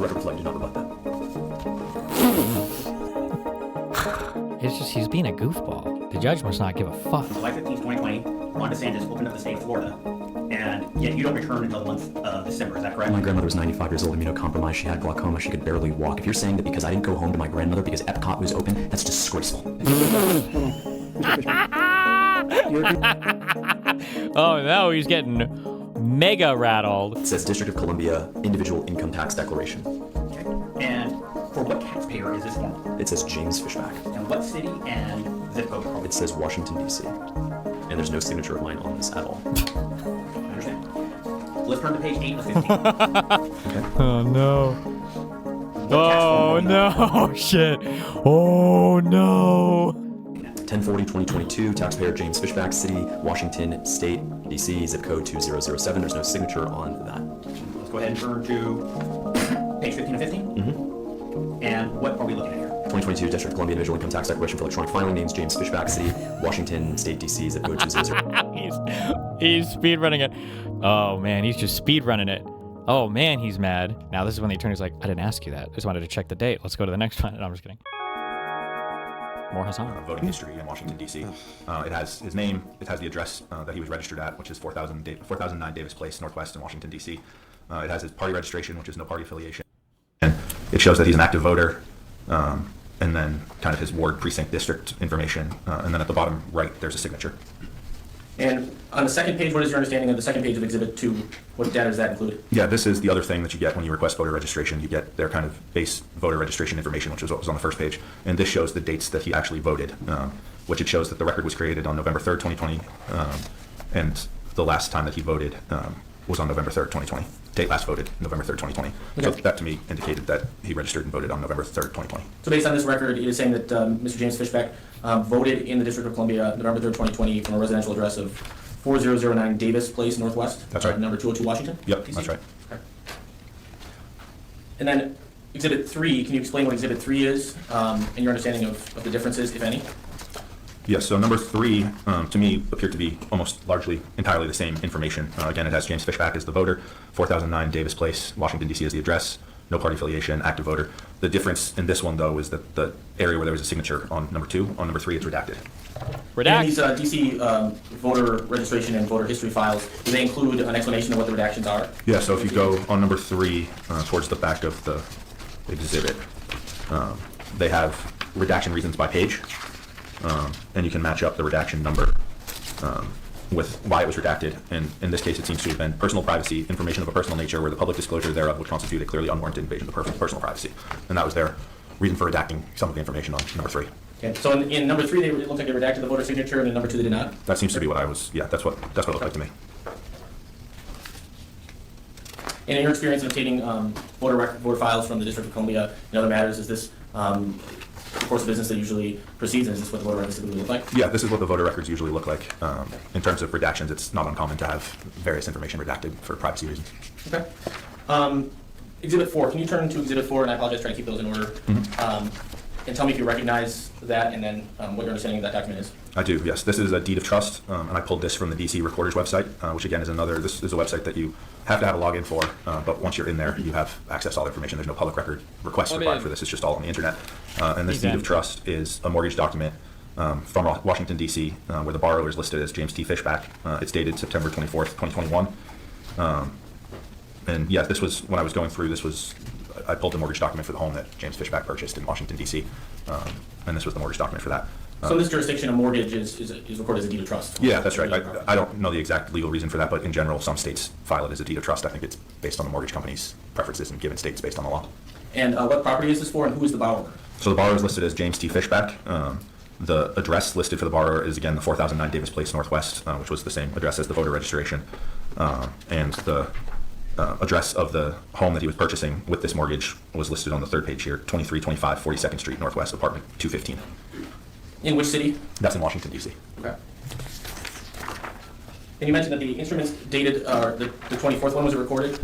record reflect did not rebut that. It's just he's being a goofball. The judge must not give a fuck. July 15th, 2020, Ron DeSantis opened up the state of Florida, and yet you don't return until the month of December, is that correct? My grandmother was 95 years old, immunocompromised. She had glaucoma. She could barely walk. If you're saying that because I didn't go home to my grandmother because Epcot was open, that's disgraceful. Oh no, he's getting mega rattled. It says District of Columbia Individual Income Tax Declaration. Okay. And for what taxpayer is this form? It says James Fishback. And what city and zip code? It says Washington, D.C. And there's no signature of mine on this at all. I understand. Let's turn to page 8 of 15. Okay. Oh no. Oh no, shit. Oh no. 10/40/2022, taxpayer James Fishback, City, Washington, State, D.C., zip code 2007. There's no signature on that. Let's go ahead and turn to page 15 of 15. Mm-hmm. And what are we looking at here? 2022 District of Columbia Individual Income Tax Declaration for Electronic Filing. Names James Fishback, City, Washington, State, D.C., zip code 200. He's speed running it. Oh man, he's just speed running it. Oh man, he's mad. Now this is when the attorney's like, I didn't ask you that. I just wanted to check the date. Let's go to the next one. No, I'm just kidding. More Hassan. Voting history in Washington, D.C. It has his name, it has the address that he was registered at, which is 4009 Davis Place, Northwest in Washington, D.C. It has his party registration, which is no party affiliation. And it shows that he's an active voter, and then kind of his ward precinct district information. And then at the bottom right, there's a signature. And on the second page, what is your understanding of the second page of Exhibit 2? What data does that include? Yeah, this is the other thing that you get when you request voter registration. You get their kind of base voter registration information, which is what was on the first page. And this shows the dates that he actually voted, which it shows that the record was created on November 3rd, 2020, and the last time that he voted was on November 3rd, 2020. Date last voted, November 3rd, 2020. Okay. So that to me indicated that he registered and voted on November 3rd, 2020. So based on this record, it is saying that Mr. James Fishback voted in the District of Columbia November 3rd, 2020 from a residential address of 4009 Davis Place, Northwest. That's right. Number 202 Washington? Yep, DC? that's right. Okay. And then Exhibit 3, can you explain what Exhibit 3 is and your understanding of the differences, if any? Yes, so number 3 to me appeared to be almost largely entirely the same information. Again, it has James Fishback as the voter, 4009 Davis Place, Washington, D.C. as the address, no party affiliation, active voter. The difference in this one, though, is that the area where there was a signature on number 2, on number 3, it's redacted. And these DC voter registration and voter history files, do they include an explanation of what the redactions are? Yeah, so if you go on number 3 towards the back of the exhibit, they have redaction reasons by page, and you can match up the redaction number with why it was redacted. And in this case, it seems to have been personal privacy, information of a personal nature, where the public disclosure thereof would constitute a clearly unwarranted invasion of personal privacy. And that was their reason for redacting some of the information on number 3. Okay, so in number 3, it looked like they redacted the voter signature, and in number 2, they did not? That seems to be what I was, yeah, that's what it looked like to me. And in your experience in obtaining voter files from the District of Columbia and other matters, is this the course of business that usually proceeds, and is this what the voter records typically look like? Yeah, this is what the voter records usually look like. In terms of redactions, it's not uncommon to have various information redacted for privacy reasons. Okay. Exhibit 4, can you turn to Exhibit 4, and I apologize, try to keep those in order, and tell me if you recognize that, and then what your understanding of that document is. I do, yes. This is a deed of trust, and I pulled this from the DC Recorder's website, which again is this is a website that you have to have a login for, but once you're in there, you have access to all the information. There's no public record request required for this. It's just all on the internet. And this deed of trust is a mortgage document from Washington, D.C., where the borrower is listed as James T. Fishback. It's dated September 24th, 2021. And yeah, this was, when I was going through, I pulled the mortgage document for the home that James Fishback purchased in Washington, D.C., and this was the mortgage document for that. So in this jurisdiction, a mortgage is recorded as a deed of trust? Yeah, that's right. I don't know the exact legal reason for that, but in general, some states file it as a deed of trust. I think it's based on the mortgage company's preferences in given states based on the law. And what property is this for, and who is the borrower? So the borrower is listed as James T. Fishback. The address listed for the borrower is, again, the 4009 Davis Place, Northwest, which was the same address as the voter registration. And the address of the home that he was purchasing with this mortgage was listed on the third page here, 2325 42nd Street, Northwest, apartment 215. In which city? That's in Washington, D.C. Okay. And you mentioned that the instruments dated, the 24th, when was it recorded?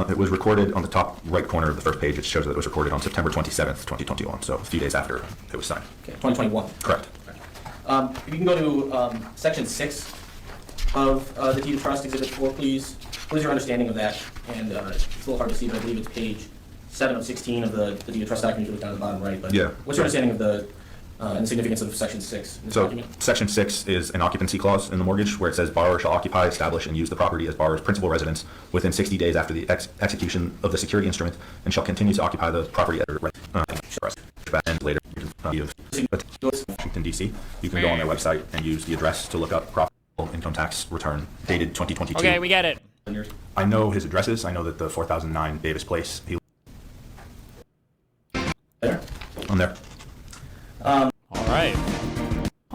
It was recorded on the top right corner of the first page. It shows that it was recorded on September 27th, 2021, so a few days after it was signed. Okay, 2021. Correct. Okay. If you can go to Section 6 of the deed of trust, Exhibit 4, please. What is your understanding of that? And it's a little hard to see, but I believe it's page 7 of 16 of the deed of trust document, you look down at the bottom right, but Yeah. what's your understanding of the and the significance of Section 6 in this So document? Section 6 is an occupancy clause in the mortgage where it says borrower shall occupy, establish, and use the property as borrower's principal residence within 60 days after the execution of the security instrument, and shall continue to occupy the property at and later of Washington, D.C. You can go on their website and use the address to look up profitable income tax return dated 2022. Okay, we get it. I know his addresses. I know that the 4009 Davis Place. There? On there. All right.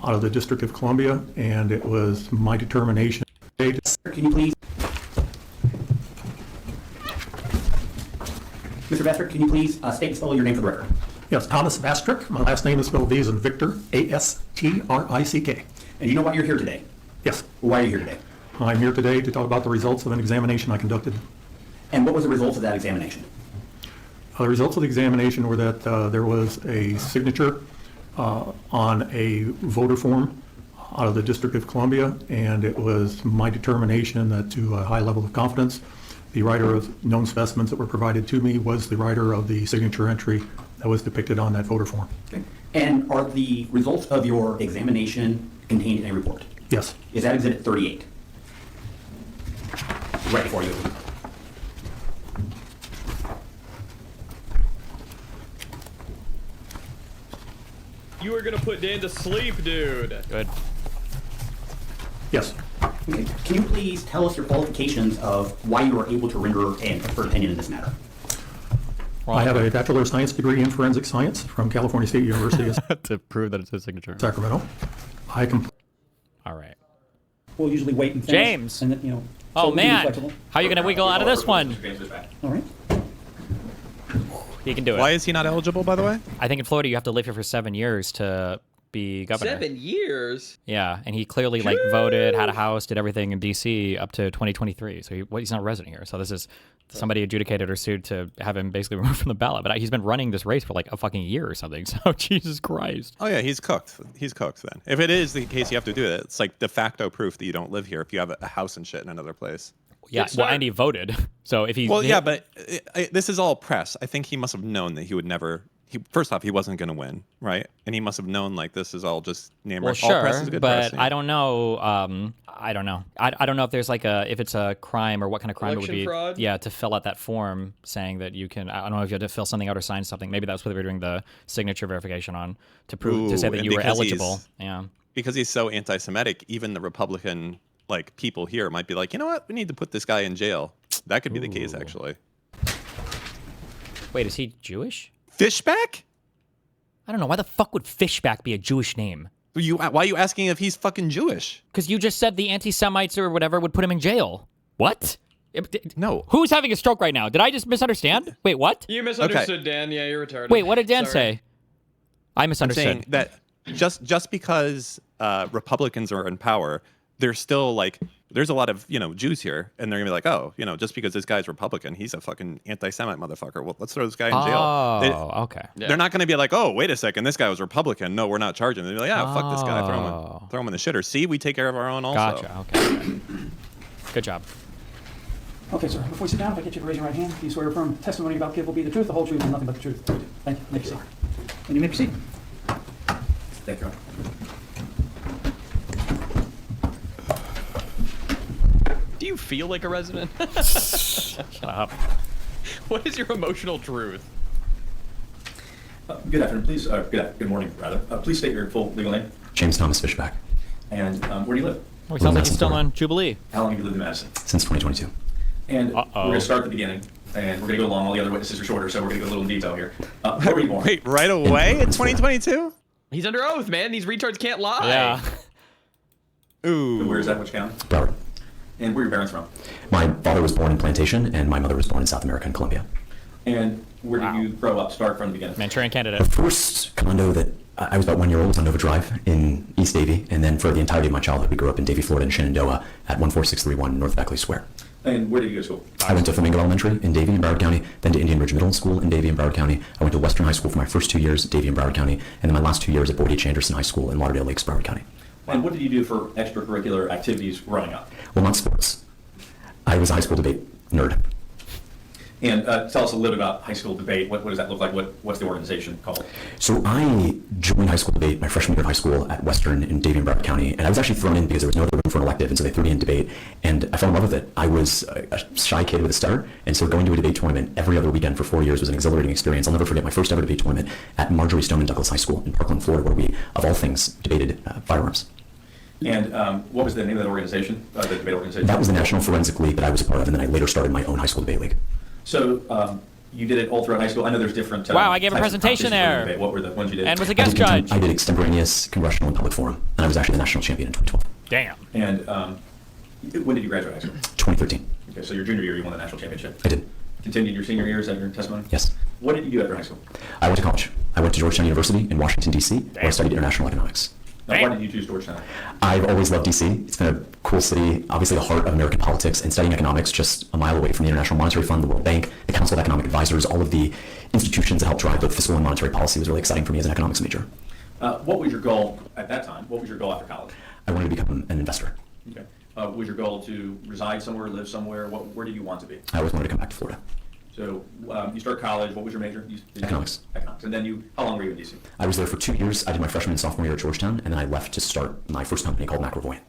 Out of the District of Columbia, and it was my determination. Can you please? Mr. Vester, can you please state and spell your name for the record? Yes, Thomas Vastrick. My last name is spelled V as in Victor, A-S-T-R-I-C-K. And you know why you're here today? Yes, Why are you here today? I'm here today to talk about the results of an examination I conducted. And what was the results of that examination? The results of the examination were that there was a signature on a voter form out of the District of Columbia, and it was my determination that to a high level of confidence, the writer of known specimens that were provided to me was the writer of the signature entry that was depicted on that voter form. Okay. And are the results of your examination contained in a report? Yes. Is that Exhibit 38? Right before you. You are gonna put Dan to sleep, dude. Good. Yes. Okay. Can you please tell us your qualifications of why you were able to render an expert opinion in this matter? I have a Bachelor of Science degree in Forensic Science from California State University of To prove that it's his signature. Sacramento. I All right. We'll usually wait and finish. James. And then, you know. Oh so we can be man, flexible. how are you gonna wiggle out of this one? All right. He can do it. Why is he not eligible, by the way? I think in Florida you have to live here for 7 years to be governor. 7 years? Yeah, and he clearly like voted, had a house, did everything in D.C. up to 2023. So he's not a resident here. So this is somebody adjudicated or sued to have him basically removed from the ballot. But he's been running this race for like a fucking year or something. So Jesus Christ. Oh yeah, he's cooked. He's cooked then. If it is the case you have to do it, it's like de facto proof that you don't live here if you have a house and shit in another place. Yeah, well, and he voted. So if he Well, yeah, but this is all press. I think he must have known that he would never. First off, he wasn't going to win, right? And he must have known like this is all just name. Well, all sure, press is good but press, yeah. I don't know. I don't know. I don't know if there's like if it's a crime or what kind of crime Election it would be. fraud? Yeah, to fill out that form saying that you can. I don't know if you had to fill something out or sign something. Maybe that's what they were doing the signature verification on to prove to say Ooh, that and you were because eligible. Yeah. Because he's so anti-Semitic, even the Republican like people here might be like, you know what, we need to put this guy in jail. That could be the case, actually. Wait, is he Jewish? Fishback? I don't know. Why the fuck would Fishback be a Jewish name? Why are you asking if he's fucking Jewish? Because you just said the anti-Semites or whatever would put him in jail. What? No. Who's having a stroke right now? Did I just misunderstand? Wait, what? You misunderstood, Dan. Yeah, you're retarded. Wait, what did Dan Sorry. say? I I'm misunderstood. saying that just because Republicans are in power, there's still like there's a lot of Jews here, and they're gonna be like, oh, just because this guy's Republican, he's a fucking anti-Semite motherfucker. Well, let's throw this guy in jail. Oh, okay. They're not gonna be like, oh, wait a second, this guy was Republican. No, we're not charging him. They're like, yeah, fuck this guy, throw him in the shitter. See, we take care of our own also. Gotcha. Okay. Good job. Okay, sir. Before you sit down, if I get you to raise your right hand, do you swear or affirm testimony about give will be the truth, the whole truth, and nothing but the truth? Thank you. May proceed. And you may proceed. Thank you. Do you feel like a resident? Shut up. What is your emotional truth? Good afternoon, please. Good morning, rather. Please state your full legal name James Thomas Fishback, and where do you live? Oh, he sounds like he's still on Jubilee. How long have you lived in Madison? since 2022. And we're going to start at the beginning, and we're going to go along. All the other witnesses are shorter, so we're going to go a little in detail here. Where were you born? Wait, right away in 2022? He's under oath, man. These retards can't lie. Yeah. Ooh. Where is that? Which county? Broward. And where are your parents from? My father was born in Plantation, and my mother was born in South America in Colombia. And where did you grow up? Start from the beginning. Manchurian The candidate. first condo that I was about 1 year old was on Nova Drive in East Davie, and then for the entirety of my childhood, we grew up in Davie, Florida, in Shenandoah at 14631 North Beckley Square. And where did you go to school? I went to Flamingo Elementary in Davie and Broward County, then to Indian Ridge Middle School in Davie and Broward County. I went to Western High School for my first 2 years at Davie and Broward County, and then my last 2 years at Boyd H. Anderson High School in Lauderdale Lakes, Broward County. And what did you do for extracurricular activities growing up? Well, not sports. I was a high school debate nerd. And tell us a little bit about high school debate. What does that look like? What's the organization called? So I joined high school debate my freshman year of high school at Western in Davie and Broward County, and I was actually thrown in because there was no other room for an elective, and so they threw me in debate, and I fell in love with it. I was a shy kid with a stutter, and so going to a debate tournament every other weekend for 4 years was an exhilarating experience. I'll never forget my first ever debate tournament at Marjorie Stoneman Douglas High School in Parkland, Florida, where we, of all things, debated firearms. And what was the name of that organization, the debate organization? That was the National Forensic League that I was a part of, and then I later started my own high school debate league. So you did it all throughout high school. I know there's different. Wow, I gave a types of presentation competitions for there. debate. What were the ones you did? And was a guest judge. I did extemporaneous, congressional, and public forum, and I was actually the national champion in 2012. Damn. And when did you graduate high school? 2013. Okay, so your junior year, you won the national championship. I did. Continued your senior year, is that your testimony? Yes. What did you do after high school? I went to college. I went to Georgetown University in Washington, D.C., where I studied international economics. Now, why did you choose Georgetown? I've always loved D.C. It's been a cool city, obviously the heart of American politics, and studying economics just a mile away from the International Monetary Fund, the World Bank, the Council of Economic Advisors, all of the institutions that help drive both fiscal and monetary policy was really exciting for me as an economics major. What was your goal at that time? What was your goal after college? I wanted to become an investor. Okay. Was your goal to reside somewhere, live somewhere? Where did you want to be? I always wanted to come back to Florida. So you start college. What was your major? Economics. Economics. And then how long were you in D.C.? I was there for 2 years. I did my freshman and sophomore year at Georgetown, and then I left to start my first company called MacroVoyant.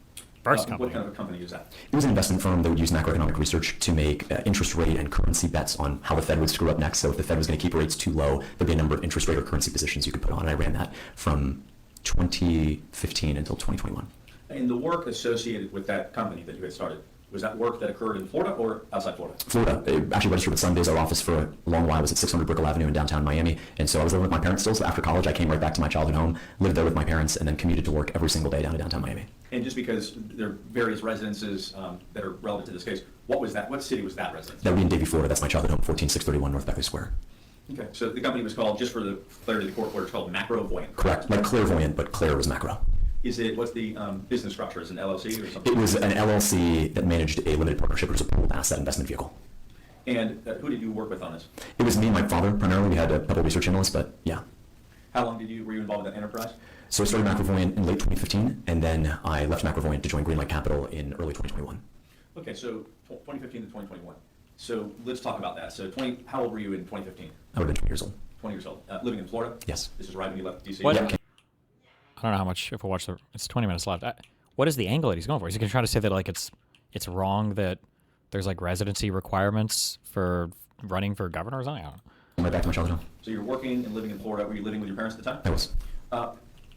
What kind of a company is that? It was an investment firm that would use macroeconomic research to make interest rate and currency bets on how the Fed would screw up next. So if the Fed was going to keep rates too low, there'd be a number of interest rate or currency positions you could put on. And I ran that from 2015 until 2021. And the work associated with that company that you had started, was that work that occurred in Florida or outside Florida? Florida. I actually registered with Sundays. Our office for a long while was at 600 Brickell Avenue in downtown Miami. And so I was living with my parents still. So after college, I came right back to my childhood home, lived there with my parents, and then commuted to work every single day down to downtown Miami. And just because there are various residences that are relevant to this case, what was that? What city was that residence? That would be in Davie, Florida. That's my childhood home, 14631 North Beckley Square. Okay, so the company was called, just for the clarity of the court order, it's called MacroVoyant. Correct. Like clairvoyant, but Claire was macro. What's the business structure? Is it an LLC or something? It was an LLC that managed a limited partnership. It was a pooled asset investment vehicle. And who did you work with on this? It was me and my father primarily. We had a couple of research analysts, but yeah. How long were you involved in that enterprise? So I started MacroVoyant in late 2015, and then I left MacroVoyant to join Greenlight Capital in early 2021. Okay, so 2015 to 2021. So let's talk about that. So how old were you in 2015? I would have been 20 years old. 20 years old. Living in Florida? Yes. This is right when you left D.C.? What? Yeah. I don't know how much, if we'll watch it's 20 minutes left. What is the angle that he's going for? Is he going to try to say that like it's wrong that there's like residency requirements for running for governor or something? I don't know. I'm right back to my childhood home. So you're working and living in Florida. Were you living with your parents at the time? I was.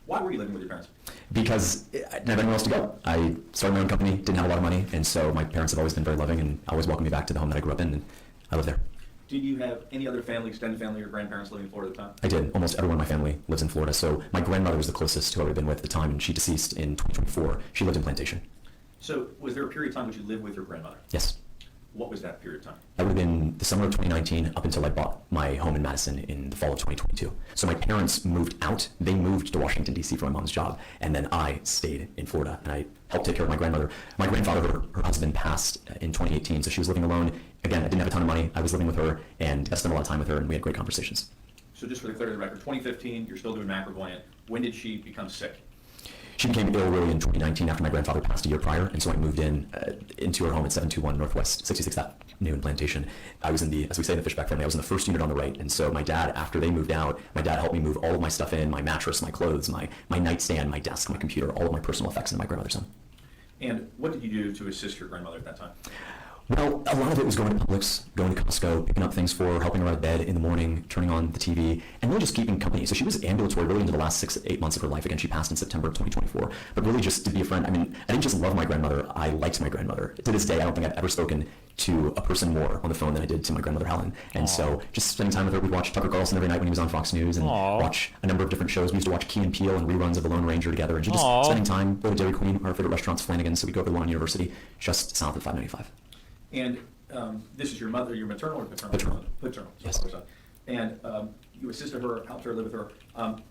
Why were you living with your parents? Because I didn't have anywhere else to go. I started my own company, didn't have a lot of money, and so my parents have always been very loving and always welcomed me back to the home that I grew up in, and I live there. Did you have any other family, extended family, or grandparents living in Florida at the time? I did. Almost everyone in my family lives in Florida. So my grandmother was the closest to who I would have been with at the time, and she deceased in 2024. She lived in Plantation. So was there a period of time which you lived with your grandmother? Yes. What was that period of time? That would have been the summer of 2019 up until I bought my home in Madison in the fall of 2022. So my parents moved out. They moved to Washington, D.C. for my mom's job, and then I stayed in Florida, and I helped take care of my grandmother. My grandfather, her husband, passed in 2018, so she was living alone. Again, I didn't have a ton of money. I was living with her, and I spent a lot of time with her, and we had great conversations. So just for the clarity of the record, 2015, you're still doing MacroVoyant. When did she become sick? She became ill really in 2019 after my grandfather passed a year prior, and so I moved into her home at 721 Northwest 66th Avenue in Plantation. I was in the, as we say in the Fishback family, I was in the first unit on the right, and so my dad, after they moved out, my dad helped me move all of my stuff in, my mattress, my clothes, my nightstand, my desk, my computer, all of my personal effects into my grandmother's home. And what did you do to assist your grandmother at that time? Well, a lot of it was going to Publix, going to Costco, picking up things for her, helping her out of bed in the morning, turning on the TV, and really just keeping company. So she was ambulatory really into the last 6 to 8 months of her life. Again, she passed in September of 2024. But really just to be a friend. I mean, I didn't just love my grandmother. I liked my grandmother. To this day, I don't think I've ever spoken to a person more on the phone than I did to my grandmother, Helen. And so just spending time with her, we'd watch Tucker Carlson every night when he was on Fox News and watch a number of different shows. We used to watch Key and Peele and reruns of The Lone Ranger together. And just spending time, go to Dairy Queen, our favorite restaurant's Flanagan's. So we go over to Lyon University, just south of 595. And this is your mother, your maternal or paternal? Paternal. Paternal. Yes. And you assisted her, helped her live with her. I'm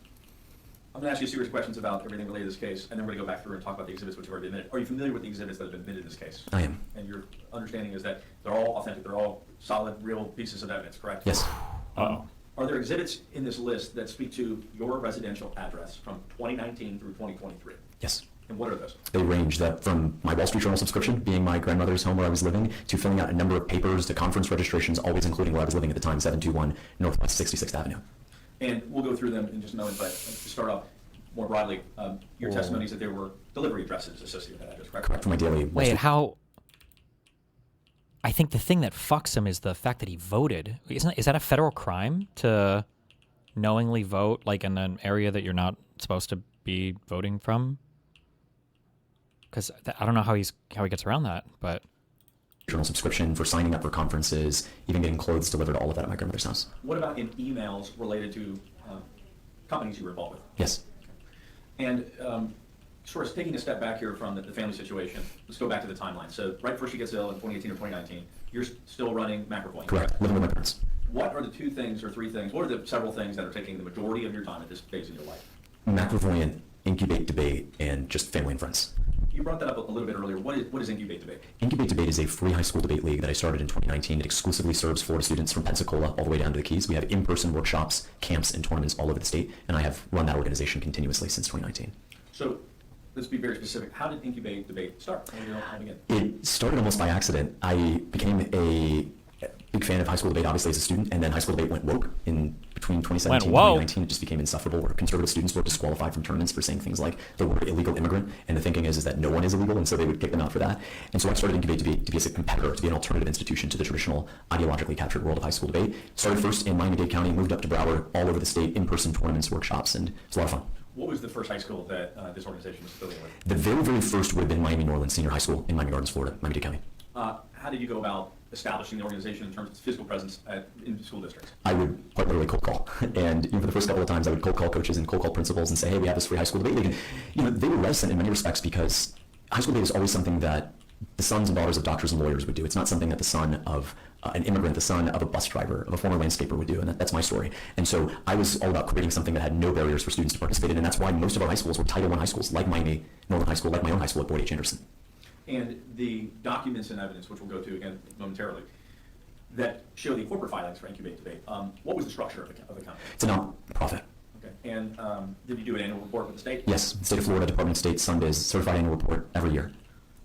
going to ask you a series of questions about everything related to this case, and then we're going to go back through and talk about the exhibits which have already been admitted. Are you familiar with the exhibits that have been admitted in this case? I am. And your understanding is that they're all authentic, they're all solid, real pieces of evidence, correct? Yes. Are there exhibits in this list that speak to your residential address from 2019 through 2023? Yes. And what are those? They range that from my Wall Street Journal subscription, being my grandmother's home where I was living, to filling out a number of papers, to conference registrations, always including where I was living at the time, 721 Northwest 66th Avenue. And we'll go through them in just a moment, but to start off more broadly, your testimony is that there were delivery addresses associated with that address, correct? Correct, for my daily... Wait, how? I think the thing that fucks him is the fact that he voted. Is that a federal crime to knowingly vote like in an area that you're not supposed to be voting from? Because I don't know how he gets around that, but... Journal subscription, for signing up for conferences, even getting clothes delivered, all of that at my grandmother's house. What about in emails related to companies you were involved with? Yes. And sort of taking a step back here from the family situation, let's go back to the timeline. So right before she gets ill in 2018 or 2019, you're still running McRae. Correct, living with my parents. What are the two things or three things, what are the several things that are taking the majority of your time at this phase in your life? McRae, Incubate Debate, and just family and friends. You brought that up a little bit earlier. What is Incubate Debate? Incubate Debate is a free high school debate league that I started in 2019. It exclusively serves Florida students from Pensacola all the way down to the Keys. We have in-person workshops, camps, and tournaments all over the state, and I have run that organization continuously since 2019. So let's be very specific. How did Incubate Debate start? How did it begin? It started almost by accident. I became a big fan of high school debate, obviously, as a student, and then high school debate went woke in between 2017 and 2019. It just became insufferable, where conservative students were disqualified from tournaments for saying things like the word illegal immigrant, and the thinking is that no one is illegal, and so they would kick them out for that. And so I started Incubate to be a competitor, to be an alternative institution to the traditional ideologically captured world of high school debate. Started first in Miami-Dade County, moved up to Broward, all over the state, in-person tournaments, workshops, and it's a lot of fun. What was the first high school that this organization was affiliated with? The very, very first would have been Miami Norland Senior High School in Miami Gardens, Florida, Miami-Dade County. How did you go about establishing the organization in terms of its physical presence in school districts? I would quite literally cold call. And for the first couple of times, I would cold call coaches and cold call principals and say, hey, we have this free high school debate league. And, they were reticent in many respects because high school debate is always something that the sons and daughters of doctors and lawyers would do. It's not something that the son of an immigrant, the son of a bus driver, of a former landscaper would do, and that's my story. And so I was all about creating something that had no barriers for students to participate in, and that's why most of our high schools were Title I high schools, like Miami Northern High School, like my own high school at Boyd H. Anderson. And the documents and evidence, which we'll go to again momentarily, that show the corporate filings for Incubate Debate, what was the structure of the company? It's a non-profit. Okay. And did you do an annual report with the state? Yes, State of Florida Department of State, Sunbiz, certified annual report every year.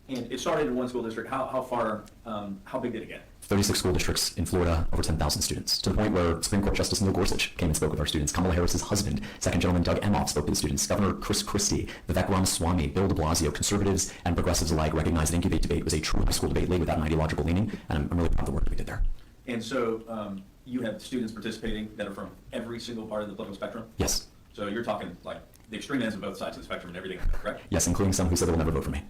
And it started in one school district. How big did it get? 36 school districts in Florida, over 10,000 students, to the point where Supreme Court Justice Neil Gorsuch came and spoke with our students. Kamala Harris's husband, second gentleman Doug Emhoff, spoke to the students. Governor Chris Christie, Vivek Ramaswamy, Bill de Blasio, conservatives and progressives alike recognized that Incubate Debate was a true high school debate league without an ideological leaning, and I'm really proud of the work that we did there. And so you have students participating that are from every single part of the political spectrum? Yes. So you're talking like the extreme ends of both sides of the spectrum and everything, correct? Yes, including some who said they will never vote for me.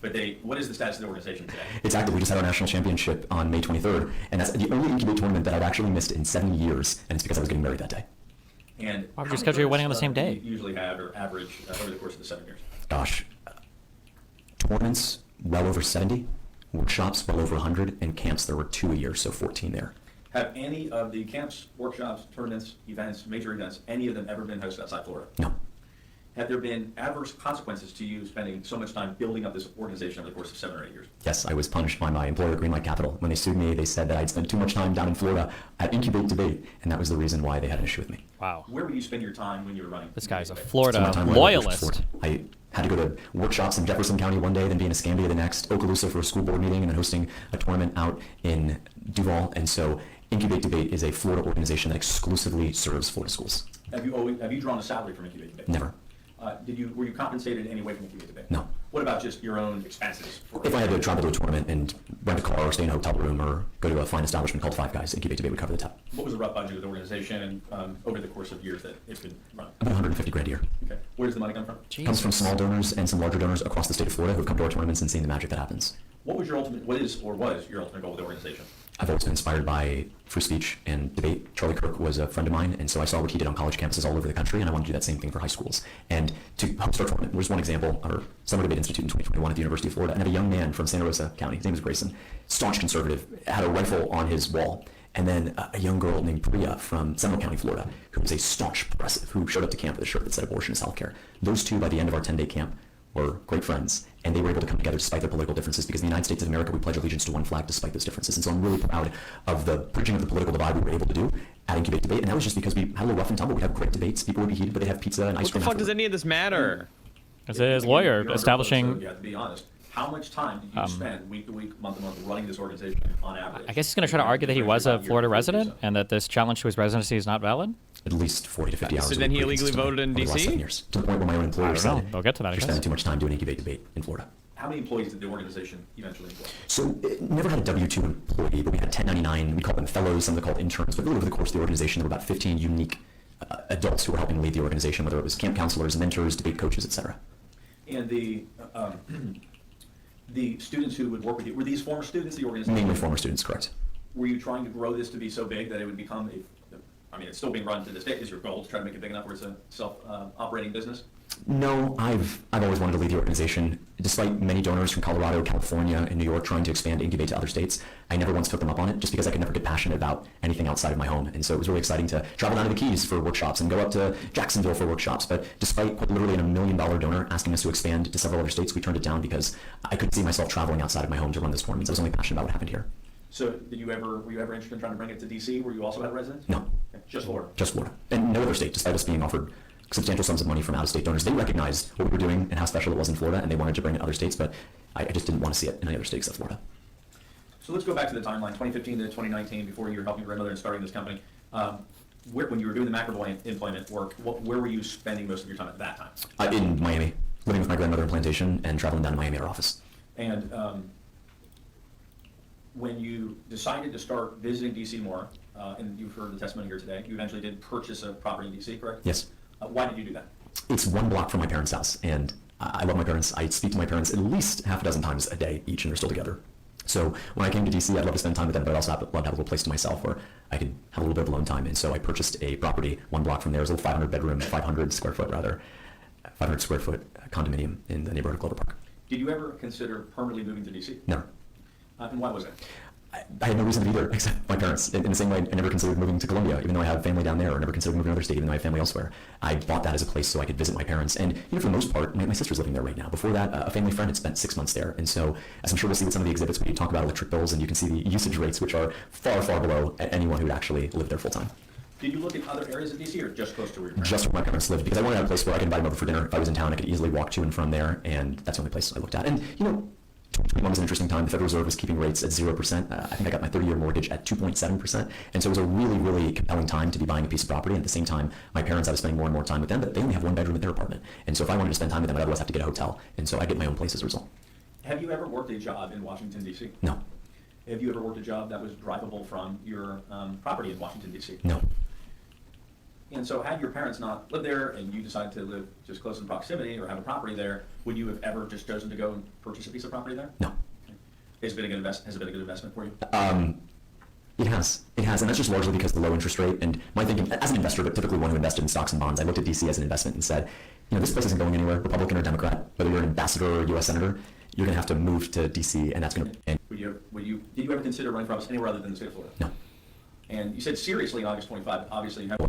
But what is the status of the organization today? It's active. We just had our national championship on May 23rd, and that's the only Incubate tournament that I've actually missed in 7 years, and it's because I was getting married that day. And why would you schedule your wedding on the same day? You usually have or average over the course of the 7 years? Gosh, tournaments well over 70, workshops well over 100, and camps there were 2 a year, so 14 there. Have any of the camps, workshops, tournaments, events, major events, any of them ever been hosted outside Florida? No. Have there been adverse consequences to you spending so much time building up this organization over the course of 7 or 8 years? Yes, I was punished by my employer, Greenlight Capital. When they sued me, they said that I'd spent too much time down in Florida at Incubate Debate, and that was the reason why they had an issue with me. Wow. Where would you spend your time when you were running? This guy's a Debate? Florida loyalist. I had to go to workshops in Jefferson County one day, then be in Escambia the next, Okaloosa for a school board meeting, and then hosting a tournament out in Duval. And so Incubate Debate is a Florida organization that exclusively serves Florida schools. Have you drawn a salary from Incubate Debate? Never. Were you compensated in any way from Incubate Debate? No. What about just your own expenses? If I had to travel to a tournament and rent a car or stay in a hotel room or go to a fine establishment called Five Guys, Incubate Debate would cover the tab. What was the rough budget of the organization over the course of years that it's been run? About $150,000 a year. Okay. Where does the money come from? It comes from small donors and some larger donors across the state of Florida who have come to our tournaments and seen the magic that happens. What is your ultimate goal with the organization? I've always been inspired by free speech and debate. Charlie Kirk was a friend of mine, and so I saw what he did on college campuses all over the country, and I want to do that same thing for high schools. And to host our tournament, there's one example, our Summer Debate Institute in 2021 at the University of Florida, and I had a young man from Santa Rosa County, his name is Grayson, staunch conservative, had a rifle on his wall, and then a young girl named Priya from Seminole County, Florida, who was a staunch progressive, who showed up to camp with a shirt that said abortion is healthcare. Those two, by the end of our 10-day camp, were great friends, and they were able to come together despite their political differences, because in the United States of America, we pledge allegiance to one flag despite those differences. And so I'm really proud of the bridging of the political divide we were able to do at Incubate Debate, and that was just because we had a little rough and tumble. We'd have great debates, people would be heated, but they'd have pizza and ice What the cream fuck does afterward. any of this matter? As his lawyer, You're establishing. under oath, so you have to be honest. How much time did you spend week to week, month to month running this organization on average? I guess he's going to try to argue that he was a Florida resident and that this challenge to his residency is not valid. At least 40 to 50 hours. So a then week he previous illegally to voted in over the last DC? 7 years, to the point where my own employer I don't know. said, They'll get to that, I you're guess. spending too much time doing incubate debate in Florida. How many employees did the organization eventually employ? So it never had a W-2 employee, but we had 1099, we call them fellows, some of them called interns, but really over the course of the organization, there were about 15 unique adults who were helping lead the organization, whether it was camp counselors, mentors, debate coaches, etc. And the students who would work with you, were these former students of the organization? Mainly former students, correct. Were you trying to grow this to be so big that it would become I mean, it's still being run to this day. Is your goal to try to make it big enough where it's a self-operating business? No, I've always wanted to lead the organization. Despite many donors from Colorado, California, and New York trying to expand Incubate to other states, I never once took them up on it just because I could never get passionate about anything outside of my home. And so it was really exciting to travel down to the Keys for workshops and go up to Jacksonville for workshops. But despite quite literally a $1 million donor asking us to expand to several other states, we turned it down because I couldn't see myself traveling outside of my home to run this for me. So I was only passionate about what happened here. So were you ever interested in trying to bring it to DC where you also had a residence? No. Okay. Just Florida? Just Florida. And no other state, despite us being offered substantial sums of money from out-of-state donors. They recognized what we were doing and how special it was in Florida, and they wanted to bring it to other states, but I just didn't want to see it in any other state except Florida. So let's go back to the timeline, 2015 to 2019, before you were helping your grandmother and starting this company. When you were doing the McAvoy employment work, where were you spending most of your time at that time? In Miami, living with my grandmother in Plantation and traveling down to Miami at our office. And when you decided to start visiting DC more, and you've heard the testimony here today, you eventually did purchase a property in DC, correct? Yes. Why did you do that? It's 1 block from my parents' house, and I love my parents. I speak to my parents at least half a dozen times a day each, and they're still together. So when I came to DC, I'd love to spend time with them, but I'd also love to have a little place to myself where I could have a little bit of alone time. And so I purchased a property 1 block from there. It was a little 500 square foot condominium in the neighborhood of Clover Park. Did you ever consider permanently moving to DC? Never. And why was that? I had no reason to be there except my parents. In the same way, I never considered moving to Colombia, even though I have family down there, or never considered moving to another state, even though I have family elsewhere. I bought that as a place so I could visit my parents. And for the most part, my sister's living there right now. Before that, a family friend had spent 6 months there. And so, as I'm sure we'll see with some of the exhibits, we talk about electric bills, and you can see the usage rates, which are far, far below anyone who would actually live there full time. Did you look at other areas of DC or just close to where your parents? Just where my parents lived, because I wanted to have a place where I could invite them over for dinner. If I was in town, I could easily walk to and from there, and that's the only place I looked at. And 2021 was an interesting time. The Federal Reserve was keeping rates at 0%. I think I got my 30-year mortgage at 2.7%. And so it was a really, really compelling time to be buying a piece of property. And at the same time, my parents, I was spending more and more time with them, but they only have 1 bedroom at their apartment. And so if I wanted to spend time with them, I'd otherwise have to get a hotel. And so I get my own place as a result. Have you ever worked a job in Washington, D.C.? No. Have you ever worked a job that was drivable from your property in Washington, D.C.? No. And so had your parents not lived there and you decided to live just close in proximity or have a property there, would you have ever just chosen to go and purchase a piece of property there? No. Has it been a good investment for you? It has, and that's just largely because of the low interest rate. And my thinking, as an investor, but typically one who invested in stocks and bonds, I looked at DC as an investment and said, this place isn't going anywhere, Republican or Democrat, whether you're an ambassador or a U.S. senator, you're going to have to move to DC, and that's going to. Did you ever consider running for office anywhere other than the state of Florida? No. And you said seriously in August 25. Obviously, you have.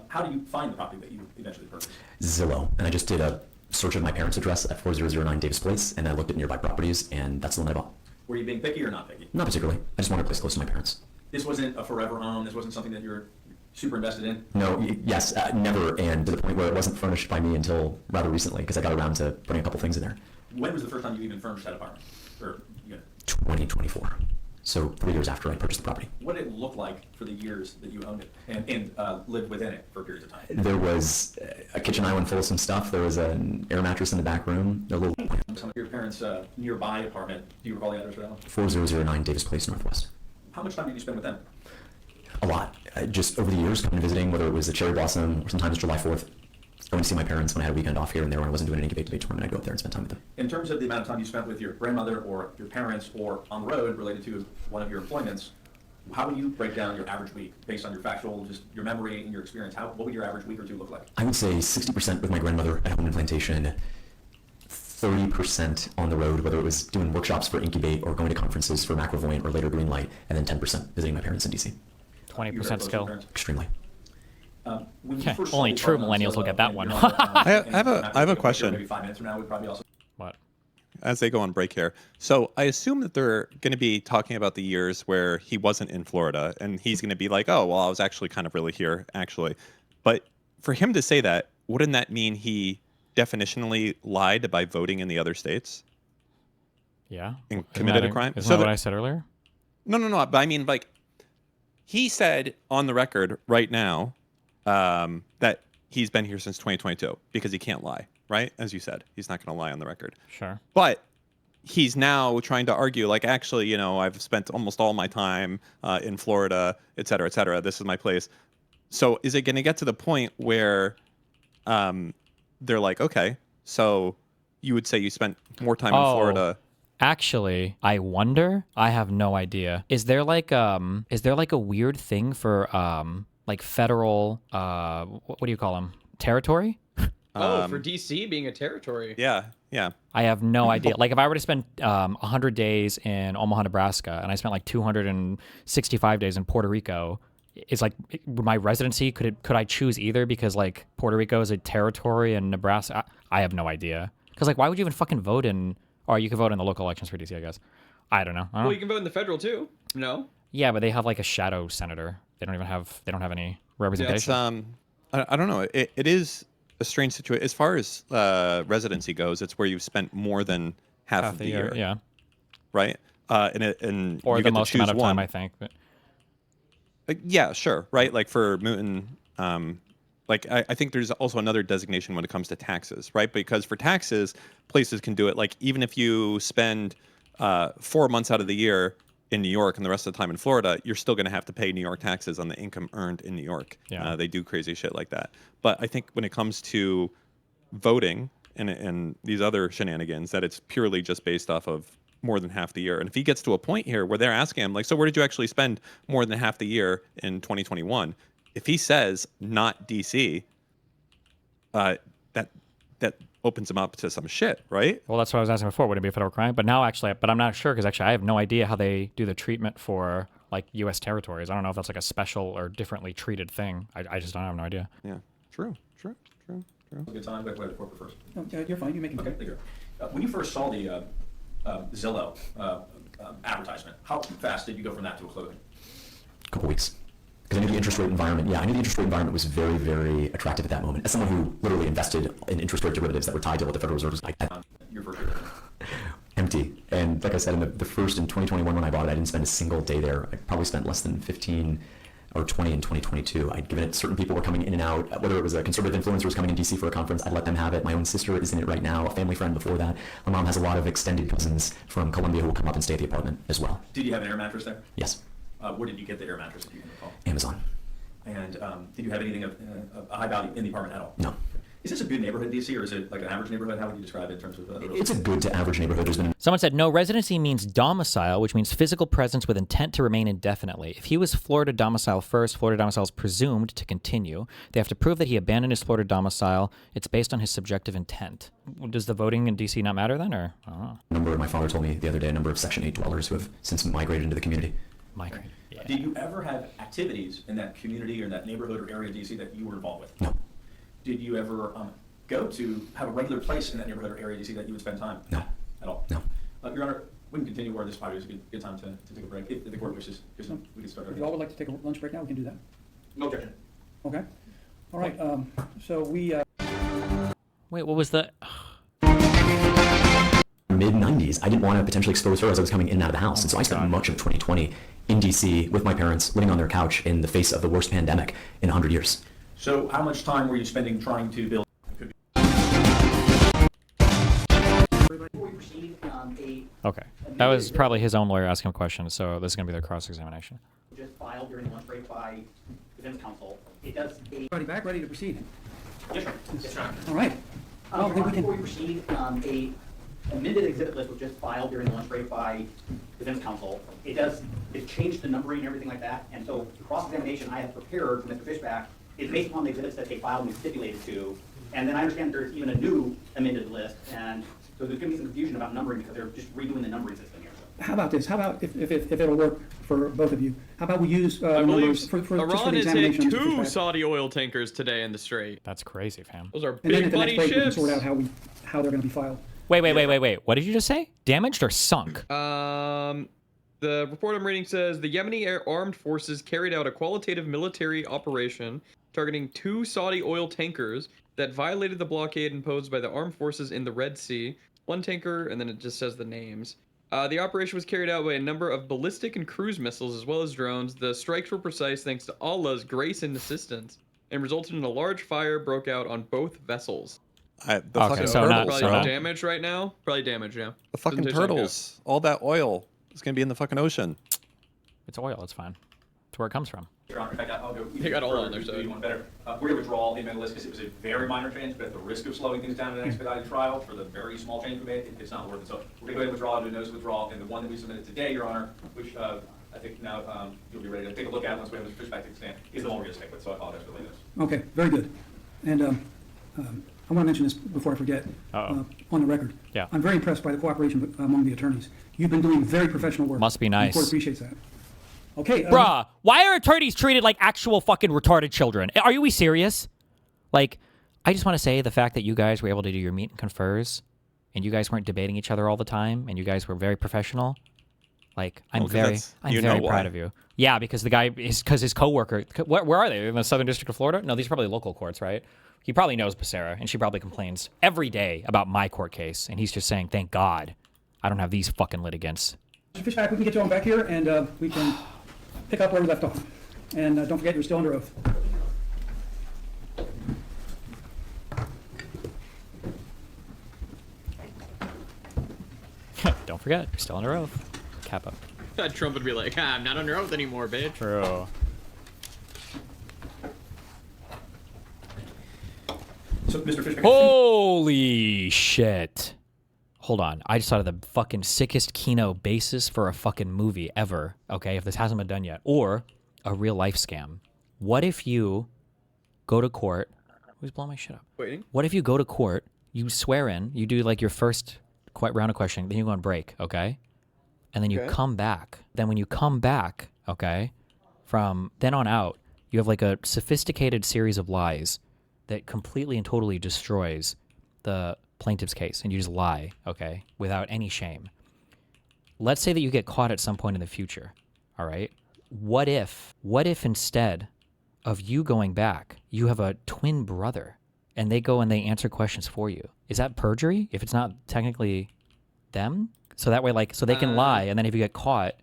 How do you find the property that you eventually purchased? Zillow, and I just did a search of my parents' address at 4009 Davis Place, and I looked at nearby properties, and that's the one I bought. Were you being picky or not picky? Not particularly. I just wanted a place close to my parents. This wasn't a forever home. This wasn't something that you're super invested in? No, yes, never, and to the point where it wasn't furnished by me until rather recently, because I got around to putting a couple things in there. When was the first time you even furnished that apartment? Or unit? 2024. So 3 years after I purchased the property. What did it look like for the years that you owned it and lived within it for periods of time? There was a kitchen island full of some stuff. There was an air mattress in the back room. A little. Some of your parents' nearby apartment. Do you recall the address for that one? 4009 Davis Place, Northwest. How much time did you spend with them? A lot. Just over the years, coming and visiting, whether it was a cherry blossom or sometimes July 4th. Going to see my parents when I had a weekend off here and there when I wasn't doing an incubate debate tournament. I'd go up there and spend time with them. In terms of the amount of time you spent with your grandmother or your parents or on the road related to one of your employments, how would you break down your average week based on your factual, just your memory and your experience? What would your average week or two look like? I would say 60% with my grandmother at home in Plantation, 30% on the road, whether it was doing workshops for Incubate or going to conferences for McAvoy or later Greenlight, and then 10% visiting my parents in DC. 20% skill. Extremely. Only true millennials will get that one. I have a question. Maybe 5 minutes from now, we'd probably also. What? As they go on break here. So I assume that they're going to be talking about the years where he wasn't in Florida, and he's going to be like, oh, well, I was actually kind of really here, actually. But for him to say that, wouldn't that mean he definitionally lied by voting in the other states Yeah. and Isn't committed that a crime? Isn't that what I said earlier? No. But I mean, like, he said on the record right now that he's been here since 2022 because he can't lie, right? As you said, he's not going to lie on the record. Sure. But he's now trying to argue, like, actually, you know, I've spent almost all my time in Florida, et cetera, et cetera. This is my place. So is it going to get to the point where they're like, okay, so you would say you spent more time in Florida? Actually, I wonder. I have no idea. Is there like a weird thing for like federal what do you call them? Territory? For DC being a territory. Yeah. I have no idea. Like if I were to spend 100 days in Omaha, Nebraska, and I spent like 265 days in Puerto Rico, is like my residency could I choose either because like Puerto Rico is a territory and Nebraska? I have no idea. Because like why would you even fucking vote in? Or you can vote in the local elections for DC, I guess. I don't know. Well, you can vote in the federal too. No. Yeah, but they have like a shadow senator. They don't have any representation. I don't know. It is a strange situation. As far as residency goes, it's where you've spent more than half of the year. Yeah. Right? And or you the get most to choose amount of time, one. I think. But Yeah, sure. Right? Like for Mooten, like I think there's also another designation when it comes to taxes, right? Because for taxes, places can do it. Like even if you spend 4 months out of the year in New York and the rest of the time in Florida, you're still going to have to pay New York taxes on the income earned in New York. Yeah. They do crazy shit like that. But I think when it comes to voting and these other shenanigans, that it's purely just based off of more than half the year. And if he gets to a point here where they're asking him, like, so where did you actually spend more than half the year in 2021? If he says not DC, that opens him up to some shit, right? well, that's what I was asking before. Would it be a federal crime? But now, but I'm not sure because actually, I have no idea how they do the treatment for like U.S. territories. I don't know if that's like a special or differently treated thing. I just don't have no idea. Yeah, true. Good time. Wait, corporate first. No, you're fine, you make it. Okay, thank you. When you first saw the Zillow advertisement, how fast did you go from that to a closing? A couple weeks. Because I knew the interest rate environment. Yeah, I knew the interest rate environment was very, very attractive at that moment. As someone who literally invested in interest rate derivatives that were tied to what the Federal Reserve was like. Your first year. Empty. And like I said, in the first in 2021 when I bought it, I didn't spend a single day there. I probably spent less than 15 or 20 in 2022. I'd given it, certain people were coming in and out, whether it was a conservative influencer was coming in DC for a conference, I'd let them have it. My own sister is in it right now, a family friend before that. My mom has a lot of extended cousins from Columbia who will come up and stay at the apartment as well. Did you have an air mattress there? Yes. Where did you get the air mattress, if you can recall? Amazon. And did you have anything of a high value in the apartment at all? No. Is this a good neighborhood in DC, or is it like an average neighborhood? How would you describe it in terms of? It's a good to average neighborhood. There's been Someone said, no, residency means domicile, which means physical presence with intent to remain indefinitely. If he was Florida domicile first, Florida domicile is presumed to continue. They have to prove that he abandoned his Florida domicile. It's based on his subjective intent. Does the voting in D.C. not matter then, or? I don't know. number, my father told me the other day, a number of Section 8 dwellers who have since migrated into the community. Migrate. Yeah. Did you ever have activities in that community or in that neighborhood or area of DC that you were involved with? No. Did you ever go to have a regular place in that neighborhood or area of DC that you would spend time? No. At all? No. Your Honor, we can continue, or this probably is a good time to take a break. If the court wishes, we can start. If you all would like to take a lunch break now, we can do that. No objection. Okay? All right, so we, Wait, what was the... Mid-90s, I didn't want to potentially expose her as I was coming in and out of the house. And so I spent much of 2020 in DC with my parents, living on their couch in the face of the worst pandemic in 100 years. So how much time were you spending trying to build? Okay. That was probably his own lawyer asking him questions, so this is going to be their cross-examination. Just filed during the lunch break by defense counsel. It does a... ready back, ready to proceed. Yes, sir. Yes, sir. All right. Well, then we Before we can, proceed, a amended exhibit list was just filed during the lunch break by defense counsel. It changed the numbering and everything like that, and so the cross-examination I have prepared for Mr. Fishback is based upon the exhibits that they filed and stipulated to. And then I understand there's even a new amended list, and so there's going to be some confusion about numbering because they're just redoing the numbering system here. how about this? How about, if it'll work for both of you, how about we use I believe numbers for just for Iran the has hit examination? of Mr. 2 Fishback. Saudi oil tankers today in the Strait. That's crazy, fam. Those are And then big at the next money break, we can ships. sort out how they're going to be filed. Wait. What did you just say? Damaged or sunk? The report I'm reading says the Yemeni armed forces carried out a qualitative military operation targeting 2 Saudi oil tankers that violated the blockade imposed by the armed forces in the Red Sea. 1 tanker, and then it just says the names. The operation was carried out by a number of ballistic and cruise missiles as well as drones. The strikes were precise thanks to Allah's grace and assistance, and resulted in a large fire broke out on both vessels. The fucking so turtles, Probably bro. damage right now. Probably damage, yeah. The fucking Doesn't taste like turtles. All that oil is gonna be in the fucking ocean. It's oil. It's fine. It's where it comes from. Your Honor, in fact, I'll go. They got all on their do side. you want better? We're going to withdraw the amended list because it was a very minor change, but at the risk of slowing things down in an expedited trial for the very small change we made, it's not worth it. So we're going to go ahead and withdraw, do a notice of withdrawal, and the one that we submitted today, Your Honor, which I think now you'll be ready to take a look at once we have Mr. Fishback take the stand, is the one we're going to stick with. So I apologize for the lateness. Okay, very good. And I want to mention this before I forget, on the record. Yeah. I'm very impressed by the cooperation among the attorneys. You've been doing very professional work. Must be nice. The court appreciates that. Okay. Bruh, why are attorneys treated like actual fucking retarded children? Are we serious? Like, I just want to say the fact that you guys were able to do your meet and confers, and you guys weren't debating each other all the time, and you guys were very professional. Like, I'm very proud of you. Yeah, because his coworker. Where are they? In the Southern District of Florida? No, these are probably local courts, right? He probably knows Becerra, and she probably complains every day about my court case, and he's just saying, "Thank God, I don't have these fucking litigants." Mr. Fishback, we can get you on back here, and we can pick up where we left off. And don't forget, you're still under oath. Don't forget, you're still under oath. Kappa. Trump would be like, I'm not under oath anymore, bitch. True. So, Mr. Fishback. Holy shit. Hold on. I just thought of the fucking sickest Kino basis for a fucking movie ever, okay, if this hasn't been done yet. Or a real life scam. What if you go to court? Who's blowing my shit up? Waiting. What if you go to court, you swear in, you do like your first round of questioning, then you go on break, okay? And then you come back. Then when you come back, okay, from then on out, you have like a sophisticated series of lies that completely and totally destroys the plaintiff's case, and you just lie, okay, without any shame. Let's say that you get caught at some point in the future, all right? What if instead of you going back, you have a twin brother, and they go and they answer questions for you? Is that perjury if it's not technically them? So that way, like, so they can lie, and then if you get caught,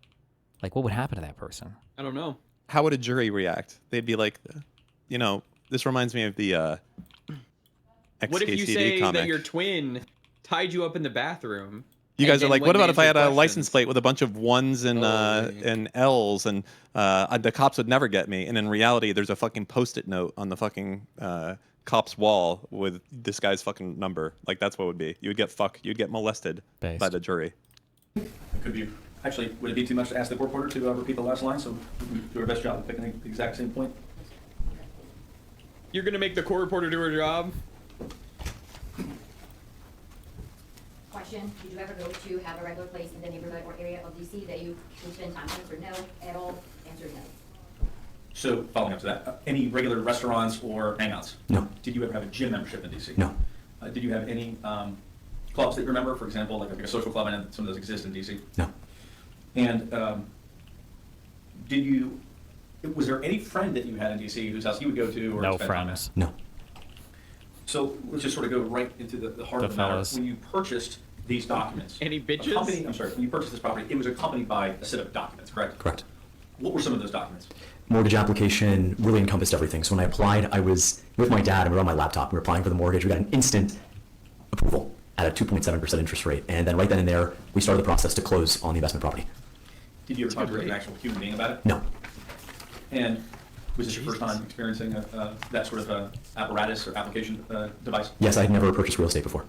like, what would happen to that person? I don't know. How would a jury react? They'd be like, you know, this reminds me of the What if you XKCD say comic. that your twin tied you up in the bathroom? You guys are like, what about if I had a license license plate with a bunch of ones and L's, and the cops would never get me? And in reality, there's a fucking Post-it note on the fucking cop's wall with this guy's fucking number. Like, that's what it would be. You'd get molested by the jury. It could be. Actually, would it be too much to ask the court reporter to repeat the last line so we can do our best job of picking the exact same point? You're gonna make the court reporter do her job? Question, did you ever go to have a regular place in the neighborhood or area of DC that you would spend time with, or no at all? Answer no. So, following up to that, any regular restaurants or hangouts? No. Did you ever have a gym membership in DC? No. Did you have any clubs that you remember, for example, like a social club? I know some of those exist in DC. No. And was there any friend that you had in DC whose house you would go to or No spend time friends. No. at? So let's just sort of go right into the heart The of the matter. fellas. When you purchased these documents, Any bitches? when you purchased this property, it was accompanied by a set of documents, correct? Correct. What were some of those documents? Mortgage application really encompassed everything. So when I applied, I was with my dad and we were on my laptop. We were applying for the mortgage. We got an instant approval at a 2.7% interest rate. And then right then and there, we started the process to close on the investment property. Did you ever talk to an actual human being about it? No. And was this your first time experiencing that sort of apparatus or application device? Yes, I had never purchased real estate before.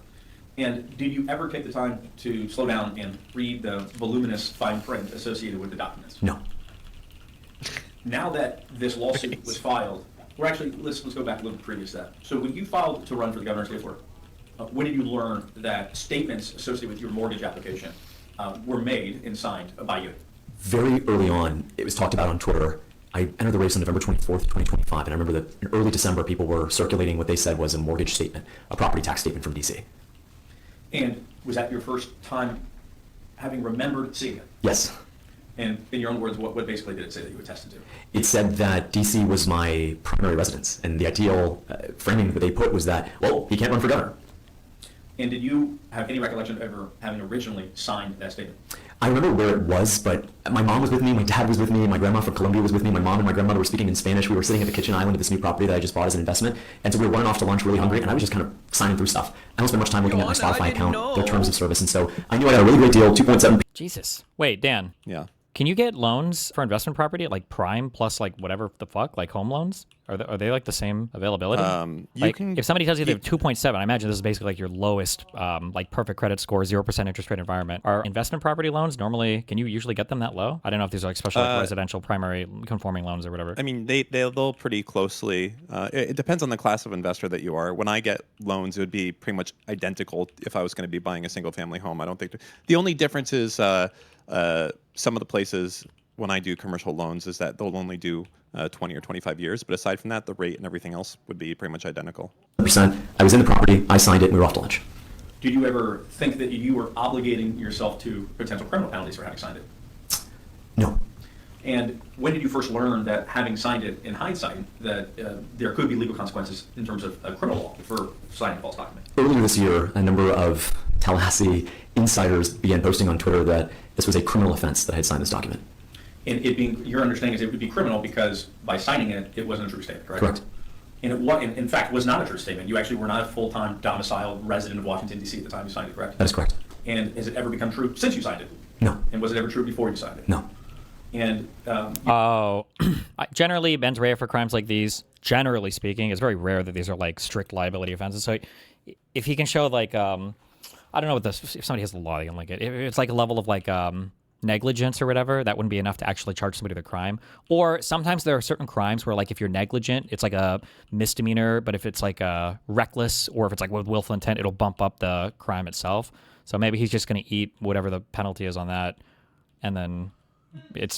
And did you ever take the time to slow down and read the voluminous fine print associated with the documents? No. Now that this lawsuit was filed, let's go back a little previous to that. So when you filed to run for the governor's state board, when did you learn that statements associated with your mortgage application were made and signed by you? Very early on, it was talked about on Twitter. I entered the race on November 24th, 2025, and I remember that in early December, people were circulating what they said was a mortgage statement, a property tax statement from DC. And was that your first time having remembered seeing it? Yes. And in your own words, what basically did it say that you attested to? It said that DC was my primary residence, and the ideal framing that they put was that, well, he can't run for governor. And did you have any recollection of ever having originally signed that statement? I remember where it was, but my mom was with me, my dad was with me, my grandma from Colombia was with me, my mom and my grandmother were speaking in Spanish. We were sitting at the kitchen island of this new property that I just bought as an investment, and so we were running off to lunch really hungry, and I was just kind of signing through stuff. I don't spend much time looking at my Spotify account, their terms of service, and so I knew I got a really great deal, 2.7. Jesus. Wait, Dan. Yeah. Can you get loans for investment property at like prime plus like whatever the fuck, like home loans? Are they like the same availability? Like if somebody tells you they have 2.7, I imagine this is basically like your lowest, like perfect credit score, 0% interest rate environment. Are investment property loans normally? Can you usually get them that low? I don't know if these are like special like residential primary conforming loans or whatever. I mean, they'll pretty closely. It depends on the class of investor that you are. When I get loans, it would be pretty much identical if I was going to be buying a single family home. I don't think the only difference is some of the places when I do commercial loans is that they'll only do 20 or 25 years. But aside from that, the rate and everything else would be pretty much identical. %. I was in the property, I signed it, and we were off to lunch. Did you ever think that you were obligating yourself to potential criminal penalties for having signed it? No. And when did you first learn that having signed it in hindsight, that there could be legal consequences in terms of criminal law for signing a false document? Earlier this year, a number of Tallahassee insiders began posting on Twitter that this was a criminal offense that I had signed this document. And it being, your understanding is it would be criminal because by signing it, it wasn't a true statement, correct? Correct. And it, in fact, was not a true statement. You actually were not a full-time domiciled resident of Washington, D.C. at the time you signed it, correct? That is correct. And has it ever become true since you signed it? No. And was it ever true before you signed it? No. And Generally, mens rea for crimes like these, generally speaking, it's very rare that these are like strict liability offenses. So if he can show like, I don't know what this, if somebody has the law, they can like it. If it's like a level of like negligence or whatever, that wouldn't be enough to actually charge somebody with a crime. Or sometimes there are certain crimes where like if you're negligent, it's like a misdemeanor, but if it's like reckless or if it's like with willful intent, it'll bump up the crime itself. So maybe he's just going to eat whatever the penalty is on that, and then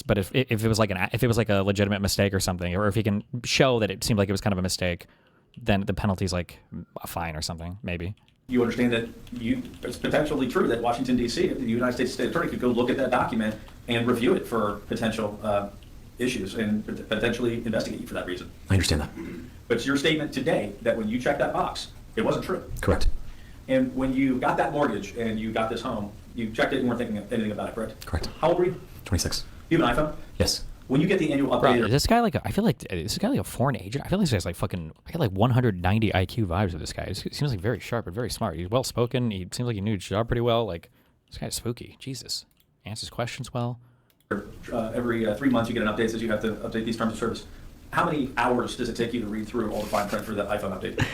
but if it was like if it was like a legitimate mistake or something, or if he can show that it seemed like it was kind of a mistake, then the penalty is like a fine or something, maybe. you understand that it's potentially true that Washington, D.C., the United States State Attorney could go look at that document and review it for potential issues and potentially investigate you for that reason. I understand that. But it's your statement today that when you checked that box, it wasn't true. Correct. And when you got that mortgage and you got this home, you checked it and weren't thinking anything about it, correct? Correct. How old were you? 26. You have an iPhone? Yes. When you get the annual Bro, update... is this guy like I feel like is this guy like a foreign agent? I feel like this guy's like fucking. I got like 190 IQ vibes of this guy. He seems like very sharp and very smart. He's well spoken. He seems like he knew his job pretty well. Like this guy's spooky. Jesus, answers questions well. every 3 months you get an update that says you have to update these terms of service. How many hours does it take you to read through all the fine print for that iPhone update?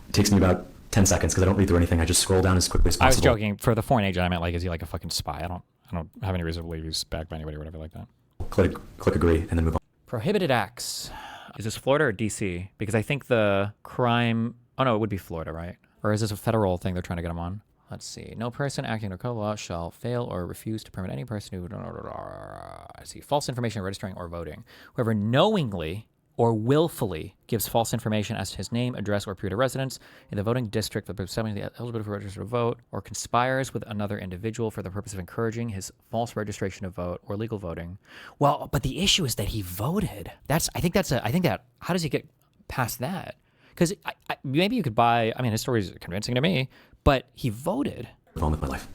It takes me about 10 seconds because I don't read through anything. I just scroll down as quickly as possible. I was joking. For the foreign agent, I meant like, is he like a fucking spy? I don't have any reason to believe he's backed by anybody or whatever like that. Click agree and then move on. Prohibited acts. Is this Florida or DC? Because I think the crime. Oh no, it would be Florida, right? Or is this a federal thing they're trying to get him on? Let's see. No person acting under code law shall fail or refuse to permit any person who. I see. False information registering or voting. Whoever knowingly or willfully gives false information as to his name, address, or period of residence in the voting district for the purpose of the eligibility for register to vote, or conspires with another individual for the purpose of encouraging his false registration to vote or legal voting. Well, but the issue is that he voted. I think that. How does he get past that? Because maybe you could buy. I mean, his story is convincing to me, but he voted. Move on with my life.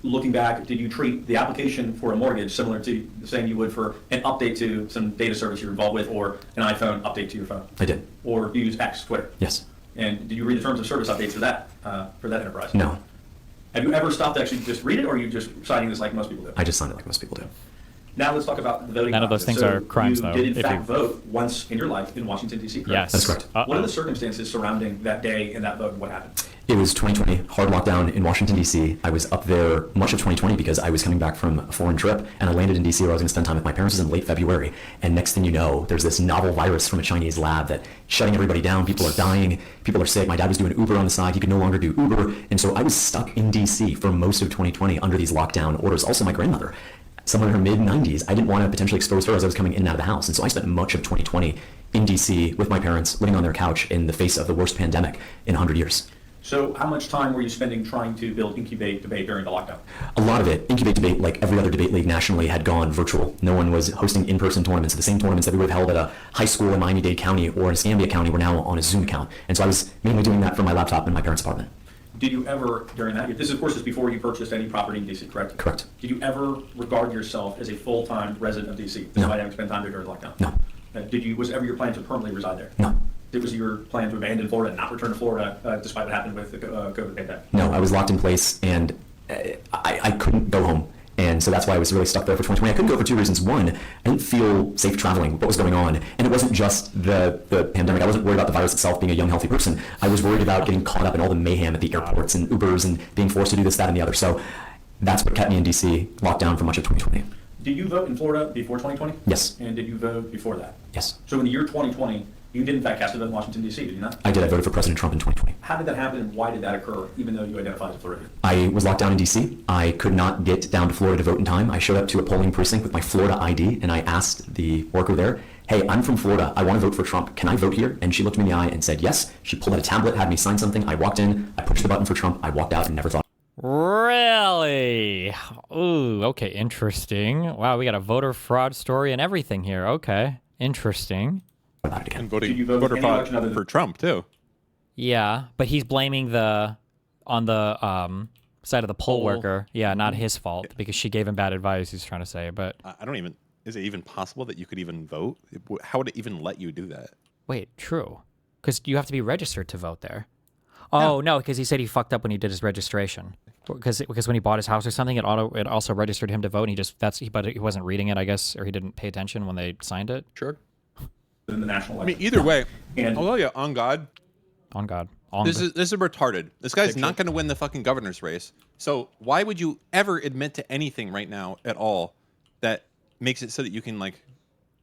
Looking back, did you treat the application for a mortgage similar to the same you would for an update to some data service you're involved with, or an iPhone update to your phone? I did. Or you use X, Twitter? Yes. And did you read the terms of service updates for that enterprise? No. Have you ever stopped to actually just read it, or are you just signing this like most people do? I just signed it like most people do. Now let's talk about the voting None of those process. things are crimes, though, You did, in if fact, you- vote once in your life in Washington, D.C., correct? Yes. That's correct. What are the circumstances surrounding that day and that vote and what happened? It was 2020, hard lockdown in Washington, D.C. I was up there much of 2020 because I was coming back from a foreign trip, and I landed in D.C. where I was going to spend time with my parents. It was in late February, and next thing you know, there's this novel virus from a Chinese lab that's shutting everybody down. People are dying. People are sick. My dad was doing Uber on the side. He could no longer do Uber, and so I was stuck in D.C. for most of 2020 under these lockdown orders. Also, my grandmother, someone in her mid-90s, I didn't want to potentially expose her as I was coming in and out of the house, and so I spent much of 2020 in D.C. with my parents, living on their couch in the face of the worst pandemic in 100 years. So how much time were you spending trying to build Incubate debate during the lockdown? A lot of it, Incubate Debate, like every other debate league nationally, had gone virtual. No one was hosting in-person tournaments. The same tournaments that we would have held at a high school in Miami-Dade County or in Escambia County were now on a Zoom account. And so I was mainly doing that from my laptop in my parents' apartment. Did you ever, during that, this of course is before you purchased any property in DC, correct? Correct. Did you ever regard yourself as a full-time resident of DC, despite having spent time there during lockdown? No. Was ever your plan to permanently reside there? No. Was your plan to abandon Florida and not return to Florida, despite what happened with the COVID pandemic? No, I was locked in place, and I couldn't go home. And so that's why I was really stuck there for 2020. I couldn't go for two reasons. One, I didn't feel safe traveling, what was going on. And it wasn't just the pandemic. I wasn't worried about the virus itself, being a young, healthy person. I was worried about getting caught up in all the mayhem at the airports and Ubers and being forced to do this, that, and the other. So that's what kept me in D.C. locked down for much of 2020. Did you vote in Florida before 2020? Yes. And did you vote before that? Yes. So in the year 2020, you did in fact cast a vote in Washington, D.C., did you not? I did. I voted for President Trump in 2020. How did that happen and why did that occur, even though you identified as Floridian? I was locked down in D.C. I could not get down to Florida to vote in time. I showed up to a polling precinct with my Florida ID, and I asked the worker there, hey, I'm from Florida. I want to vote for Trump. Can I vote here? And she looked me in the eye and said yes. She pulled out a tablet, had me sign something. I walked in, I pushed the button for Trump. I walked out and never thought. Really? Ooh, okay, interesting. Wow, we got a voter fraud story and everything here. Okay, interesting. About it again. And voting Did you vote voter any fraud election other than- for Trump too. Yeah, but he's blaming on the side of the poll worker. Yeah, not his fault because she gave him bad advice. He's trying to say, but I don't even. Is it even possible that you could even vote? How would it even let you do that? wait, true, because you have to be registered to vote there. Oh no, because he said he fucked up when he did his registration. Because when he bought his house or something, it also registered him to vote. And but he wasn't reading it, I guess, or he didn't pay attention when they signed it. Sure. In the national I election. mean, either way, And- I'll tell you, on God, On God, this is retarded. This guy's not going to win the fucking governor's race. So why would you ever admit to anything right now at all that makes it so that you can like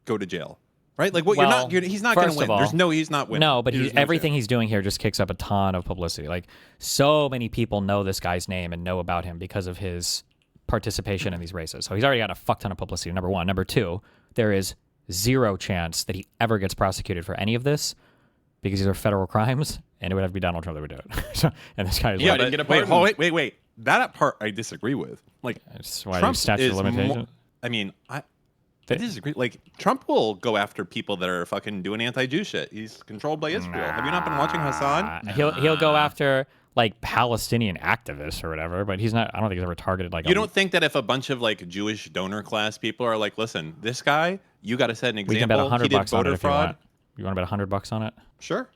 go to jail? Right? Like what he's not going to win. He's not winning. No, but There's no everything chance. he's doing here just kicks up a ton of publicity. Like so many people know this guy's name and know about him because of his participation in these races. So he's already got a fuck ton of publicity. Number one. Number two, there is zero chance that he ever gets prosecuted for any of this because these are federal crimes, and it would have to be Donald Trump that would do it. So, and this guy is Yeah, like, but get a pardon. wait. That part I disagree with. Like it's why Trump statute of is limitations. I mean, I disagree. Like Trump will go after people that are fucking doing anti-Jew shit. He's controlled by Israel. Have you not been watching Hassan? He'll go after like Palestinian activists or whatever, but he's not. I don't think he's ever targeted like. You don't think that if a bunch of like Jewish donor class people are like, listen, this guy, you got to set an We can bet example. He did $100 on it voter if you fraud. want. You want to bet $100 on it? Sure.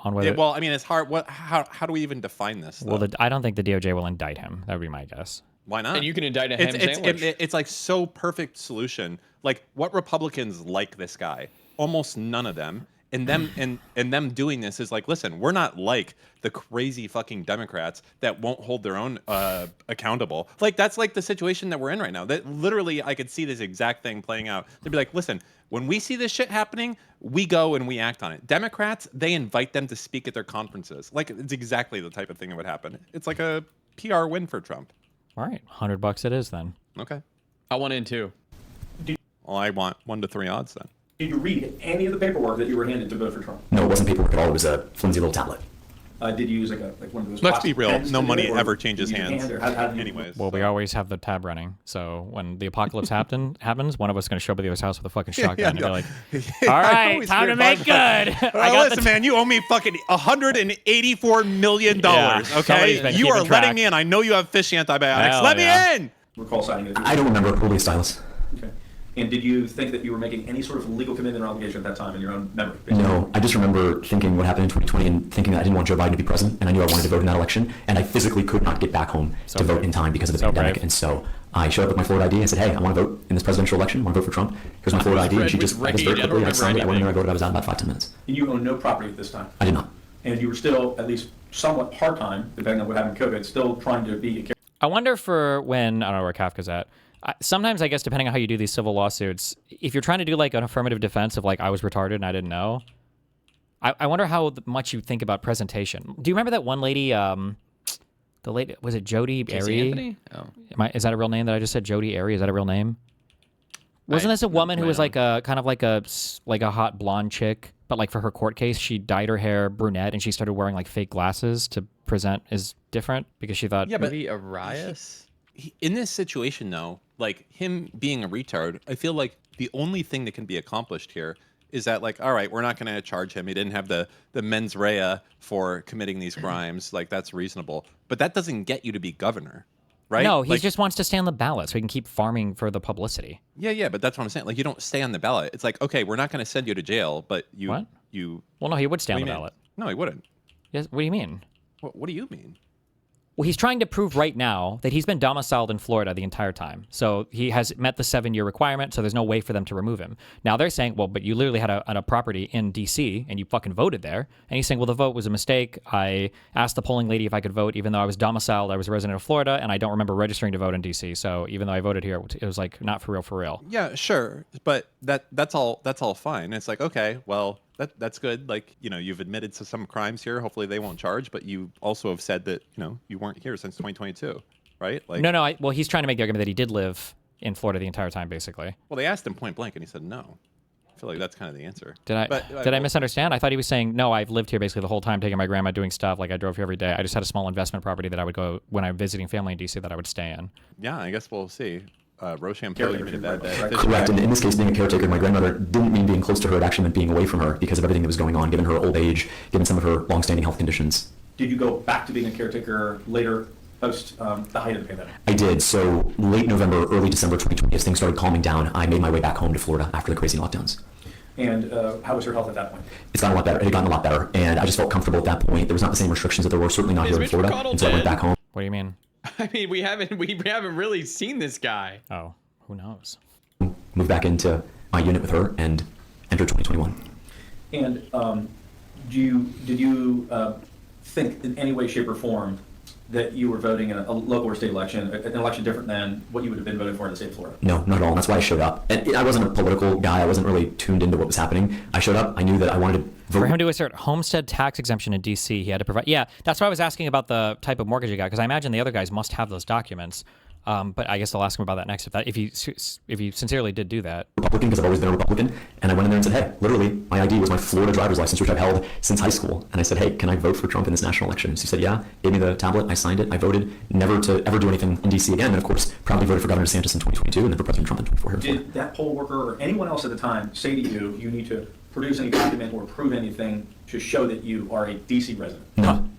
On whether. Well, I mean, it's hard. How do we even define this? Well, though? I don't think the DOJ will indict him. That would be my guess. Why not? And you can indict a ham sandwich. It's like so perfect solution. Like what Republicans like this guy? Almost none of them. And them and them doing this is like, listen, we're not like the crazy fucking Democrats that won't hold their own accountable. Like that's like the situation that we're in right now. That literally I could see this exact thing playing out. They'd be like, listen, when we see this shit happening, we go and we act on it. Democrats, they invite them to speak at their conferences. Like it's exactly the type of thing that would happen. It's like a PR win for Trump. All right, $100 it is then. Okay. I want in too. Well, I want 1 to 3 odds then. Did you read any of the paperwork that you were handed to vote for Trump? No, it wasn't paperwork at all. It was a flimsy little tablet. Did you use like one of those? Let's be plastic real. pens No to do money it, or ever did changes you use your hands. hand, or how did you- Anyways. Well, we always have the tab running. So when the apocalypse happens, one of us is going to show up at the other's house with a fucking shotgun and be like, all I right, always time to feared make my- good. I got listen, man, you owe me fucking $184 million. Yeah, somebody's Okay, been you are keeping letting track. me in. I know you have fish antibiotics. Hell Let yeah. me in. recall signing it? I don't remember. Probably a stylus. Okay. And did you think that you were making any sort of legal commitment or obligation at that time in your own memory? basically? No, I just remember thinking what happened in 2020 and thinking that I didn't want Joe Biden to be president, and I knew I wanted to vote in that election, and I physically could not get back home to vote in time because of the pandemic. brave. And so I showed up with my Florida ID. I said, hey, I want to vote in this presidential election. I want to vote for Trump. Here's my Florida ID. And red she with just, I guess rage. very I don't quickly, I remember signed it. I went in there, I anything. voted. I was out in about 5 to 10 minutes. And you own no property at this time? I did not. And you were still, at least somewhat part-time, depending on what happened with COVID, still trying to be a I wonder for when, I don't know where Kafka's at. Sometimes, I guess, depending on how you do these civil lawsuits, if you're trying to do like an affirmative defense of like, I was retarded and I didn't know, I wonder how much you think about presentation. Do you remember that one lady, the lady, was it Jodi Casey Airy? Anthony? Oh. Is that a real name that I just said? Jodi Airy? Is that a real name? Wasn't this a woman who was like a kind of like a hot blonde chick, but like for her court case, she dyed her hair brunette and she started wearing like fake glasses to present is different because she thought. Yeah, but Maybe Arias? in this situation, though, like him being a retard, I feel like the only thing that can be accomplished here is that, like, all right, we're not going to charge him. He didn't have the mens rea for committing these crimes. Like, that's reasonable. But that doesn't get you to be governor, right? No, he like, just wants to stay on the ballot so he can keep farming for the publicity. Yeah, but that's what I'm saying. Like, you don't stay on the ballot. It's like, okay, we're not going to send you to jail, but you... What? You... Well, no, he would stay on What the do you mean? ballot. No, he wouldn't. Yes. What do you mean? What do you mean? Well, he's trying to prove right now that he's been domiciled in Florida the entire time. So he has met the 7-year requirement, so there's no way for them to remove him. Now they're saying, well, but you literally had a property in D.C. and you fucking voted there. And he's saying, well, the vote was a mistake. I asked the polling lady if I could vote, even though I was domiciled, I was a resident of Florida, and I don't remember registering to vote in D.C. So even though I voted here, it was like not for real. Yeah, sure. But that's all fine. It's like, okay, well, that's good. Like, you know, you've admitted to some crimes here. Hopefully they won't charge, but you also have said that, you know, you weren't here since 2022, right? Like, No. Well, he's trying to make the argument that he did live in Florida the entire time, basically. Well, they asked him point blank, and he said no. I feel like that's kind of the answer. Did I misunderstand? I thought he was saying, no, I've lived here basically the whole time, taking my grandma, doing stuff. Like, I drove here every day. I just had a small investment property that I would go, when I'm visiting family in D.C., that I would stay in. Yeah, I guess we'll see. Rochambeau, you made a bad bet. Correct. And in this case, being a caretaker, my grandmother didn't mean being close to her. It actually meant being away from her because of everything that was going on, given her old age, given some of her longstanding health conditions. Did you go back to being a caretaker later, post the height of the pandemic? I did. So late November, early December 2020, as things started calming down, I made my way back home to Florida after the crazy lockdowns. And how was your health at that point? It's gotten a lot better. It had gotten a lot better. And I just felt comfortable at that point. There was not the same restrictions that there were, certainly not Is here in Mitch Florida. McConnell And so I went dead? back home. What do you mean? I mean, we haven't really seen this guy. Oh, who knows? Moved back into my unit with her and entered 2021. And did you think in any way, shape, or form that you were voting in a local or state election, an election different than what you would have been voting for in the state of Florida? No, not at all. And that's why I showed up. And I wasn't a political guy. I wasn't really tuned into what was happening. I showed up. I knew that I wanted to vote. For him to assert homestead tax exemption in D.C., he had to provide. Yeah, that's why I was asking about the type of mortgage he got, because I imagine the other guys must have those documents. But I guess I'll ask him about that next. If he sincerely did do that. Republican, because I've always been a Republican. And I went in there and said, hey, literally, my ID was my Florida driver's license, which I've held since high school. And I said, hey, can I vote for Trump in this national election? So he said, yeah. Gave me the tablet. I signed it. I voted never to ever do anything in D.C. again. And of course, proudly voted for Governor DeSantis in 2022 and then for President Trump in 2024 here in Did that poll worker or anyone else at the time say to you, you need to produce any document or prove anything to show that you are a D.C. resident?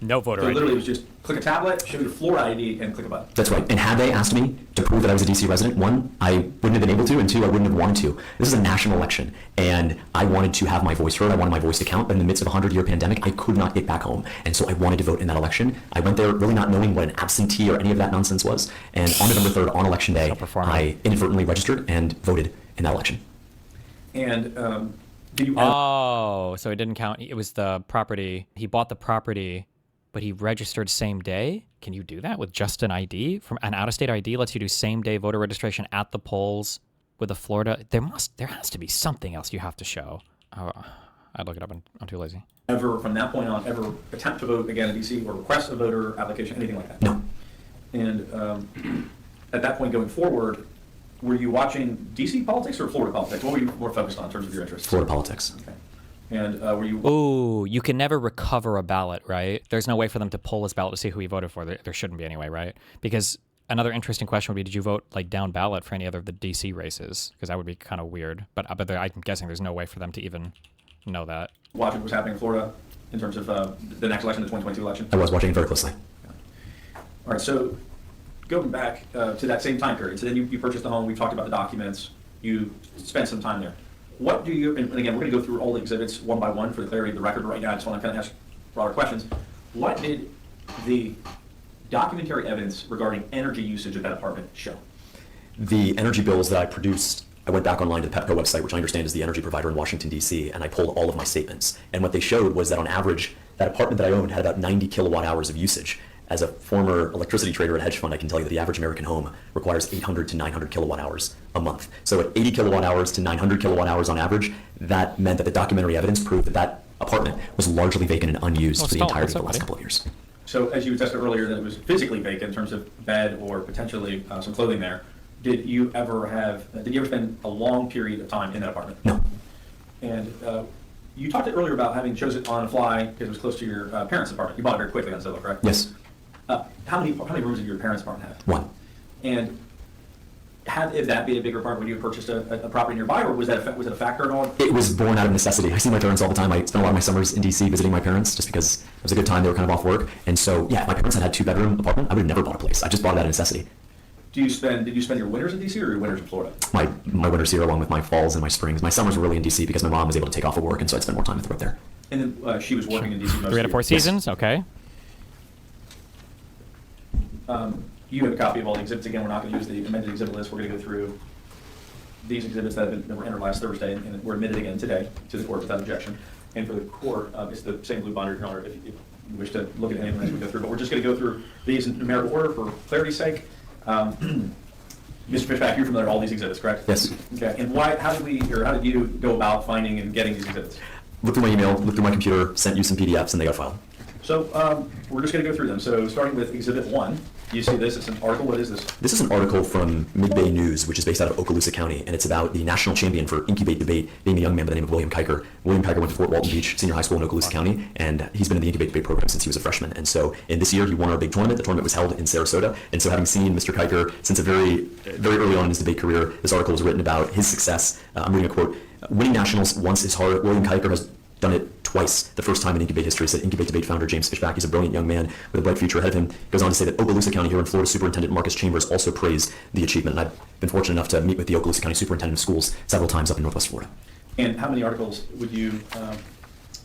No voter So ID. literally it was just click a tablet, show your Florida ID, and click a button. That's right. And had they asked me to prove that I was a D.C. resident, one, I wouldn't have been able to, and two, I wouldn't have wanted to. This is a national election, and I wanted to have my voice heard. I wanted my voice to count, but in the midst of a 100-year pandemic, I could not get back home. And so I wanted to vote in that election. I went there really not knowing what an absentee or any of that nonsense was. And on November 3rd, on Election Day, I inadvertently registered and voted in that election. And did you Oh, so it didn't count. It was the property. He bought the property, but he registered same day. Can you do that with just an ID? From an out-of-state ID lets you do same-day voter registration at the polls with a Florida. There has to be something else you have to show. Oh, I'd look it up. I'm too lazy. ever, from that point on, ever attempt to vote again in D.C. or request a voter application, anything like that? No. And at that point going forward, were you watching D.C. politics or Florida politics? What were you more focused on in terms of your interests? Florida politics. Okay. And were you... Ooh, you can never recover a ballot, right? There's no way for them to pull this ballot to see who he voted for. There shouldn't be anyway, right? Because another interesting question would be, did you vote like down ballot for any other of the D.C. races? Because that would be kind of weird. But I'm guessing there's no way for them to even know that. Watching what was happening in Florida in terms of the next election, the 2022 election? I was watching it very closely. All right, so going back to that same time period, so then you purchased the home, we talked about the documents, you spent some time there. What do you, and again, we're going to go through all the exhibits one by one for the clarity of the record right now. I just want to kind of ask broader questions. What did the documentary evidence regarding energy usage of that apartment show? The energy bills that I produced, I went back online to the Pepco website, which I understand is the energy provider in Washington, D.C., and I pulled all of my statements. And what they showed was that on average, that apartment that I owned had about 90 kilowatt hours of usage. As a former electricity trader at a hedge fund, I can tell you that the average American home requires 800 to 900 kilowatt hours a month. So at 80 kilowatt hours to 900 kilowatt hours on average, that meant that the documentary evidence proved that that apartment was largely vacant and unused for the entirety of the last couple of years. So as you attested earlier that it was physically vacant in terms of bed or potentially some clothing there, did you ever spend a long period of time in that apartment? No. And You talked earlier about having chosen it on the fly because it was close to your parents' apartment. You bought it very quickly on Zillow, correct? Yes. How many rooms did your parents' apartment have? One. And if that be a bigger apartment, when you purchased a property nearby, or was it a factor at all? It was born out of necessity. I see my parents all the time. I spent a lot of my summers in DC visiting my parents just because it was a good time. They were kind of off work. And so, yeah, if my parents had a 2-bedroom apartment, I would have never bought a place. I just bought it out of necessity. Did you spend your winters in DC or your winters in Florida? My winters here along with my falls and my springs. My summers were really in DC because my mom was able to take off of work, and so I'd spend more time with her up there. And then she was working in DC most 3 out of 4 of seasons. Okay. You have a copy of all the exhibits. Again, we're not going to use the amended exhibit list. We're going to go through these exhibits that were entered last Thursday and were admitted again today to the court without objection. And for the court, it's the same blue binder, Your Honor, if you wish to look at any of them as we go through. But we're just going to go through these in numerical order for clarity's sake. Mr. Fishback, you're familiar with all these exhibits, correct? Yes. Okay. And how did you go about finding and getting these exhibits? Looked through my email, looked through my computer, sent you some PDFs, and they got filed. So we're just going to go through them. So starting with Exhibit 1, you see this. It's an article. What is this? This is an article from Mid-Bay News, which is based out of Okaloosa County, and it's about the national champion for Incubate Debate being a young man by the name of William Kiker. William Kiker went to Fort Walton Beach Senior High School in Okaloosa County, and he's been in the Incubate Debate program since he was a freshman. And so in this year, he won our big tournament. The tournament was held in Sarasota. And so having seen Mr. Kiker since a very early on in his debate career, this article was written about his success. I'm reading a quote. Winning nationals once is hard. William Kiker has done it twice, the first time in Incubate history, said Incubate Debate founder James Fishback. He's a brilliant young man with a bright future ahead of him. Goes on to say that Okaloosa County here in Florida Superintendent Marcus Chambers also praised the achievement. And I've been fortunate enough to meet with the Okaloosa County Superintendent of Schools several times up in Northwest Florida. And how many articles would you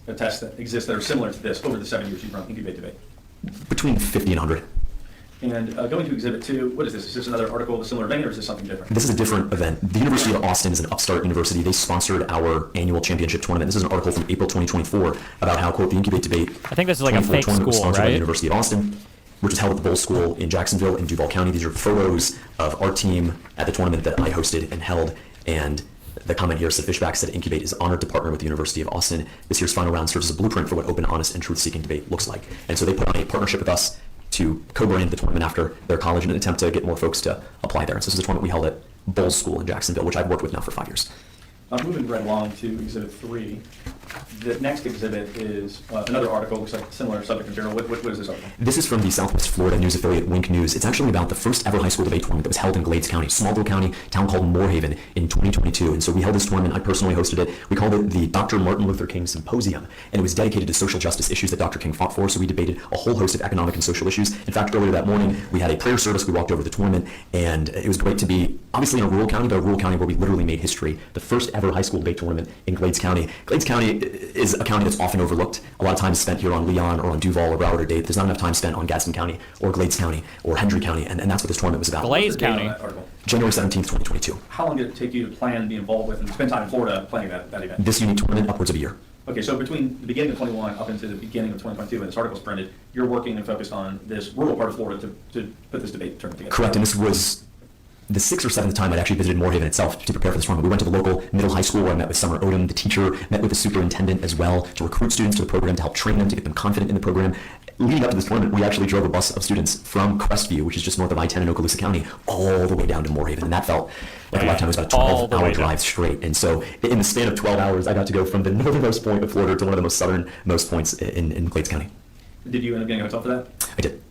attest that exist that are similar to this over the 7 years you've run Incubate Debate? Between 50 and 100. And going to Exhibit 2, what is this? Is this another article of a similar vein, or is this something different? This is a different event. The University of Austin is an upstart university. They sponsored our annual championship tournament. This is an article from April 2024 about how, quote, the Incubate Debate I think this is like a fake tournament was school, sponsored by the right? University of Austin, which is held at the Bowl School in Jacksonville in Duval County. These are photos of our team at the tournament that I hosted and held. And the comment here said, Fishback said, Incubate is honored to partner with the University of Austin. This year's final round serves as a blueprint for what open, honest, and truth-seeking debate looks like. And so they put on a partnership with us to co-brand the tournament after their college in an attempt to get more folks to apply there. And so this is a tournament we held at Bowl School in Jacksonville, which I've worked with now for 5 years. Moving right along to Exhibit 3, the next exhibit is another article, looks like similar subject material. What is this article? This is from the Southwest Florida news affiliate Wink News. It's actually about the first ever high school debate tournament that was held in Glades County, Smallville County, town called Moorhaven in 2022. And so we held this tournament. I personally hosted it. We called it the Dr. Martin Luther King Symposium, and it was dedicated to social justice issues that Dr. King fought for. So we debated a whole host of economic and social issues. In fact, earlier that morning, we had a prayer service. We walked over the tournament, and it was great to be, obviously in a rural county, but a rural county where we literally made history. The first ever high school debate tournament in Glades County. Glades County is a county that's often overlooked. A lot of time is spent here on Leon or on Duval or Broward or Dade. There's not enough time spent on Gadsden County or Glades County or Hendry County, and that's what this tournament was about. Glades What's the date County. on that article? January 17th, 2022. How long did it take you to plan and be involved with and spend time in Florida planning that event? This unique tournament, upwards of a year. Okay, so between the beginning of 21 up into the beginning of 2022 when this article was printed, you're working and focused on this rural part of Florida to put this debate tournament together. Correct, and this was the 6th or 7th time I'd actually visited Moorhaven itself to prepare for this tournament. We went to the local middle high school where I met with Summer Odom, the teacher, met with the superintendent as well to recruit students to the program, to help train them, to get them confident in the program. Leading up to this tournament, we actually drove a bus of students from Crestview, which is just north of I-10 in Okaloosa County, all the way down to Moorhaven, and that felt like a lifetime. It was about a All the 12-hour way down. drive straight, and so in the span of 12 hours, I got to go from the northernmost point of Florida to one of the most southernmost points in Glades County. Did you end up getting a hotel for that? I did.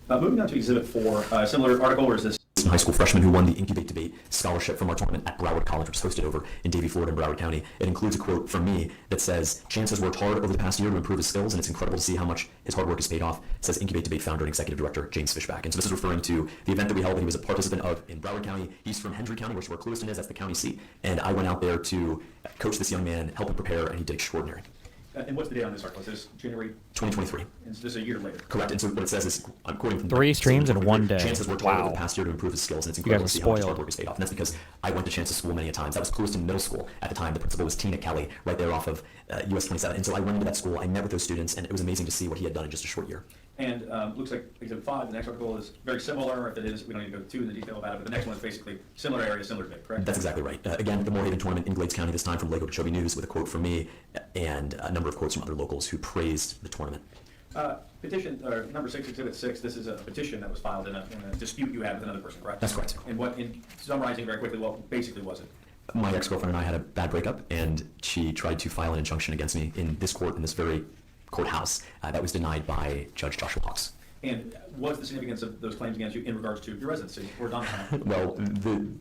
Moving on to Exhibit 4, similar article, or is this? High school freshman who won the Incubate Debate scholarship from our tournament at Broward College, which was hosted over in Davie, Florida, in Broward County. It includes a quote from me that says, Chance has worked hard over the past year to improve his skills, and it's incredible to see how much his hard work has paid off, says Incubate Debate founder and executive director James Fishback. And so this is referring to the event that we held that he was a participant of in Broward County. He's from Hendry County, which is where Clewiston is. That's the county seat. And I went out there to coach this young man, help him prepare, and he did extraordinary. And what's the date on this article? Is this January? 2023. And so this is a year later. Correct. And so what it says is, I'm quoting from 3 streams in one day. Chance has worked hard over Wow. the past year to improve his skills, and it's You guys incredible are to see how much his spoiled. hard work has paid off. And that's because I went to Chance's school many a times. That was Clewiston Middle School at the time. The principal was Tina Kelly, right there off of US 27. And so I went into that school. I met with those students, and it was amazing to see what he had done in just a short year. And looks like Exhibit 5, the next article is very similar. If it is, we don't need to go too into detail about it, but the next one is basically similar area, similar debate, correct? That's exactly right. Again, the Moorhaven tournament in Glades County, this time from Lake Okeechobee News, with a quote from me and a number of quotes from other locals who praised the tournament. Petition, or number 6, Exhibit 6, this is a petition that was filed in a dispute you had with another person, correct? That's correct. And what, in summarizing very quickly, what basically was it? My ex-girlfriend and I had a bad breakup, and she tried to file an injunction against me in this court, in this very courthouse. That was denied by Judge Joshua Hawks. And what's the significance of those claims against you in regards to your residency or downtown? Well,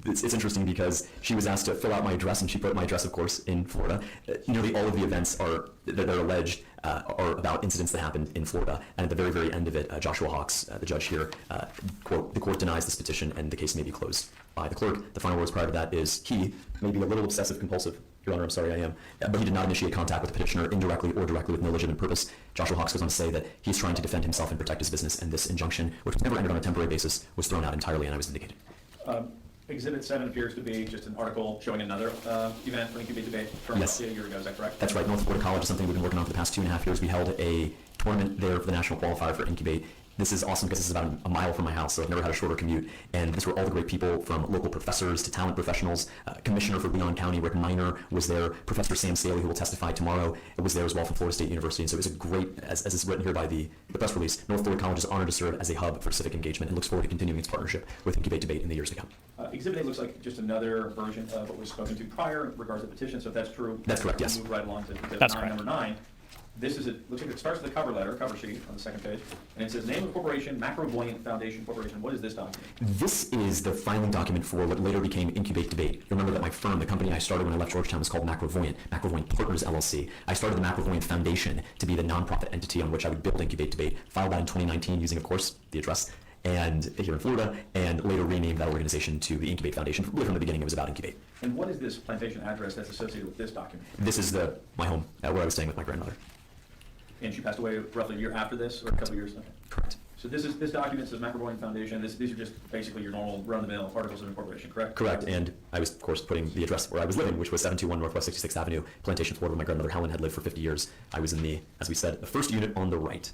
it's interesting because she was asked to fill out my address, and she put my address, of course, in Florida. Nearly all of the events that are alleged are about incidents that happened in Florida. And at the very, very end of it, Joshua Hawks, the judge here, quote, "The court denies this petition and the case may be closed by the clerk." The final words prior to that is, he may be a little obsessive compulsive. Your Honor, I'm sorry, I am. But he did not initiate contact with the petitioner indirectly or directly with no legitimate purpose. Joshua Hawks goes on to say that he's trying to defend himself and protect his business, and this injunction, which was never entered on a temporary basis, was thrown out entirely, and I was vindicated. Exhibit 7 appears to be just an article showing another event for Incubate Debate from Yes. roughly a year ago. Is that correct? That's right. North Florida College is something we've been working on for the past 2.5 years. We held a tournament there for the national qualifier for Incubate. This is awesome because this is about a mile from my house, so I've never had a shorter commute. And this were all the great people from local professors to talent professionals. Commissioner for Leon County, Rick Miner, was there. Professor Sam Staley, who will testify tomorrow, was there as well from Florida State University. And so it was a great, as is written here by the press release, North Florida College is honored to serve as a hub for civic engagement and looks forward to continuing its partnership with Incubate Debate in the years to come. Exhibit 8 looks like just another version of what was spoken to prior in regards to the petition, so if that's true. That's correct, yes. We'll move right along to exhibit That's 9, correct. number 9. This is, looks like it starts with a cover letter, cover sheet on the second page, and it says, name of corporation, Macrovoyant Foundation Corporation. What is this document? This is the filing document for what later became Incubate Debate. You remember that my firm, the company I started when I left Georgetown, was called Macrovoyant Partners LLC. I started the Macrovoyant Foundation to be the nonprofit entity on which I would build Incubate Debate. Filed that in 2019 using, of course, the address and here in Florida, and later renamed that organization to the Incubate Foundation. Really from the beginning, it was about Incubate. And what is this plantation address that's associated with this document? This is my home, where I was staying with my grandmother. And she passed away roughly a year after this, or a couple of years? Okay. Correct. So this document says Macrovoyant Foundation. These are just basically your normal run-of-the-mill articles of incorporation, correct? Correct, and I was, of course, putting the address where I was living, which was 721 Northwest 66th Avenue, Plantation, Florida, where my grandmother Helen had lived for 50 years. I was in the, as we said, the first unit on the right.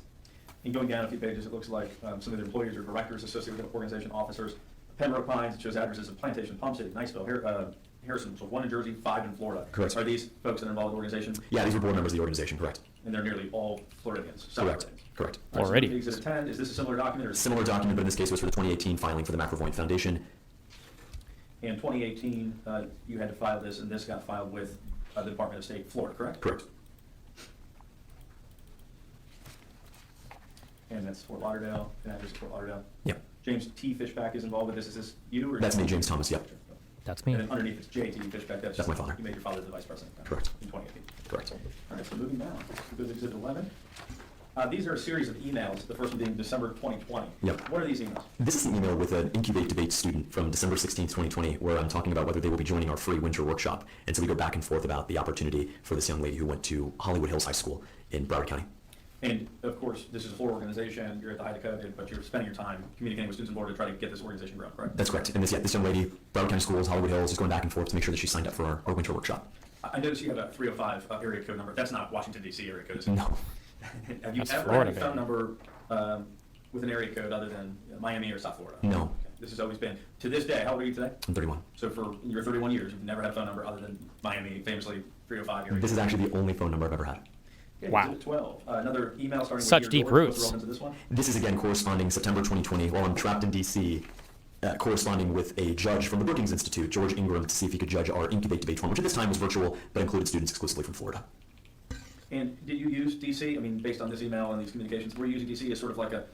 And going down a few pages, it looks like some of the employees or directors associated with the organization, officers. Pembroke Pines, it shows addresses of Plantation, Palm City, Niceville, Harrison, so 1 in Jersey, 5 in Florida. Correct. Are these folks that are involved in the organization? Yeah, these were board members of the organization, correct. And they're nearly all Floridians? Correct, Floridians. correct. All right, so Already. Exhibit 10, is this a similar document? Or Similar document, but in this case was for the 2018 filing for the Macrovoyant Foundation. In 2018, you had to file this, and this got filed with the Department of State, Florida, correct? Correct. And that's Fort Lauderdale, and address is Fort Lauderdale. Yep. James T. Fishback is involved with this. Is this you or? That's me, James Thomas, yep. That's me. And then underneath it's J.T. Fishback. That's my father. You made your father the vice president. Correct. In 2018. Correct. All right, so moving down. Go to Exhibit 11. These are a series of emails, the first one being December 2020. Yep. What are these emails? This is an email with an Incubate Debate student from December 16th, 2020, where I'm talking about whether they will be joining our free winter workshop. And so we go back and forth about the opportunity for this young lady who went to Hollywood Hills High School in Broward County. And of course, this is a Florida organization, you're at the height of COVID, but you're spending your time communicating with students in Florida to try to get this organization growing, correct? That's correct. And this young lady, Broward County Schools, Hollywood Hills, is going back and forth to make sure that she signed up for our winter workshop. I noticed you have a 305 area code number. That's not Washington DC area code, is it? No. Have you That's ever Florida, had a phone baby. number with an area code other than Miami or South Florida? No. Okay. This has always been, to this day, how old are you today? I'm 31. So for your 31 years, you've never had a phone number other than Miami, famously 305 area This is code. actually the only phone number I've ever had. Okay, Wow. Exhibit 12. Another email starting Such with deep George. What's roots. the relevance of this one? This is again corresponding September 2020 while I'm trapped in DC, corresponding with a judge from the Brookings Institute, George Ingram, to see if he could judge our Incubate Debate forum, which at this time was virtual, but included students exclusively from Florida. And did you use DC? I mean, based on this email and these communications, were you using DC as sort of like a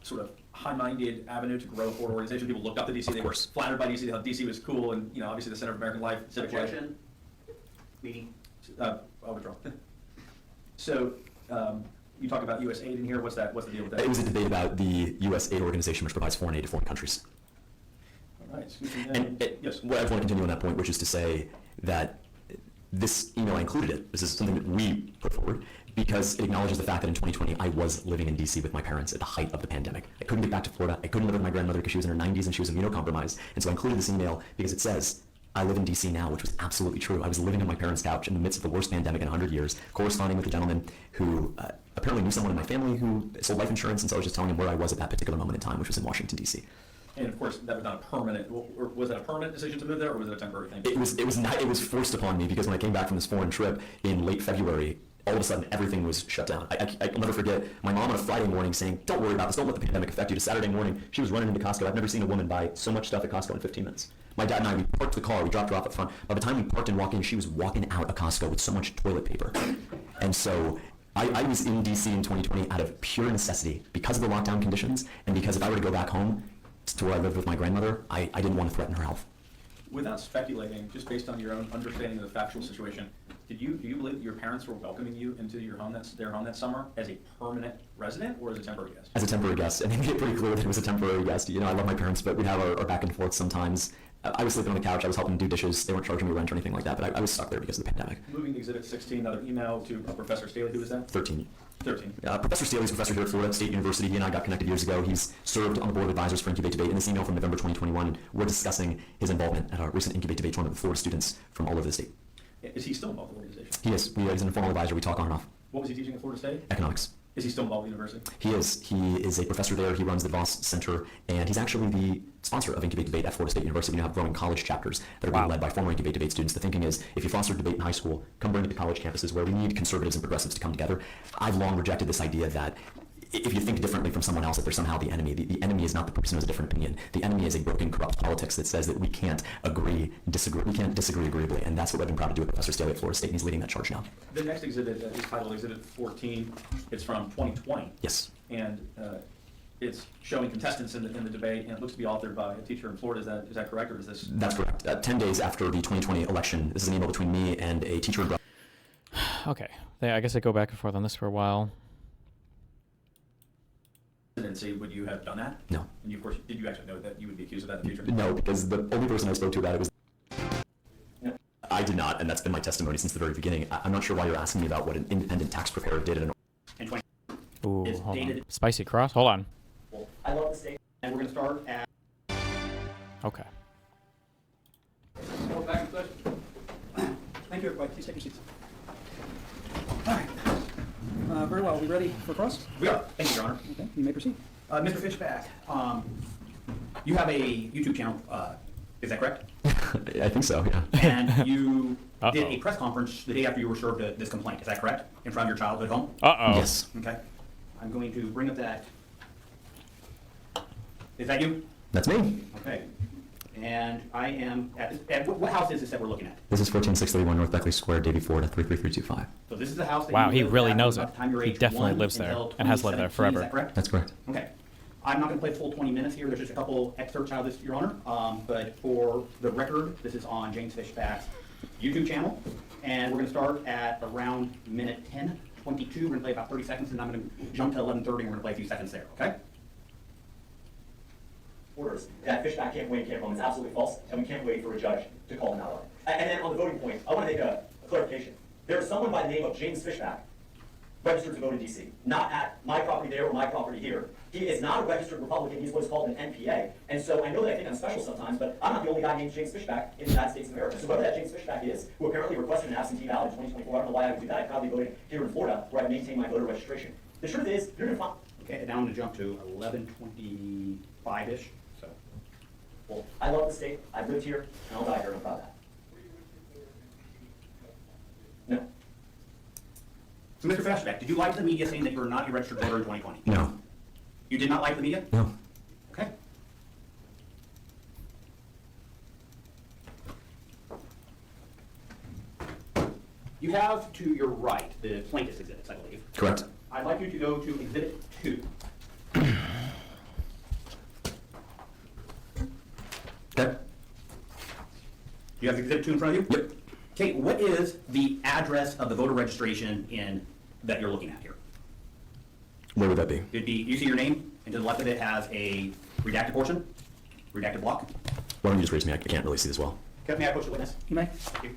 sort of high-minded avenue to grow a Florida organization? People looked up to DC. Of They course. were flattered by DC. They thought DC was cool, and obviously the center of American life. Civic life. Objection. Meeting. I'll withdraw. So you talk about U.S. aid in here. What's that? What's the deal with that? It was a debate about the U.S. aid organization, which provides foreign aid to foreign countries. All right. Switching down. And yes. well, I just want to continue on that point, which is to say that this email, I included it. This is something that we put forward because it acknowledges the fact that in 2020, I was living in D.C. with my parents at the height of the pandemic. I couldn't get back to Florida. I couldn't live with my grandmother because she was in her 90s and she was immunocompromised. And so I included this email because it says, I live in D.C. now, which was absolutely true. I was living on my parents' couch in the midst of the worst pandemic in 100 years, corresponding with a gentleman who apparently knew someone in my family who sold life insurance, and so I was just telling him where I was at that particular moment in time, which was in Washington, D.C. And of course, that was not a permanent. Or was that a permanent decision to move there, or was it a temporary thing? It was not. It was forced upon me because when I came back from this foreign trip in late February, all of a sudden everything was shut down. I'll never forget my mom on a Friday morning saying, "Don't worry about this. Don't let the pandemic affect you." To Saturday morning, she was running into Costco. I've never seen a woman buy so much stuff at Costco in 15 minutes. My dad and I, we parked the car, we dropped her off at front. By the time we parked and walked in, she was walking out of Costco with so much toilet paper. And so I was in D.C. in 2020 out of pure necessity because of the lockdown conditions and because if I were to go back home to where I lived with my grandmother, I didn't want to threaten her health. Without speculating, just based on your own understanding of the factual situation, do you believe that your parents were welcoming you into their home that summer as a permanent resident or as a temporary guest? As a temporary guest, and they made it pretty clear that it was a temporary guest. You know, I love my parents, but we'd have our back and forth sometimes. I was sleeping on the couch, I was helping do dishes, they weren't charging me rent or anything like that, but I was stuck there because of the pandemic. Moving to Exhibit 16, another email to Professor Staley, who is that? 13. 13. Professor Staley's a professor here at Florida State University. He and I got connected years ago. He's served on the board of advisors for Incubate Debate. In this email from November 2021, we're discussing his involvement at our recent Incubate Debate tournament with Florida students from all over the state. Is he still involved in the organization? He is. He's an informal advisor. We talk on and off. What was he teaching at Florida State? Economics. Is he still involved with the university? He is. He is a professor there. He runs the Voss Center, and he's actually the sponsor of Incubate Debate at Florida State University. We now have growing college chapters that are being led by former Incubate Debate students. The thinking is, if you foster debate in high school, come bring it to college campuses where we need conservatives and progressives to come together. I've long rejected this idea that if you think differently from someone else, that they're somehow the enemy. The enemy is not the person who has a different opinion. The enemy is a broken, corrupt politics that says that we can't disagree agreeably, and that's what I've been proud to do with Professor Staley at Florida State, and he's leading that charge now. The next exhibit is titled Exhibit 14. It's from 2020. Yes. And it's showing contestants in the debate, and it looks to be authored by a teacher in Florida. Is that correct, or is this? That's correct. 10 days after the 2020 election, this is an email between me and a teacher in Okay. I guess I go back and forth on this for a while. Presidency, would you have done that? No. And you, of course, did you actually know that you would be accused of that in the future? No, because the only person I spoke to about it was... No. I did not, and that's been my testimony since the very beginning. I'm not sure why you're asking me about what an independent tax preparer did in an... And 20. Ooh, Is hold on. dated- Spicy cross? Hold on. Well, I love the state, and we're going to start at. Okay. Thank you, everybody. Please take your seats. All right. Very well. Are we ready for cross? We are. Thank you, Your Honor. Okay, you may proceed. Mr. Fishback, you have a YouTube channel, is that correct? I think so, yeah. And you did Uh-oh. a press conference the day after you were served this complaint, is that correct? In front of your childhood home? Uh-oh. Yes. Okay. I'm going to bring up that. Is that you? That's me. Okay. And I am at what house is this that we're looking at? This is 14631 North Beckley Square, Davie, Florida, 33325. So this is the house that Wow, you he lived really at knows from it. the time you were He age definitely 1 lives there until and has lived there 2017, forever. Is that correct? That's correct. Okay. I'm not going to play the full 20 minutes here. There's just a couple excerpts out of this, Your Honor. But for the record, this is on James Fishback's YouTube channel. And we're going to start at around minute 10:22. We're going to play about 30 seconds, and I'm going to jump to 11:30, and we're going to play a few seconds there, okay? Orders that Fishback can't win, can't run is absolutely false, and we can't wait for a judge to call him out on it. And then on the voting point, I want to make a clarification. There is someone by the name of James Fishback registered to vote in D.C., not at my property there or my property here. He is not a registered Republican. He's what's called an NPA. And so I know that I think I'm special sometimes, but I'm not the only guy named James Fishback in the United States of America. So whoever that James Fishback is, who apparently requested an absentee ballot in 2024, I don't know why I would do that. I probably voted here in Florida, where I maintain my voter registration. The truth is, you're going to find... Okay, and now I'm going to jump to 11:25-ish. So, Well, I love the state. I've lived here, and I'll die here, and I'm proud of that. No. So Mr. Fishback, did you like the media saying that you're not a registered voter in 2020? No. You did not like the media? No. Okay. You have to your right the plaintiff's exhibits, I believe. Correct. I'd like you to go to Exhibit 2. Okay. You have Exhibit 2 in front of you? Yep. Okay, what is the address of the voter registration that you're looking at here? Where would that be? It'd be, you see your name, and to the left of it has a redacted portion, redacted block. Why don't you just raise me? I can't really see this well. Okay, may I approach the witness? You may. Thank you.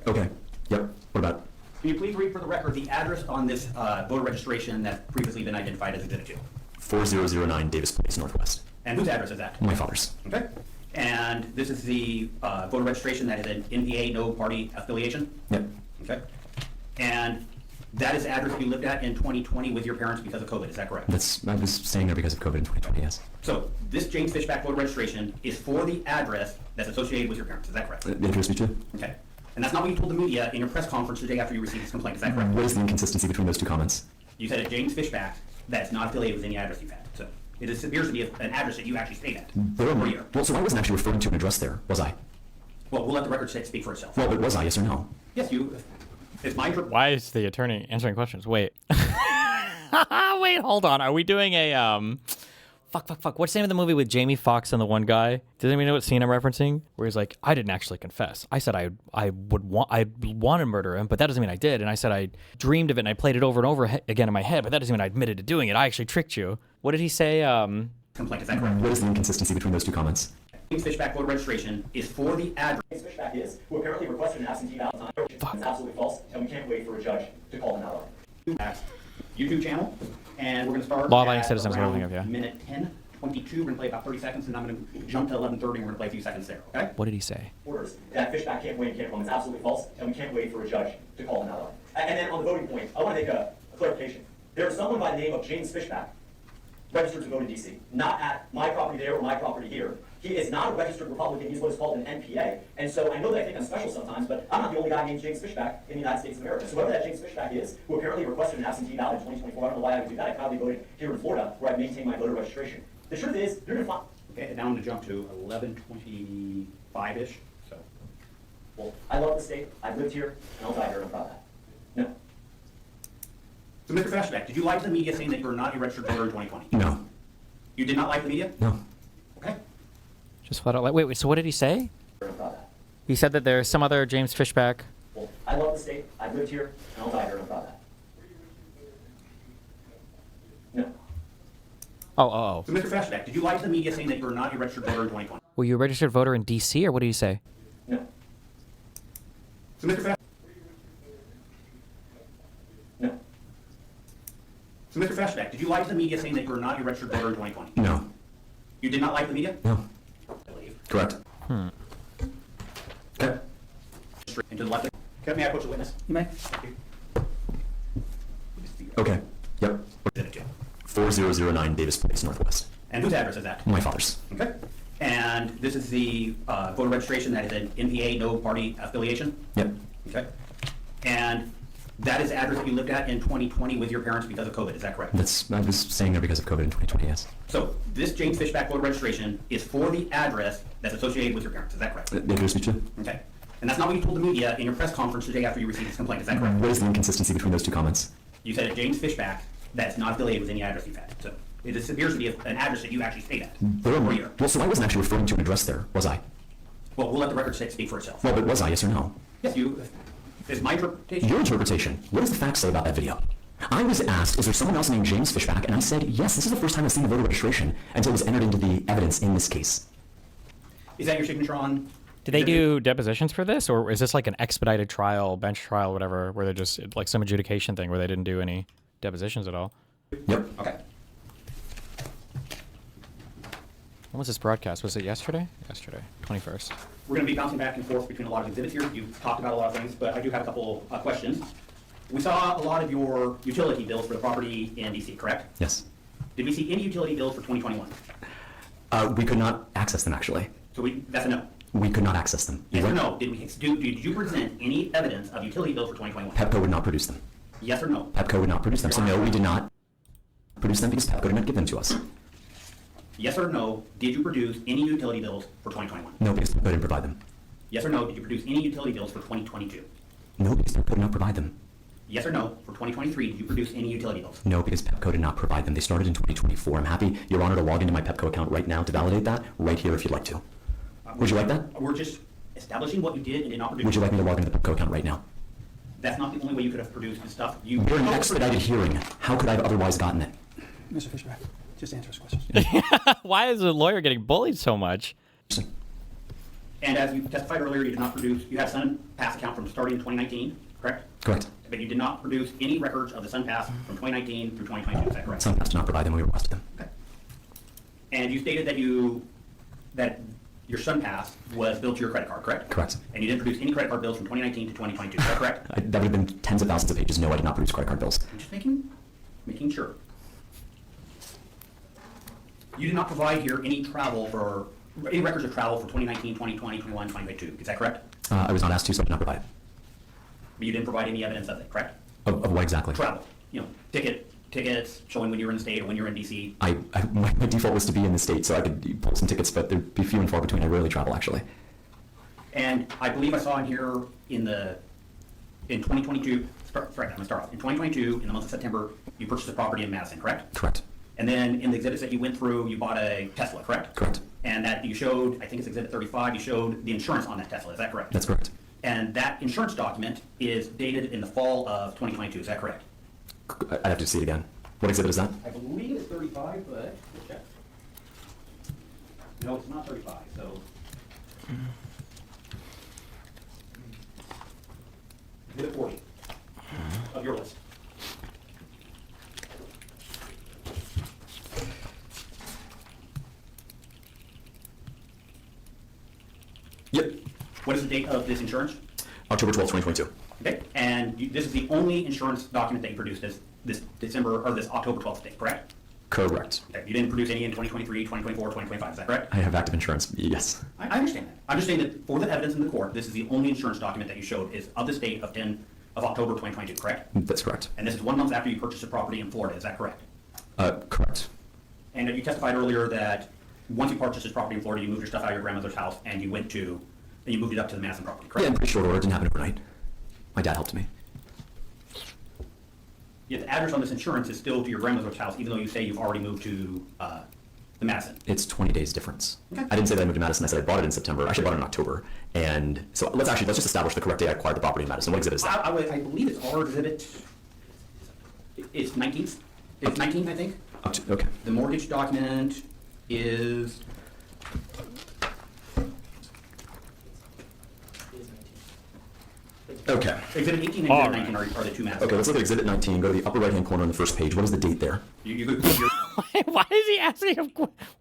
Okay. Yep. What about? Can you please read for the record the address on this voter registration that's previously been identified as Exhibit 2? 4009 Davis Place, Northwest. And whose address is that? My father's. Okay. And this is the voter registration that is an NPA, no party affiliation? Yep. Okay. And that is the address you lived at in 2020 with your parents because of COVID, is that correct? I was staying there because of COVID in 2020, yes. So this James Fishback voter registration is for the address that's associated with your parents, is that correct? It appears to be true. Okay. And that's not what you told the media in your press conference the day after you received this complaint, is that correct? What is the inconsistency between those two comments? You said at James Fishback that's not affiliated with any address you've had, so. It appears to be an address that you actually stayed at. Well, so I wasn't actually referring to an address there, was I? Well, we'll let the record speak for itself. Well, but was I, yes or no? Yes, you. It's my. Why is the attorney answering questions? Wait. Wait, hold on. Are we doing a Fuck. What's the name of the movie with Jamie Foxx and the one guy? Does anybody know what scene I'm referencing? Where he's like, I didn't actually confess. I said I want to murder him, but that doesn't mean I did. And I said I dreamed of it and I played it over and over again in my head, but that doesn't mean I admitted to doing it. I actually tricked you. What did he say? Complaint, is that correct? What is the inconsistency between those two comments? Fishback voter registration is for the address. Fishback is, who apparently requested an absentee ballot on. It's absolutely false, and we can't wait for a judge to call him out on it. YouTube channel, and we're going to start Law-abiding at citizens, around everything, yeah. minute 10:22. We're going to play about 30 seconds, and I'm going to jump to 11:30, and we're going to play a few seconds there, okay? What did he say? Orders that Fishback can't win, can't run. It's absolutely false, and we can't wait for a judge to call him out on it. And then on the voting point, I want to make a clarification. There is someone by the name of James Fishback registered to vote in D.C., not at my property there or my property here. He is not a registered Republican. He's what is called an NPA. And so I know that I think I'm special sometimes, but I'm not the only guy named James Fishback in the United States of America. So whoever that James Fishback is, who apparently requested an absentee ballot in 2024, I don't know why I would do that. I proudly voted here in Florida, where I maintain my voter registration. The truth is, you're going to find... Okay, now I'm going to jump to 11:25-ish. So, Well, I love the state. I've lived here, and I'll die here, and I'm proud of that. No. So Mr. Fishback, did you lie to the media saying that you were not a registered voter in 2020? No. You did not lie to the media? No. Okay. Just flat out. Wait. So what did he say? I'm proud of that. He said that there's some other James Fishback. Well, I love the state. I've lived here, and I'll die here, and I'm proud of that. No. Oh. So Mr. Fishback, did you lie to the media saying that you were not a registered voter in 2020? Were you a registered voter in D.C. or what did he say? No. So Mr. Fishback. No. So Mr. Fishback, did you lie to the media saying that you were not a registered voter in 2020? No. You did not lie to the media? No. I believe. Correct. Okay. Straight into the left. Okay, may I approach the witness? You may. Thank you. Okay. Yep. Exhibit 2. 4009 Davis Place, Northwest. And whose address is that? My father's. Okay. And this is the voter registration that is an NPA, no party affiliation? Yep. Okay. And that is the address that you lived at in 2020 with your parents because of COVID, is that correct? I was staying there because of COVID in 2020, yes. So this James Fishback voter registration is for the address that's associated with your parents, is that correct? It appears to be true. Okay. And that's not what you told the media in your press conference the day after you received this complaint, is that correct? What is the inconsistency between those two comments? You said a James Fishback that's not affiliated with any address you've had. So it appears to be an address that you actually stayed at for a year. Well, so I wasn't actually referring to an address there, was I? Well, we'll let the record speak for itself. Well, but was I, yes or no? Yes, you. Is my interpretation? Your interpretation. What does the facts say about that video? I was asked, is there someone else named James Fishback? And I said, yes, this is the first time I've seen the voter registration until it was entered into the evidence in this case. Is that your signature on? Did they do depositions for this, or is this like an expedited trial, bench trial, whatever, where they're just like some adjudication thing where they didn't do any depositions at all? Yep. Okay. When was this broadcast? Was it yesterday? Yesterday, 21st. We're going to be bouncing back and forth between a lot of exhibits here. You've talked about a lot of things, but I do have a couple questions. We saw a lot of your utility bills for the property in D.C., correct? Yes. Did we see any utility bills for 2021? We could not access them, actually. So that's a no. We could not access them. Yes or no? Did you present any evidence of utility bills for 2021? PEPCO would not produce them. Yes or no? PEPCO would not produce them. So no, we did not produce them because PEPCO did not give them to us. Yes or no? Did you produce any utility bills for 2021? No, because PEPCO didn't provide them. Yes or no? Did you produce any utility bills for 2022? No, because PEPCO did not provide them. Yes or no? For 2023, did you produce any utility bills? No, because PEPCO did not provide them. They started in 2024. I'm happy, Your Honor, to log into my PEPCO account right now to validate that, right here if you'd like to. Would you like that? We're just establishing what you did and did not produce. Would you like me to log into the PEPCO account right now? That's not the only way you could have produced the stuff. We're an expedited hearing. How could I have otherwise gotten it? Mr. Fishback, just answer his questions. Why is the lawyer getting bullied so much? And as you testified earlier, you did not produce, you have SunPass account from starting in 2019, correct? Correct. But you did not produce any records of the SunPass from 2019 through 2022, is that correct? SunPass did not provide them. We requested them. Okay. And you stated that your SunPass was billed to your credit card, correct? Correct. And you didn't produce any credit card bills from 2019 to 2022, is that correct? That would have been tens of thousands of pages. No, I did not produce credit card bills. I'm just making sure. You did not provide here any records of travel for 2019, 2020, 21, 2022, is that correct? I was not asked to, so I did not provide it. But you didn't provide any evidence of it, correct? Of what exactly? Travel, ticket, tickets showing when you were in the state or when you were in DC? My default was to be in the state, so I could pull some tickets, but there'd be few and far between. I rarely travel, actually. And I believe I saw in here in 2022, sorry, I'm gonna start off. In 2022, in the month of September, you purchased a property in Madison, correct? Correct. And then in the exhibits that you went through, you bought a Tesla, correct? Correct. And that you showed, I think it's exhibit 35, you showed the insurance on that Tesla, is that correct? That's correct. And that insurance document is dated in the fall of 2022, is that correct? I'd have to see it again. What exhibit is that? I believe it's 35, but we'll check. No, it's not 35, so. Exhibit 40 of your list. Yep. What is the date of this insurance? October 12th, 2022. Okay, and this is the only insurance document that you produced this December, or this October 12th date, correct? Correct. Okay, you didn't produce any in 2023, 2024, 2025, is that correct? I have active insurance, yes. I understand that. I'm just saying that for the evidence in the court, this is the only insurance document that you showed is of this date of October 2022, correct? That's correct. And this is 1 month after you purchased a property in Florida, is that correct? Correct. And you testified earlier that once you purchased this property in Florida, you moved your stuff out of your grandmother's house and you moved it up to the Madison property, correct? Yeah, in pretty short order. It didn't happen overnight. My dad helped me. Yet the address on this insurance is still to your grandmother's house, even though you say you've already moved to the Madison. It's 20 days difference. Okay. I didn't say that I moved to Madison. I said I bought it in September. Actually, I bought it in October. And so let's just establish the correct day I acquired the property in Madison. What exhibit is that? I believe it's our exhibit. It's 19th. It's 19th, I think. Okay. The mortgage document is. Okay. Exhibit 18 and Exhibit 19 are the two maps. Okay, let's look at Exhibit 19. Go to the upper right-hand corner on the first page. What is the date there? Why is he asking him?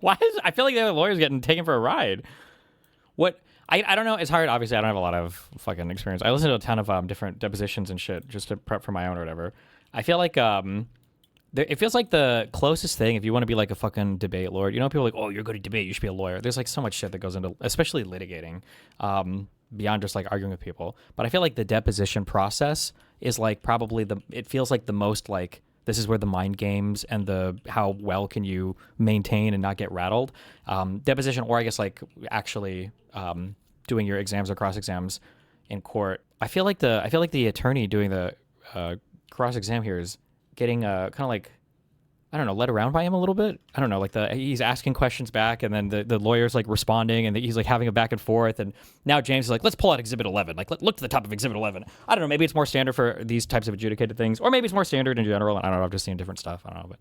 I feel like the other lawyer's getting taken for a ride. What? I don't know. It's hard. Obviously, I don't have a lot of fucking experience. I listen to a ton of different depositions and shit just to prep for my own or whatever. I feel like it feels like the closest thing if you want to be like a fucking debate lawyer. You know, people are like, oh, you're good at debate. You should be a lawyer. There's like so much shit that goes into, especially litigating, beyond just like arguing with people. But I feel like the deposition process is like probably it feels like the most like, this is where the mind games and the how well can you maintain and not get rattled. Deposition, or I guess like actually doing your exams or cross exams in court. I feel like the attorney doing the cross exam here is getting kind of like, I don't know, led around by him a little bit. I don't know, like he's asking questions back, and then the lawyer's like responding, and he's like having a back and forth. And now James is like, let's pull out Exhibit 11. Like, look to the top of Exhibit 11. I don't know, maybe it's more standard for these types of adjudicated things, or maybe it's more standard in general. I don't know, I've just seen different stuff. I don't know, but.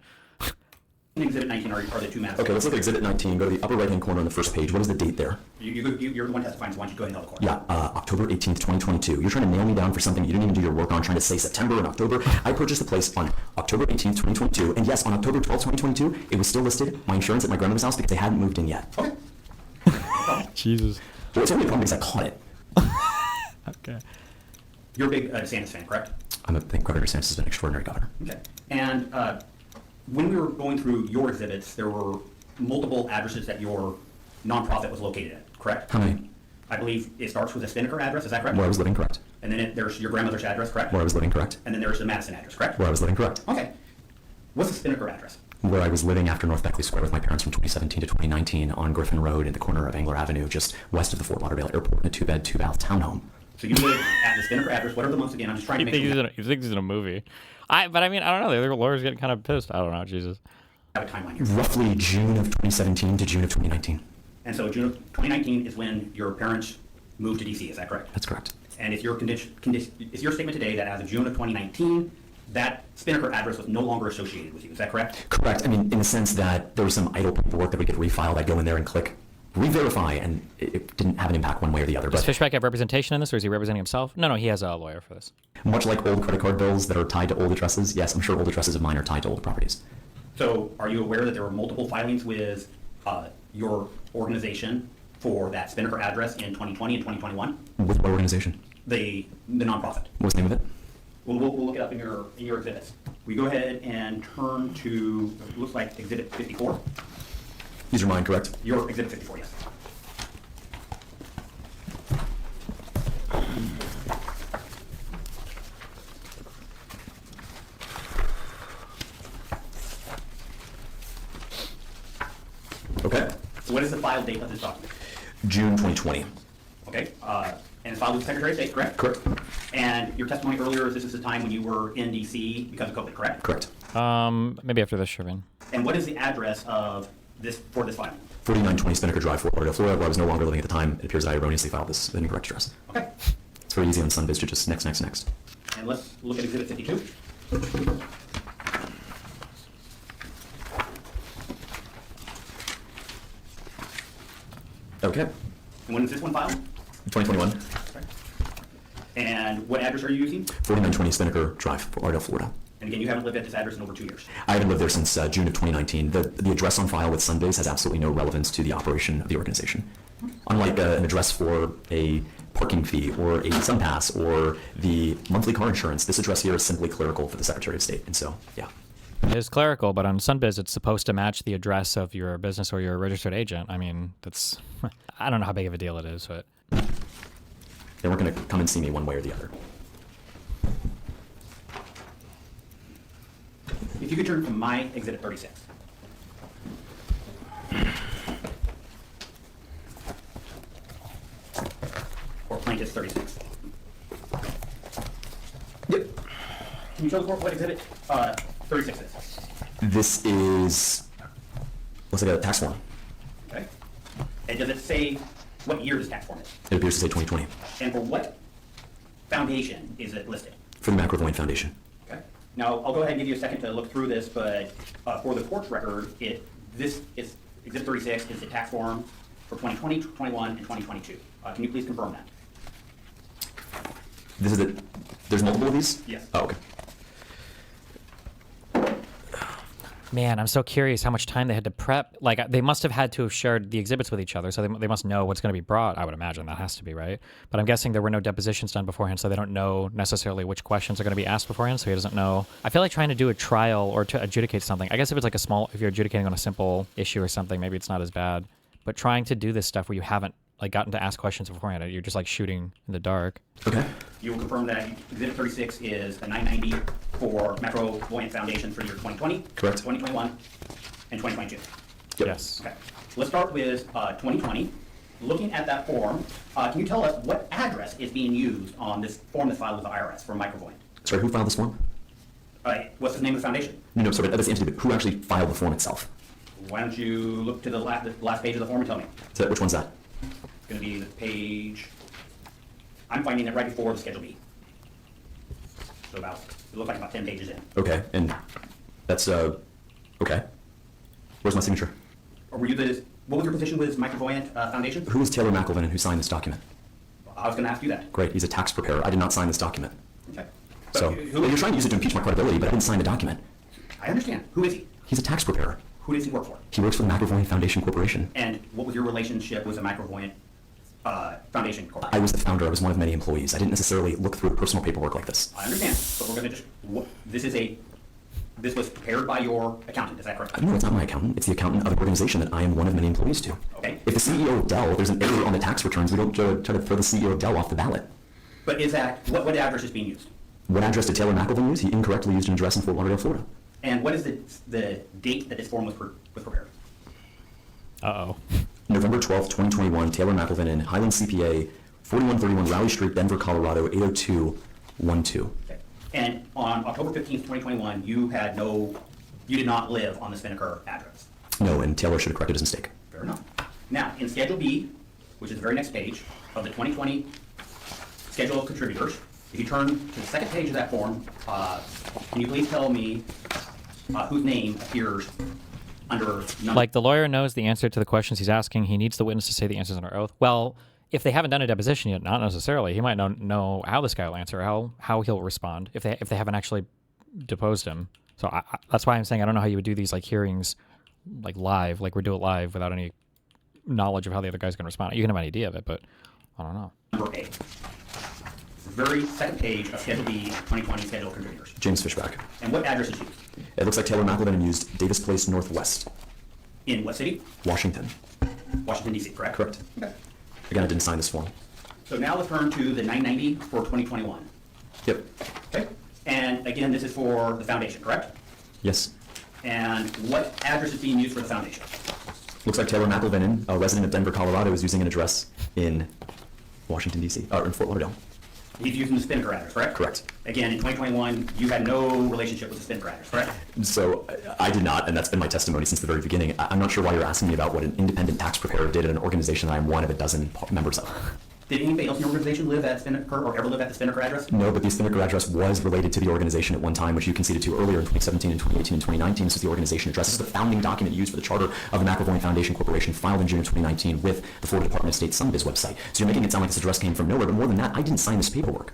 Exhibit 19 are the two maps. Okay, let's look at Exhibit 19. Go to the upper right-hand corner on the first page. What is the date there? You're the one testifying, so why don't you go ahead and tell the court? Yeah, October 18th, 2022. You're trying to nail me down for something you didn't even do your work on, trying to say September and October. I purchased the place on October 18th, 2022, and yes, on October 12th, 2022, it was still listed, my insurance at my grandmother's house, because they hadn't moved in yet. Okay. Jesus. Well, it's only a problem because I caught it. Okay. You're a big DeSantis fan, correct? I think Governor DeSantis has been an extraordinary governor. Okay. And when we were going through your exhibits, there were multiple addresses that your nonprofit was located at, correct? How many? I believe it starts with a Spinnaker address, is that correct? Where I was living, correct. And then there's your grandmother's address, correct? Where I was living, correct. And then there's the Madison address, correct? Where I was living, correct. Okay. What's the Spinnaker address? Where I was living after North Beckley Square with my parents from 2017 to 2019 on Griffin Road in the corner of Angler Avenue, just west of the Fort Lauderdale Airport, in a 2-bed, 2-bath townhome. So you live at the Spinnaker address. What are the months again? I'm just trying to make sure. He thinks he's in a movie. But I mean, I don't know. The other lawyer's getting kind of pissed. I don't know. Jesus. I have a timeline here. Roughly June of 2017 to June of 2019. And so June of 2019 is when your parents moved to DC, is that correct? That's correct. And is your statement today that as of June of 2019, that Spinnaker address was no longer associated with you, is that correct? Correct. I mean, in the sense that there was some idle paperwork that would get refiled. I'd go in there and click re-verify, and it didn't have an impact one way or the other. Does But Fishback have representation in this, or is he representing himself? No, he has a lawyer for this. much like old credit card bills that are tied to old addresses, yes, I'm sure old addresses of mine are tied to old properties. So are you aware that there were multiple filings with your organization for that Spinnaker address in 2020 and 2021? With what organization? The nonprofit. What's the name of it? We'll look it up in your exhibits. We go ahead and turn to, looks like Exhibit 54. These are mine, correct? Your Exhibit 54, yes. what is the file date of this document? June 2020. Okay, and it's filed with the Secretary of State, correct? Correct. And your testimony earlier is this is the time when you were in D.C. because of COVID, correct? Correct. Maybe after this, Shervin. And what is the address of this for this file? 4920 Spinnaker Drive, Fort Lauderdale, Florida, where I was no longer living at the time. It appears that I erroneously filed this the incorrect address. Okay, It's very easy on Sunbiz to just next. and let's look at Exhibit 52. Okay. And when is this one filed? 2021. And what address are you using? 4920 Spinnaker Drive, Fort Lauderdale, Florida. And again, you haven't lived at this address in over 2 years. I haven't lived there since June of 2019. The address on file with Sunbiz has absolutely no relevance to the operation of the organization. Unlike an address for a parking fee or a SunPass or the monthly car insurance, this address here is simply clerical for the Secretary of State. And so, yeah. It is clerical, but on Sunbiz, it's supposed to match the address of your business or your registered agent. I mean, that's, I don't know how big of a deal it is, but. They weren't going to come and see me one way or the other. If you could turn to my Exhibit 36. Or Plaintiff's 36. Yep. Can you show the court what Exhibit 36 is? This is, looks like a tax form. Okay. And does it say what year this tax form is? It appears to say 2020. And for what foundation is it listed? For the McElroy Foundation. Okay. Now, I'll go ahead and give you a second to look through this, but for the court's record, this is Exhibit 36 is the tax form for 2020, 21, and 2022. Can you please confirm that? This is there's multiple of these? Yes. Oh, okay. Man, I'm so curious how much time they had to prep. Like, they must have had to have shared the exhibits with each other, so they must know what's going to be brought. I would imagine that has to be, right? But I'm guessing there were no depositions done beforehand, so they don't know necessarily which questions are going to be asked beforehand, so he doesn't know. I feel like trying to do a trial or to adjudicate something. I guess if it's like if you're adjudicating on a simple issue or something, maybe it's not as bad. But trying to do this stuff where you haven't like gotten to ask questions beforehand, you're just like shooting in the dark. Okay. You will confirm that Exhibit 36 is the 990 for Metro Buoyant Foundation for the year 2020, Correct. 2021, and 2022. Yep. Yes. Okay. Let's start with 2020. Looking at that form, can you tell us what address is being used on this form that's filed with the IRS for Microvoyant? Sorry, who filed this form? What's the name of the foundation? No, sorry, that's the entity, but who actually filed the form itself? Why don't you look to the last page of the form and tell me? So which one's that? It's going to be the page, I'm finding it right before the Schedule B. So it looks like about 10 pages in. Okay, and that's, okay. Where's my signature? Or were you what was your position with Microvoyant Foundation? Who is Taylor McElvin and who signed this document? I was going to ask you that. Great, he's a tax preparer. I did not sign this document. Okay. So, you're trying to use it to impeach my credibility, but I didn't sign the document. I understand. Who is he? He's a tax preparer. Who does he work for? He works for the McElroy Foundation Corporation. And what was your relationship with the Microvoyant Foundation Corporation? I was the founder. I was one of many employees. I didn't necessarily look through personal paperwork like this. I understand, but we're going to this was prepared by your accountant, is that correct? No, it's not my accountant. It's the accountant of an organization that I am one of many employees to. Okay. If the CEO of Dell, there's an error on the tax returns, we don't try to throw the CEO of Dell off the ballot. But is that, what address is being used? What address did Taylor McElvin use? He incorrectly used an address in Fort Lauderdale, Florida. And what is the date that this form was prepared? Uh-oh. November 12th, 2021, Taylor McElvin in Highland CPA, 4131 Raleigh Street, Denver, Colorado, 80212. Okay. And on October 15th, 2021, you did not live on the Spinnaker address. No, and Taylor should have corrected his mistake. Fair enough. Now, in Schedule B, which is the very next page of the 2020 Schedule of Contributors, if you turn to the second page of that form, can you please tell me whose name appears under number? Like, the lawyer knows the answer to the questions he's asking. He needs the witness to say the answers under oath. Well, if they haven't done a deposition yet, not necessarily. He might know how this guy will answer, how he'll respond if they haven't actually deposed him. So that's why I'm saying I don't know how you would do these like hearings like live, like we do it live without any knowledge of how the other guy's going to respond. You can have an idea of it, but I don't know. Number A. Very second page of Schedule B, 2020 Schedule of Contributors. James Fishback. And what address is used? It looks like Taylor McElvin used Davis Place Northwest, In what city? Washington. Washington, D.C., correct? Correct. Okay. Again, I didn't sign this form. So now let's turn to the 990 for 2021. Yep. Okay. And again, this is for the foundation, correct? Yes. And what address is being used for the foundation? Looks like Taylor McElvennon, a resident of Denver, Colorado, is using an address in Washington, D.C., or in Fort Lauderdale. He's using the Spinnaker address, correct? Correct. Again, in 2021, you had no relationship with the Spinnaker address, correct? So I did not, and that's been my testimony since the very beginning. I'm not sure why you're asking me about what an independent tax preparer did at an organization that I'm one of a dozen members of. Did anybody else in your organization live at Spinnaker or ever live at the Spinnaker address? No, but the Spinnaker address was related to the organization at one time, which you conceded to earlier in 2017 and 2018 and 2019. This is the organization address. This is the founding document used for the charter of the McElvennon Foundation Corporation, filed in June of 2019 with the Florida Department of State Sunbiz website. So you're making it sound like this address came from nowhere, but more than that, I didn't sign this paperwork.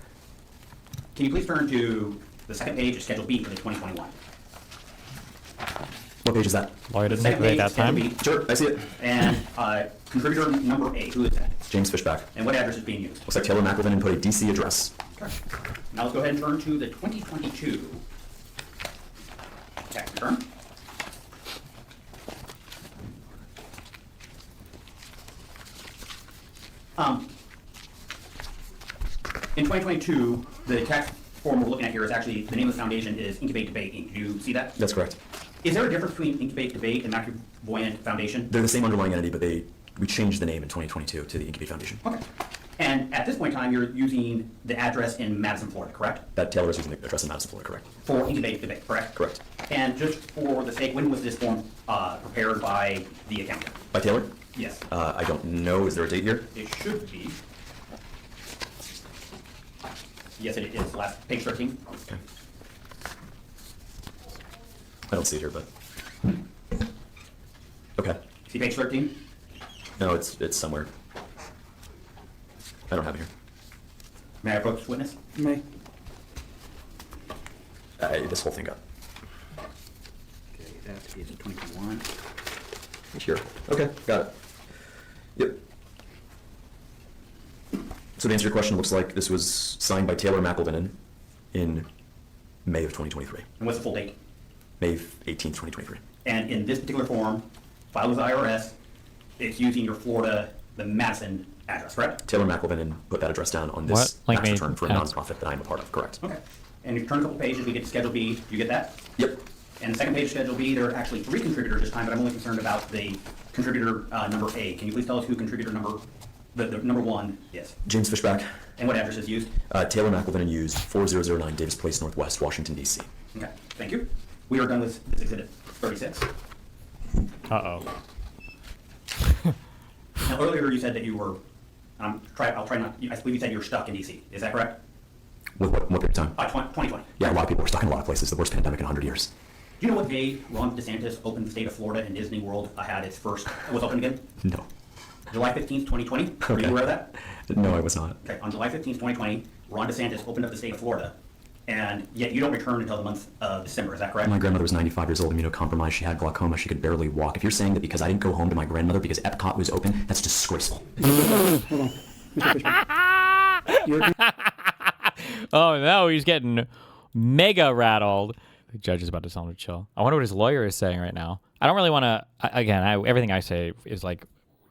Can you please turn to the second page of Schedule B for the 2021? What page is that? Lawyer didn't Second make page, that Schedule time. B. Sure, I see it. And contributor number 8, who is that? James Fishback. And what address is being used? Looks like Taylor McElvennon put a DC address. Now let's go ahead and turn to the 2022 tax return. In 2022, the tax form we're looking at here is actually, the name of the foundation is Incubate Debate Inc. Do you see that? That's correct. Is there a difference between Incubate Debate and McElvennon Foundation? They're the same underlying entity, but we changed the name in 2022 to the Incubate Foundation. Okay. And at this point in time, you're using the address in Madison, Florida, correct? That Taylor is using the address in Madison, Florida, correct? For Incubate Debate, correct? Correct. And just for the sake, when was this form prepared by the accountant? By Taylor? Yes. I don't know. Is there a date here? It should be. Yes, it is. Last page 13. Okay. I don't see it here, but okay. See page 13? No, it's somewhere. I don't have it here. May I approach the witness? May. This whole thing got Okay, that is 21. here. Okay, got it. Yep. So to answer your question, it looks like this was signed by Taylor McElvennon in May of 2023. And what's the full date? May 18th, 2023. And in this particular form, filed with the IRS, it's using your Florida, the Madison address, correct? Taylor McElvennon put that address down on this What? Like tax me- return for a uh, nonprofit that I am a part of, correct? Okay. And if you turn a couple pages, we get to Schedule B. You get that? Yep. And the second page of Schedule B, there are actually 3 contributors this time, but I'm only concerned about the contributor number A. Can you please tell us who contributor number, the number 1 is? James Fishback. And what address is used? Taylor McElvennon used 4009 Davis Place Northwest, Washington, D.C. Okay, thank you. We are done with this exhibit 36. Uh-oh. Now, earlier you said that you were, I'll try not, I believe you said you were stuck in DC. Is that correct? What period of time? 2020. Yeah, a lot of people were stuck in a lot of places. The worst pandemic in 100 years. Do you know what day Ron DeSantis opened the state of Florida and Disney World had its first, was open again? No. July 15th, 2020. Were Okay. you aware of that? No, I was not. Okay, on July 15th, 2020, Ron DeSantis opened up the state of Florida, and yet you don't return until the month of December. Is that correct? My grandmother was 95 years old, immunocompromised. She had glaucoma. She could barely walk. If you're saying that because I didn't go home to my grandmother because Epcot was open, that's disgraceful. Hold on. Mr. Fishback. You're- Oh, no, he's getting mega rattled. The judge is about to tell him to chill. I wonder what his lawyer is saying right now. I don't really want to. Again, everything I say is like,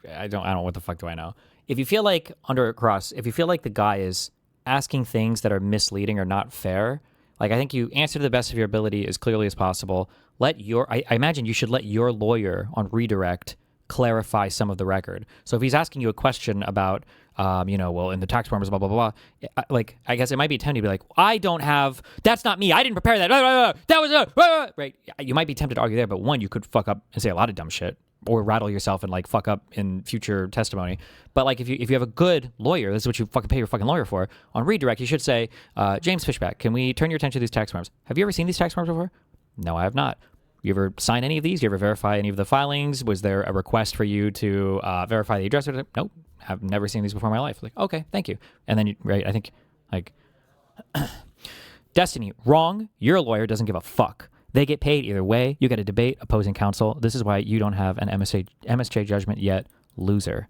I don't. What the fuck do I know? If you feel like under cross, if you feel like the guy is asking things that are misleading or not fair, like I think you answer to the best of your ability as clearly as possible. I imagine you should let your lawyer on redirect clarify some of the record. So if he's asking you a question about, well, in the tax forms, blah, blah, blah, like, I guess it might be tempting to be like, I don't have, that's not me. I didn't prepare that. That was, right. You might be tempted to argue there, but one, you could fuck up and say a lot of dumb shit or rattle yourself and like fuck up in future testimony. But like, if you have a good lawyer, this is what you fucking pay your fucking lawyer for. On redirect, you should say, James Fishback, can we turn your attention to these tax forms? Have you ever seen these tax forms before? No, I have not. You ever sign any of these? You ever verify any of the filings? Was there a request for you to verify the address? Nope, I've never seen these before in my life. Like, okay, thank you. And then, I think, like, Destiny, wrong. Your lawyer doesn't give a fuck. They get paid either way. You get a debate, opposing counsel. This is why you don't have an MSJ judgment yet, loser.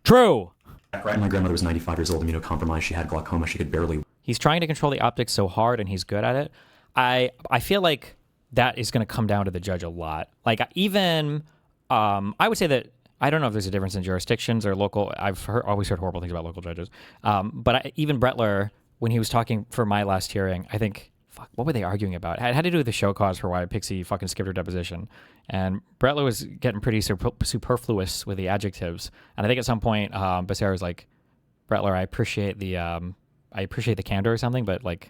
True. My grandmother was 95 years old, immunocompromised. She had glaucoma. She could barely. He's trying to control the optics so hard, and he's good at it. I feel like that is going to come down to the judge a lot. Like even, I would say that, I don't know if there's a difference in jurisdictions or local. I've always heard horrible things about local judges. But even Brettler, when he was talking for my last hearing, I think fuck, what were they arguing about? It had to do with the show cause for why Pixie fucking skipped her deposition. And Bretler was getting pretty superfluous with the adjectives. And I think at some point, Becerra was like, Bretler, I appreciate the candor or something, but like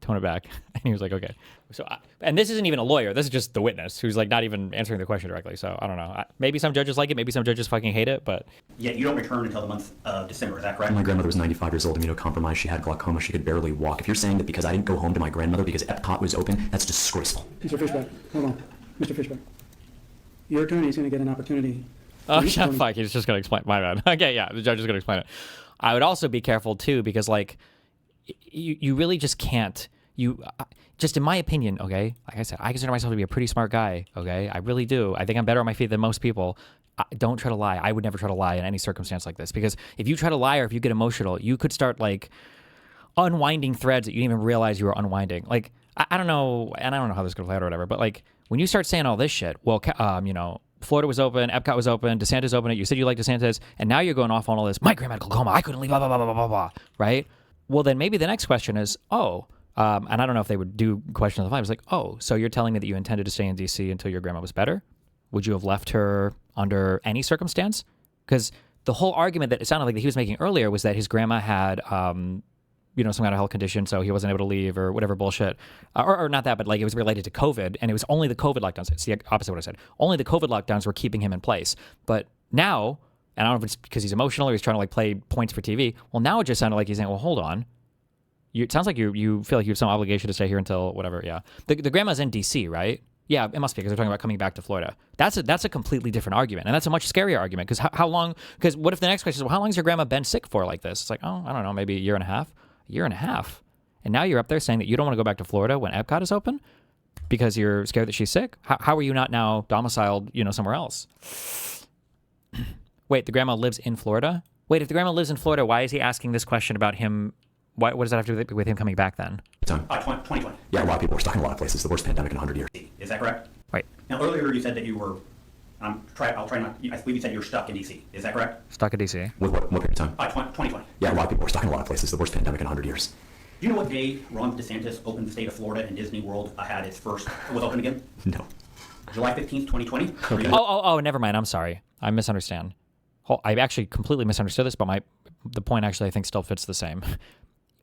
tone it back. And he was like, okay. So, and this isn't even a lawyer. This is just the witness who's like not even answering the question directly. So I don't know. Maybe some judges like it. Maybe some judges fucking hate it. But Yet you don't return until the month of December. Is that correct? My grandmother was 95 years old, immunocompromised. She had glaucoma. She could barely walk. If you're saying that because I didn't go home to my grandmother because Epcot was open, that's disgraceful. Mr. Fishback, hold on. Mr. Fishback, your attorney is going to get an opportunity. oh, shut fuck. He's just gonna explain. My bad. Okay, yeah, the judge is gonna explain it. I would also be careful too because like you really just can't. Just in my opinion, okay, like I said, I consider myself to be a pretty smart guy, okay? I really do. I think I'm better on my feet than most people. Don't try to lie. I would never try to lie in any circumstance like this because if you try to lie or if you get emotional, you could start like unwinding threads that you didn't even realize you were unwinding. Like, I don't know, and I don't know how this could play out or whatever, but like when you start saying all this shit, well, you know, Florida was open, Epcot was open, DeSantis opened it, you said you liked DeSantis, and now you're going off on all this, my grandma had glaucoma, I couldn't leave, blah, blah, blah, blah, blah, blah, right? Well, then maybe the next question is, and I don't know if they would do question of the five. It's like, oh, so you're telling me that you intended to stay in D.C. until your grandma was better? Would you have left her under any circumstance? Because the whole argument that it sounded like that he was making earlier was that his grandma had, you know, some kind of health condition, so he wasn't able to leave or whatever bullshit. Or not that, but like it was related to COVID, and it was only the COVID lockdowns. It's the opposite of what I said. Only the COVID lockdowns were keeping him in place. But now, and I don't know if it's because he's emotional or he's trying to like play points for TV. Well, now it just sounded like he's saying, well, hold on. It sounds like you feel like you have some obligation to stay here until whatever. Yeah, the grandma's in D.C., right? Yeah, it must be because they're talking about coming back to Florida. That's a completely different argument, and that's a much scarier argument because how long? Because what if the next question is, well, how long has your grandma been sick for like this? It's like, oh, I don't know, maybe a year and a half, and now you're up there saying that you don't want to go back to Florida when Epcot is open because you're scared that she's sick. How are you not now domiciled, you know, somewhere else? Wait, the grandma lives in Florida? Wait, if the grandma lives in Florida, why is he asking this question about him? What does that have to do with him coming back then? 2020. Yeah, a lot of people were stuck in a lot of places. The worst pandemic in 100 years. Is that correct? Right. Now, earlier you said that you were, I'll try not, I believe you said you were stuck in D.C. Is that correct? Stuck in D.C. With what period of time? 2020. Yeah, a lot of people were stuck in a lot of places. The worst pandemic in 100 years. Do you know what day Ron DeSantis opened the state of Florida and Disney World was open again? No. July 15th, 2020? Okay. Oh, never mind. I'm sorry. I misunderstand. I actually completely misunderstood this, but the point actually I think still fits the same.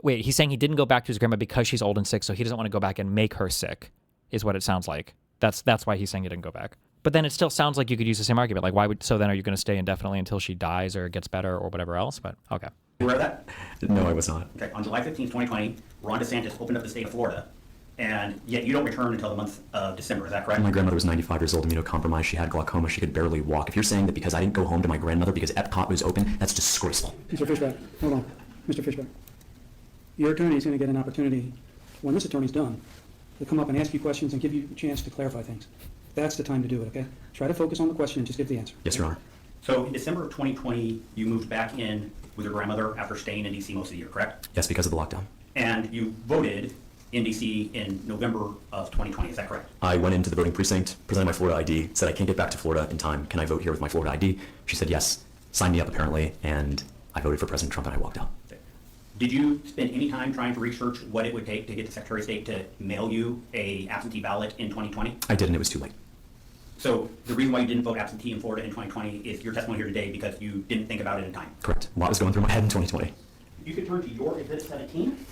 Wait, he's saying he didn't go back to his grandma because she's old and sick, so he doesn't want to go back and make her sick, is what it sounds like. That's why he's saying he didn't go back. But then it still sounds like you could use the same argument. Like, so then are you going to stay indefinitely until she dies or gets better or whatever else? But okay. You aware of that? No, I was not. Okay, on July 15th, 2020, Ron DeSantis opened up the state of Florida, and yet you don't return until the month of December. Is that correct? My grandmother was 95 years old, immunocompromised. She had glaucoma. She could barely walk. If you're saying that because I didn't go home to my grandmother because Epcot was open, that's disgraceful. Mr. Fishback, hold on. Mr. Fishback, your attorney is going to get an opportunity, when this attorney's done, to come up and ask you questions and give you a chance to clarify things. That's the time to do it, okay? Try to focus on the question and just give the answer. Yes, Your Honor. So in December of 2020, you moved back in with your grandmother after staying in D.C. most of the year, correct? Yes, because of the lockdown. And you voted in D.C. in November of 2020, is that correct? I went into the voting precinct, presented my Florida ID, said I can't get back to Florida in time. Can I vote here with my Florida ID? She said yes, signed me up apparently, and I voted for President Trump and I walked out. Did you spend any time trying to research what it would take to get the Secretary of State to mail you a absentee ballot in 2020? I did, and it was too late. So the reason why you didn't vote absentee in Florida in 2020 is your testimony here today because you didn't think about it in time. Correct. A lot was going through my head in 2020. You could turn to your Exhibit 17.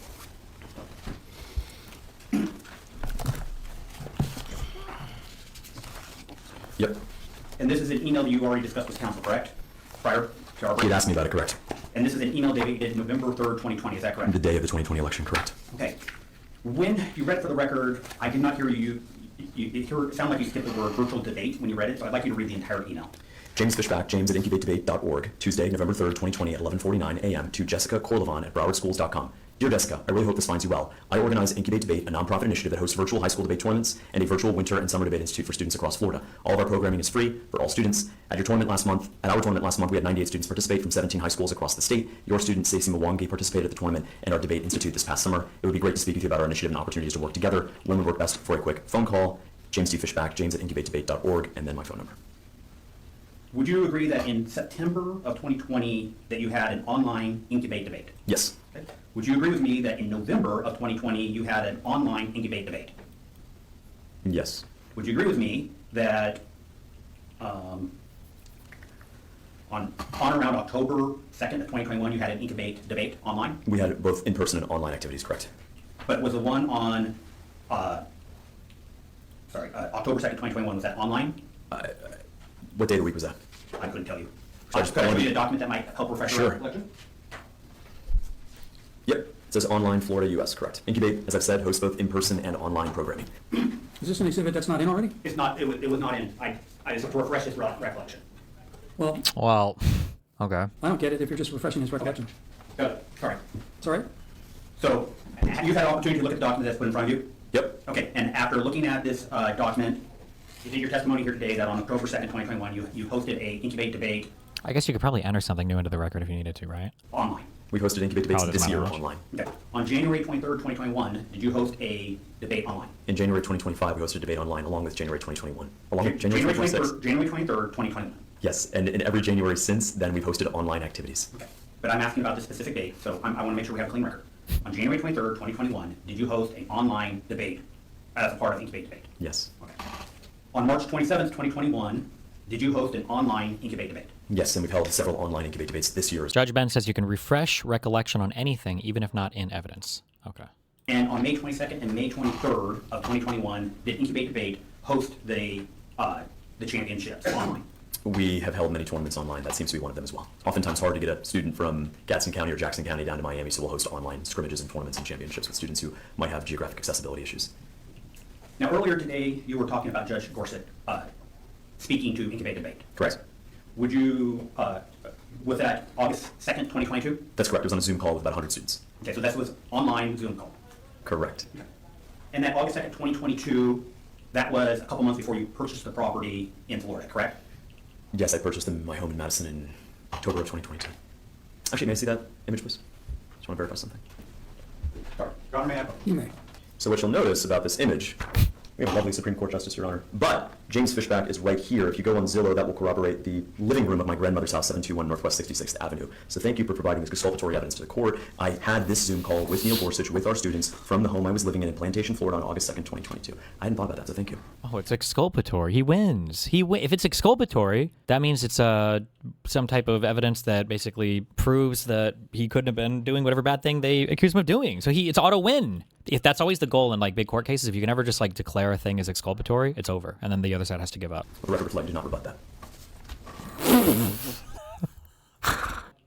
Yep. And this is an email that you already discussed with counsel, correct? Prior to our break? He'd asked me about it, correct. And this is an email dated November 3rd, 2020, is that correct? The day of the 2020 election, correct. Okay. When you read it for the record, I did not hear you. It sounded like you skipped the word virtual debate when you read it, so I'd like you to read the entire email. James Fishback, James at incubatedebate.org, Tuesday, November 3rd, 2020 at 11:49 a.m. to Jessica Corlevan at browardschools.com. Dear Jessica, I really hope this finds you well. I organize Incubate Debate, a nonprofit initiative that hosts virtual high school debate tournaments and a virtual winter and summer debate institute for students across Florida. All of our programming is free for all students. At our tournament last month, we had 98 students participate from 17 high schools across the state. Your student, Stacey Mwangi, participated at the tournament and our debate institute this past summer. It would be great to speak with you about our initiative and opportunities to work together. When would work best for a quick phone call? James D. Fishback, James at incubatedebate.org, and then my phone number. Would you agree that in September of 2020 that you had an online Incubate debate? Yes. Okay. Would you agree with me that in November of 2020, you had an online Incubate debate? Yes. Would you agree with me that on around October 2nd of 2021, you had an Incubate debate online? We had both in-person and online activities, correct? But was the one on, October 2nd, 2021, was that online? What day of the week was that? I couldn't tell you. Sorry, Could I read a document that might help refresh your Sure. recollection? Yep. It says online Florida, US, correct. Incubate, as I've said, hosts both in-person and online programming. Is this an exhibit that's not in already? It's not, it was not in, I just have to refresh his recollection. Well, Well, okay. I don't get it if you're just refreshing his recollection. Got it, sorry. It's all right? So, you've had an opportunity to look at the document that's put in front of you? Yep. Okay, and after looking at this document, you did your testimony here today that on October 2nd, 2021, you hosted a Incubate debate I guess you could probably enter something new into the record if you needed to, right? online. We hosted Incubate debates Oh, it this doesn't year matter much. online. Okay. On January 23rd, 2021, did you host a debate online? In January 2025, we hosted a debate online along with January 2021. Along with January 26th. January 23rd, 2021. Yes, and in every January since then, we've hosted online activities. Okay. But I'm asking about this specific date, so I want to make sure we have a clean record. On January 23rd, 2021, did you host an online debate as a part of Incubate debate? Yes. Okay. On March 27th, 2021, did you host an online Incubate debate? Yes, and we've held several online Incubate debates this year as well. Judge Ben says you can refresh recollection on anything, even if not in evidence. Okay. And on May 22nd and May 23rd of 2021, did Incubate debate host the championships online? We have held many tournaments online. That seems to be one of them as well. Oftentimes hard to get a student from Gadsden County or Jackson County down to Miami, so we'll host online scrimmages and tournaments and championships with students who might have geographic accessibility issues. Now, earlier today, you were talking about Judge Gorsuch speaking to Incubate debate. Correct. Would you, was that August 2nd, 2022? That's correct. It was on a Zoom call with about 100 students. Okay, so that was online Zoom call. Correct. And that August 2nd, 2022, that was a couple months before you purchased the property in Florida, correct? Yes, I purchased my home in Madison in October of 2022. Actually, may I see that image, please? Just want to verify something. Sorry, Your Honor, may I have a- You may. So what you'll notice about this image, we have a lovely Supreme Court Justice, Your Honor, but James Fishback is right here. If you go on Zillow, that will corroborate the living room of my grandmother's house, 721 Northwest 66th Avenue. So thank you for providing this exculpatory evidence to the court. I had this Zoom call with Neil Gorsuch, with our students, from the home I was living in Plantation, Florida on August 2nd, 2022. I hadn't thought about that, so thank you. Oh, it's exculpatory. He wins. If it's exculpatory, that means it's some type of evidence that basically proves that he couldn't have been doing whatever bad thing they accused him of doing. So it's auto win. If that's always the goal in like big court cases, if you can ever just like declare a thing as exculpatory, it's over, and then the other side has to give up. The record reflect, do not rebut that.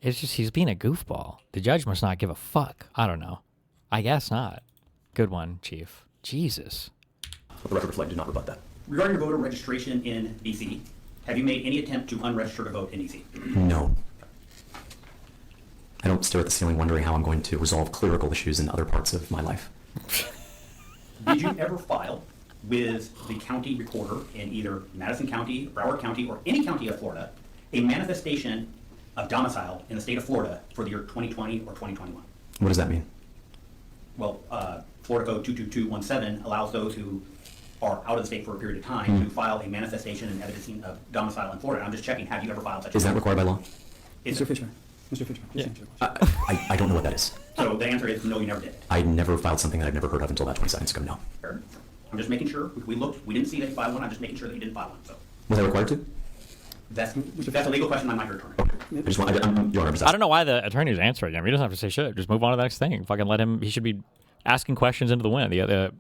It's just he's being a goofball. The judge must not give a fuck. I don't know. I guess not. Good one, Chief. Jesus. The record reflect, do not rebut that. Regarding your voter registration in D.C., have you made any attempt to unregister to vote in D.C.? No. I don't stare at the ceiling wondering how I'm going to resolve clerical issues in other parts of my life. Did you ever file with the county recorder in either Madison County, Broward County, or any county of Florida a manifestation of domicile in the state of Florida for the year 2020 or 2021? What does that mean? Well, Florida Code 22217 allows those who are out of the state for a period of time to file a manifestation and evidencing of domicile in Florida. I'm just checking, have you ever filed such a? Is that required by law? Is Mr. it? Fishback. Mr. Fishback, please answer the question. I don't know what that is. So the answer is no, you never did. I never filed something that I've never heard of until about 20 seconds ago, no. Fair. I'm just making sure. We looked, we didn't see that you filed one. I'm just making sure that you didn't file one. So Was I required to? that's a legal question. I'm not your attorney. I just want, Your Honor, I'm just I don't know why the attorney's answering him. He doesn't have to say shit. Just move on to the next thing. Fucking let him. He should be asking questions into the wind. The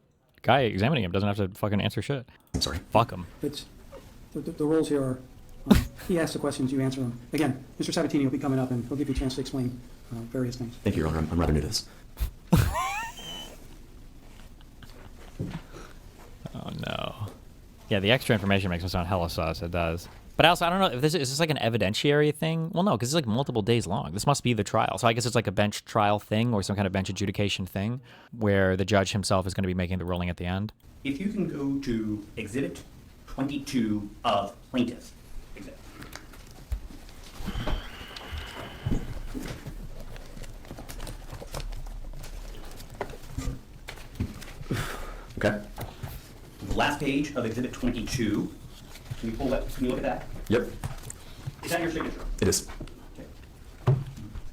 guy examining him doesn't have to fucking answer shit. I'm sorry. Fuck him. It's, the rules here are, he asks the questions, you answer them. Again, Mr. Sabatini will be coming up and he'll give you a chance to explain various things. Thank you, Your Honor. I'm rather new to this. Oh no. Yeah, the extra information makes him sound hella sus. It does. But also, I don't know if is this like an evidentiary thing? Well, no, because it's like multiple days long. This must be the trial. So I guess it's like a bench trial thing or some kind of bench adjudication thing where the judge himself is going to be making the ruling at the end. If you can go to Exhibit 22 of Plaintiff's Exhibit. Okay? The last page of Exhibit 22. Can you pull that? Can you look at that? Yep. Is that your signature? It is. Okay.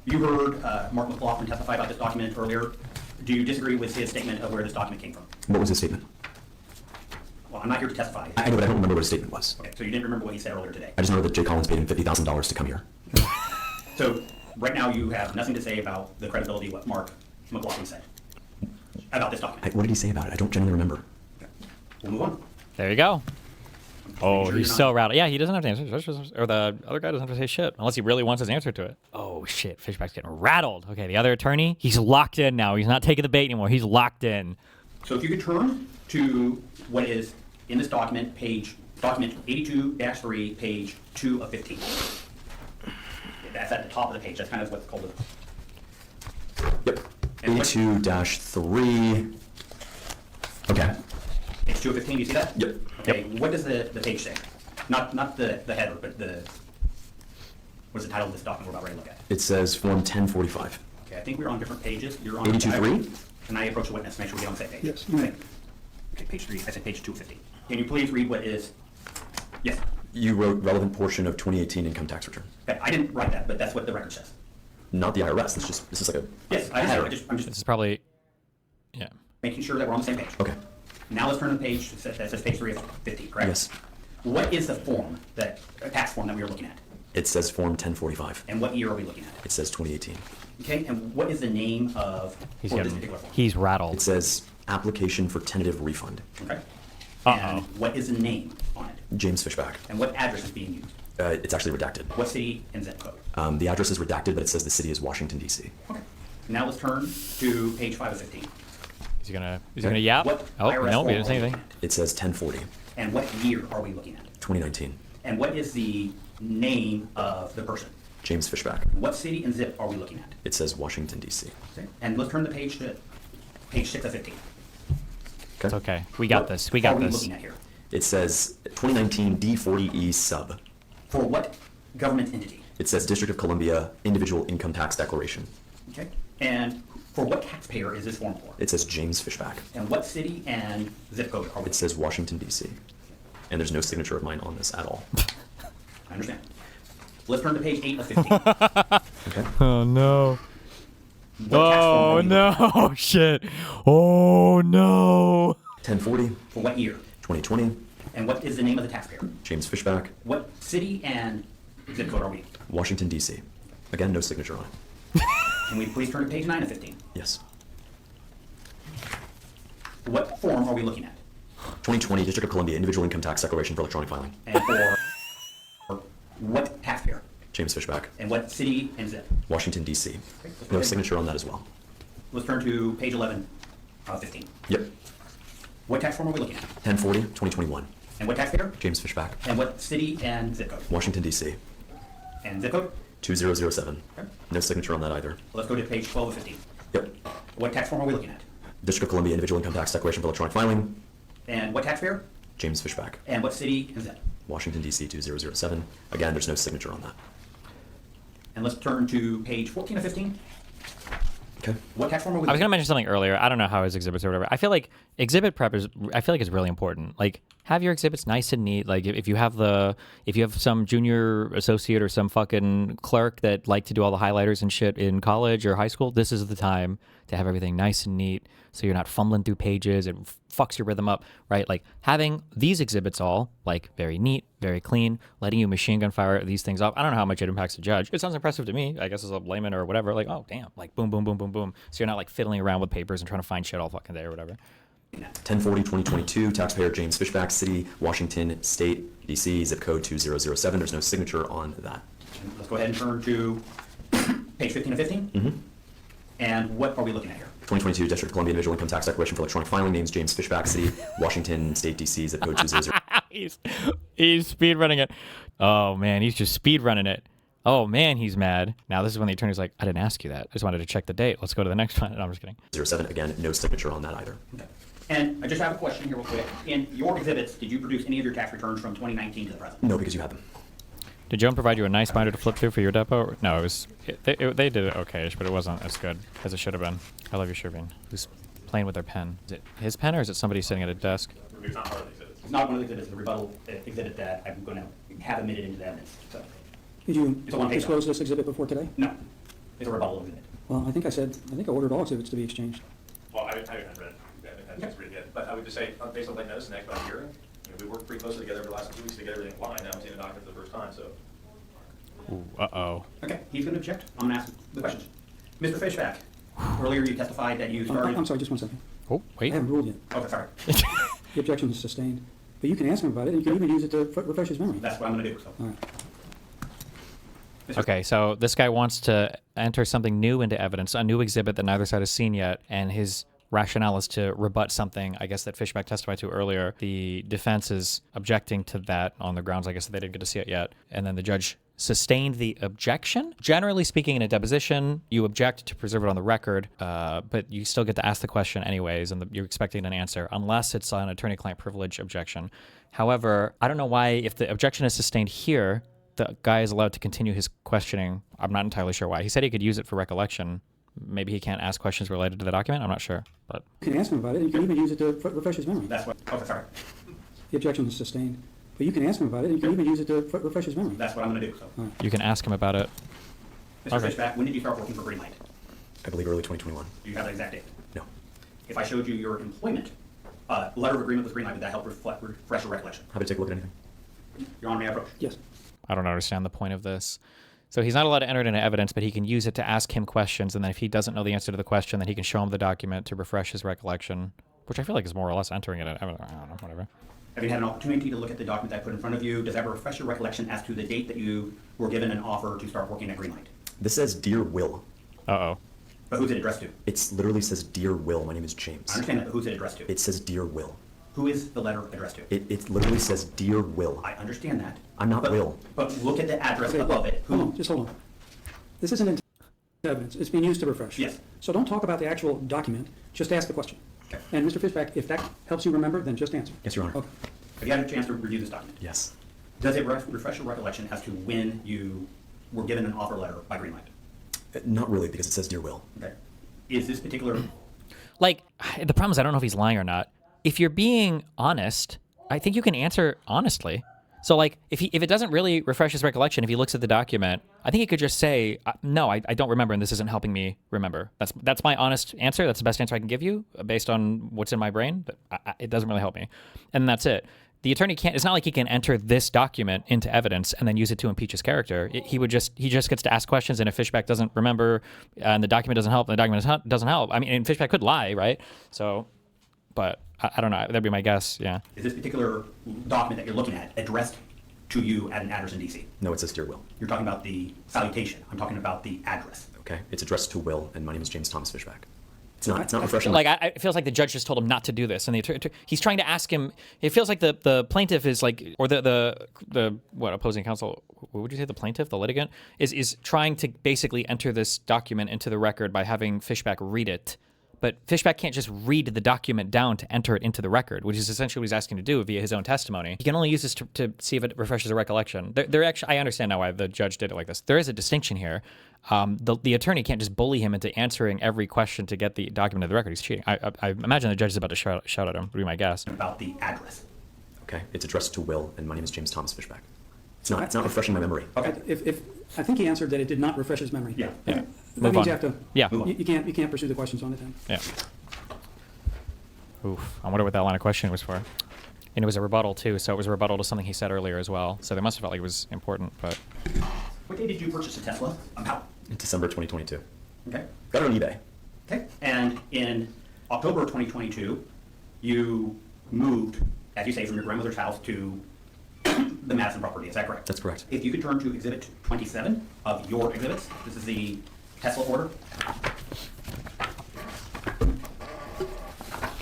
You heard Mark McLaughlin testify about this document earlier. Do you disagree with his statement of where this document came from? What was his statement? Well, I'm not here to testify. I know, but I don't remember what his statement was. Okay, so you didn't remember what he said earlier today. I just know that Jay Collins paid him $50,000 to come here. So right now you have nothing to say about the credibility of what Mark McLaughlin said about this document. What did he say about it? I don't genuinely remember. Okay. We'll move on. There you go. Oh, sure he's you're so not- rattled. Yeah, he doesn't have to answer, or the other guy doesn't have to say shit unless he really wants his answer to it. Oh shit, Fishback's getting rattled. Okay, the other attorney, he's locked in now. He's not taking the bait anymore. He's locked in. So if you could turn to what is in this document, document 82-3, page 2 of 15. That's at the top of the page. That's kind of what's called Yep. And what- 82-3. Okay. page 2 of 15. Do you see that? Yep. Okay. What does the page say? Not the header, but what's the title of this document we're about ready to look at? It says Form 1045. Okay, I think we're on different pages. You're on 82-3? Can I approach the witness, make sure we get on the same page? Yes, you may. Okay, page 3. I said page 2 of 15. Can you please read what is? Yes. You wrote relevant portion of 2018 income tax return. Okay, I didn't write that, but that's what the record says. Not the IRS. This is like a Yes, I header. understand. I'm This just is probably, yeah. making sure that we're on the same page. Okay. Now let's turn to the page that says page 3 of 15, correct? Yes. What is the form, tax form that we are looking at? It says Form 1045. And what year are we looking at? It says 2018. Okay, and what is the name of He's for this getting, particular form? he's It rattled. says application for tentative refund. Okay. Uh-oh. And what is the name on it? James Fishback. And what address is being used? It's actually redacted. What city and zip code? The address is redacted, but it says the city is Washington, D.C. Okay. Now let's turn to page 5 of 15. Is he gonna yap? What Oh, IRS no, form he didn't say are we anything. looking at? It says 1040, And what year are we looking at? 2019. And what is the name of the person? James Fishback. What city and zip are we looking at? It says Washington, D.C. Okay. And let's turn the page to page 6 of 15. It's okay. We got this. We got What are we this. looking at here? It says 2019 D40E sub. For what government entity? It says District of Columbia individual income tax declaration. Okay. And for what taxpayer is this form for? It says James Fishback. And what city and zip code are we? It says Washington, D.C. And there's no signature of mine on this at all. I understand. Let's turn to page 8 of 15. Okay. Oh no. What tax form are Oh we looking at? no. Shit. Oh no. 1040, For what year? 2020, And what is the name of the taxpayer? James Fishback, What city and zip code are we? Washington, D.C. Again, no signature on it. Can we please turn to page 9 of 15? Yes. What form are we looking at? 2020 District of Columbia individual income tax declaration for electronic filing. And for what taxpayer? James Fishback, And what city and zip? Washington, D.C. let's go No ahead. signature on that as well. Let's turn to page 11 of 15. Yep. What tax form are we looking at? 1040, 2021. And what taxpayer? James Fishback, And what city and zip code? Washington, D.C. And zip code? 2007. Okay. No signature on that either. Let's go to page 12 of 15. Yep. What tax form are we looking at? District of Columbia individual income tax declaration for electronic filing. And what taxpayer? James Fishback, And what city and zip? Washington, D.C. 2007. Again, there's no signature on that. And let's turn to page 14 of 15. Okay. What tax form are we I was looking gonna at? mention something earlier. I don't know how his exhibits or whatever. I feel like exhibit prep is. I feel like it's really important. Like have your exhibits nice and neat. Like if you have some junior associate or some fucking clerk that like to do all the highlighters and shit in college or high school, this is the time to have everything nice and neat. So you're not fumbling through pages. It fucks your rhythm up, right? Like having these exhibits all like very neat, very clean, letting you machine gun fire these things off. I don't know how much it impacts the judge. It sounds impressive to me, I guess, as a layman or whatever. Like, oh damn, like boom, boom, boom, boom, boom. So you're not like fiddling around with papers and trying to find shit all fucking day or whatever. 1040, 2022. Taxpayer James Fishback, City, Washington, State, D.C. Zip code 2007. There's no signature on that. And let's go ahead and turn to page 15 of 15. Mm-hmm. And what are we looking at here? 2022 District of Columbia individual income tax declaration for electronic filing. Names James Fishback, City, Washington, State, D.C. Zip code 200. he's speed running it. Oh man, he's just speed running it. Oh man, he's mad. Now this is when the attorney's like, I didn't ask you that. I just wanted to check the date. Let's go to the next one. No, I'm just kidding. 07. Again, no signature on that either. Okay. And I just have a question here real quick. In your exhibits, did you produce any of your tax returns from 2019 to the present? No, because you had them. Did Joan provide you a nice binder to flip through for your depot? No, it was they did it okay-ish, but it wasn't as good as it should have been. I love you, Shervin. Who's playing with their pen? Is it his pen or is it somebody sitting at a desk? It's not part of the exhibits. It's not one of the exhibits, the rebuttal exhibit that I'm going to have admitted into the evidence. So, Did you It's a one-page disclose this exhibit before today? no. It's a rebuttal exhibit. Well, I think I ordered all exhibits to be exchanged. Well, I haven't read it. I haven't had a chance to read it yet. But I would just say, based on what I noticed in the expedited hearing, we worked pretty closely together over the last 2 weeks to get everything in line. Now I'm seeing the document for the first time, so. Ooh, uh-oh. Okay, he's going to object. I'm going to ask the questions. Mr. Fishback, earlier you testified that you started. I'm sorry, just 1 second. Oh, wait. I haven't ruled yet. Okay, sorry. The objection is sustained. But you can ask him about it, and you can even use it to refresh his memory. That's what I'm going to do. So. All right. Okay, so this guy wants to enter something new into evidence, a new exhibit that neither side has seen yet, and his rationale is to rebut something, I guess, that Fishback testified to earlier. The defense is objecting to that on the grounds, I guess, that they didn't get to see it yet. And then the judge sustained the objection. Generally speaking, in a deposition, you object to preserve it on the record, but you still get to ask the question anyways, and you're expecting an answer, unless it's an attorney-client privilege objection. However, I don't know why, if the objection is sustained here, the guy is allowed to continue his questioning. I'm not entirely sure why. He said he could use it for recollection. Maybe he can't ask questions related to the document. I'm not sure. But You can ask him about it, and you can even use it to refresh his memory. That's what. Okay, sorry. The objection is sustained. But you can ask him about it, and you can even use it to refresh his memory. That's what I'm going to do. So. All right. you can ask him about it. Mr. Okay. Fishback, when did you start working for Greenlight? I believe early 2021. Do you have the exact date? No. If I showed you your employment letter of agreement with Greenlight, would that help refresh your recollection? Happy to take a look at anything. Your Honor, may I approach? Yes. I don't understand the point of this. So he's not allowed to enter it into evidence, but he can use it to ask him questions, and then if he doesn't know the answer to the question, then he can show him the document to refresh his recollection, which I feel like is more or less entering it. I don't know, whatever. Have you had an opportunity to look at the document I put in front of you? Does that refresh your recollection as to the date that you were given an offer to start working at Greenlight? This says Dear Will. Uh-oh. But who's it addressed to? It literally says Dear Will. My name is James. I understand that, but who's it addressed to? It says Dear Will. Who is the letter addressed to? It literally says Dear Will. I understand that. I'm not Will. But look at the address Okay, above it. Hold on, just hold on. This isn't in evidence. It's being used to refresh. Yes. So don't talk about the actual document. Just ask the question. Okay. And Mr. Fishback, if that helps you remember, then just answer. Yes, Your Honor. Okay. Have you had a chance to review this document? Yes. Does it refresh your recollection as to when you were given an offer letter by Greenlight? Not really, because it says Dear Will. Okay. Is this particular... Like, the problem is I don't know if he's lying or not. If you're being honest, I think you can answer honestly. So, like, if it doesn't really refresh his recollection, if he looks at the document, I think he could just say, no, I don't remember, and this isn't helping me remember. That's my honest answer. That's the best answer I can give you based on what's in my brain. But it doesn't really help me. And that's it. The attorney can't, it's not like he can enter this document into evidence and then use it to impeach his character. He just gets to ask questions, and if Fishback doesn't remember and the document doesn't help, and the document doesn't help. I mean, and Fishback could lie, right? So, but I don't know. That'd be my guess, yeah. Is this particular document that you're looking at addressed to you at an address in D.C.? No, it says Dear Will. You're talking about the salutation. I'm talking about the address. Okay. It's addressed to Will, and my name is James Thomas Fishback. It's not refreshing. Like, it feels like the judge just told him not to do this, and he's trying to ask him. It feels like the plaintiff is like, or the opposing counsel? What would you say? The plaintiff, the litigant, is trying to basically enter this document into the record by having Fishback read it. But Fishback can't just read the document down to enter it into the record, which is essentially what he's asking to do via his own testimony. He can only use this to see if it refreshes a recollection. I understand now why the judge did it like this. There is a distinction here. The attorney can't just bully him into answering every question to get the document of the record. He's cheating. I imagine the judge is about to shout at him, would be my guess. About the address. Okay. It's addressed to Will, and my name is James Thomas Fishback. It's not refreshing my memory. Okay. If I think he answered that it did not refresh his memory. Yeah. Yeah. That Move means on. you have to. Yeah. You can't pursue the questions on it then. Yeah. Oof. I wonder what that line of questioning was for. And it was a rebuttal, too, so it was a rebuttal to something he said earlier as well. So they must have felt like it was important, but... What day did you purchase a Tesla? How? In December 2022. Okay. Got it on eBay. Okay. And in October 2022, you moved, as you say, from your grandmother's house to the Madison property. Is that correct? That's correct. If you could turn to Exhibit 27 of your exhibits. This is the Tesla order.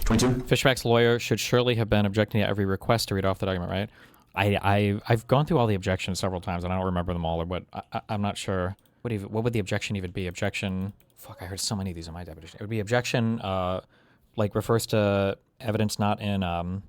22. Fishback's lawyer should surely have been objecting to every request to read off the document, right? I've gone through all the objections several times, and I don't remember them all, but I'm not sure. What would the objection even be? Objection... Fuck, I heard so many of these in my deposition. It would be objection, like, refers to evidence not in... or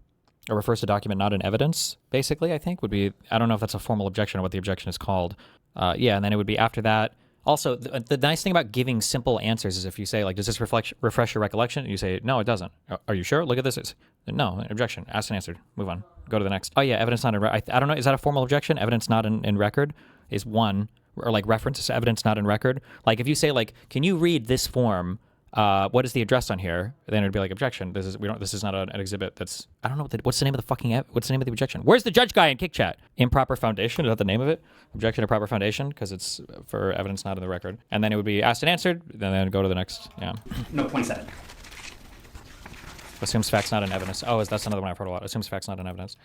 refers to document not in evidence, basically, I think, would be... I don't know if that's a formal objection or what the objection is called. Yeah, and then it would be after that... Also, the nice thing about giving simple answers is if you say, like, does this refresh your recollection? And you say, no, it doesn't. Are you sure? Look at this. No, objection. Asked and answered. Move on. Go to the next. Oh, yeah, evidence not in record. I don't know. Is that a formal objection? Evidence not in record is one. or like reference to evidence not in record. Like if you say like, can you read this form? What is the address on here? Then it'd be like, objection. This is not an exhibit. That's, I don't know what's the name of the fucking what's the name of the objection? Where's the judge guy in Kick Chat? Improper foundation, is that the name of it? Objection to proper foundation, because it's for evidence not in the record. And then it would be asked and answered, and then go to the next. Yeah. No, 27. Assumes facts not in evidence. Oh, that's another one I've heard a lot. Assumes facts not in evidence.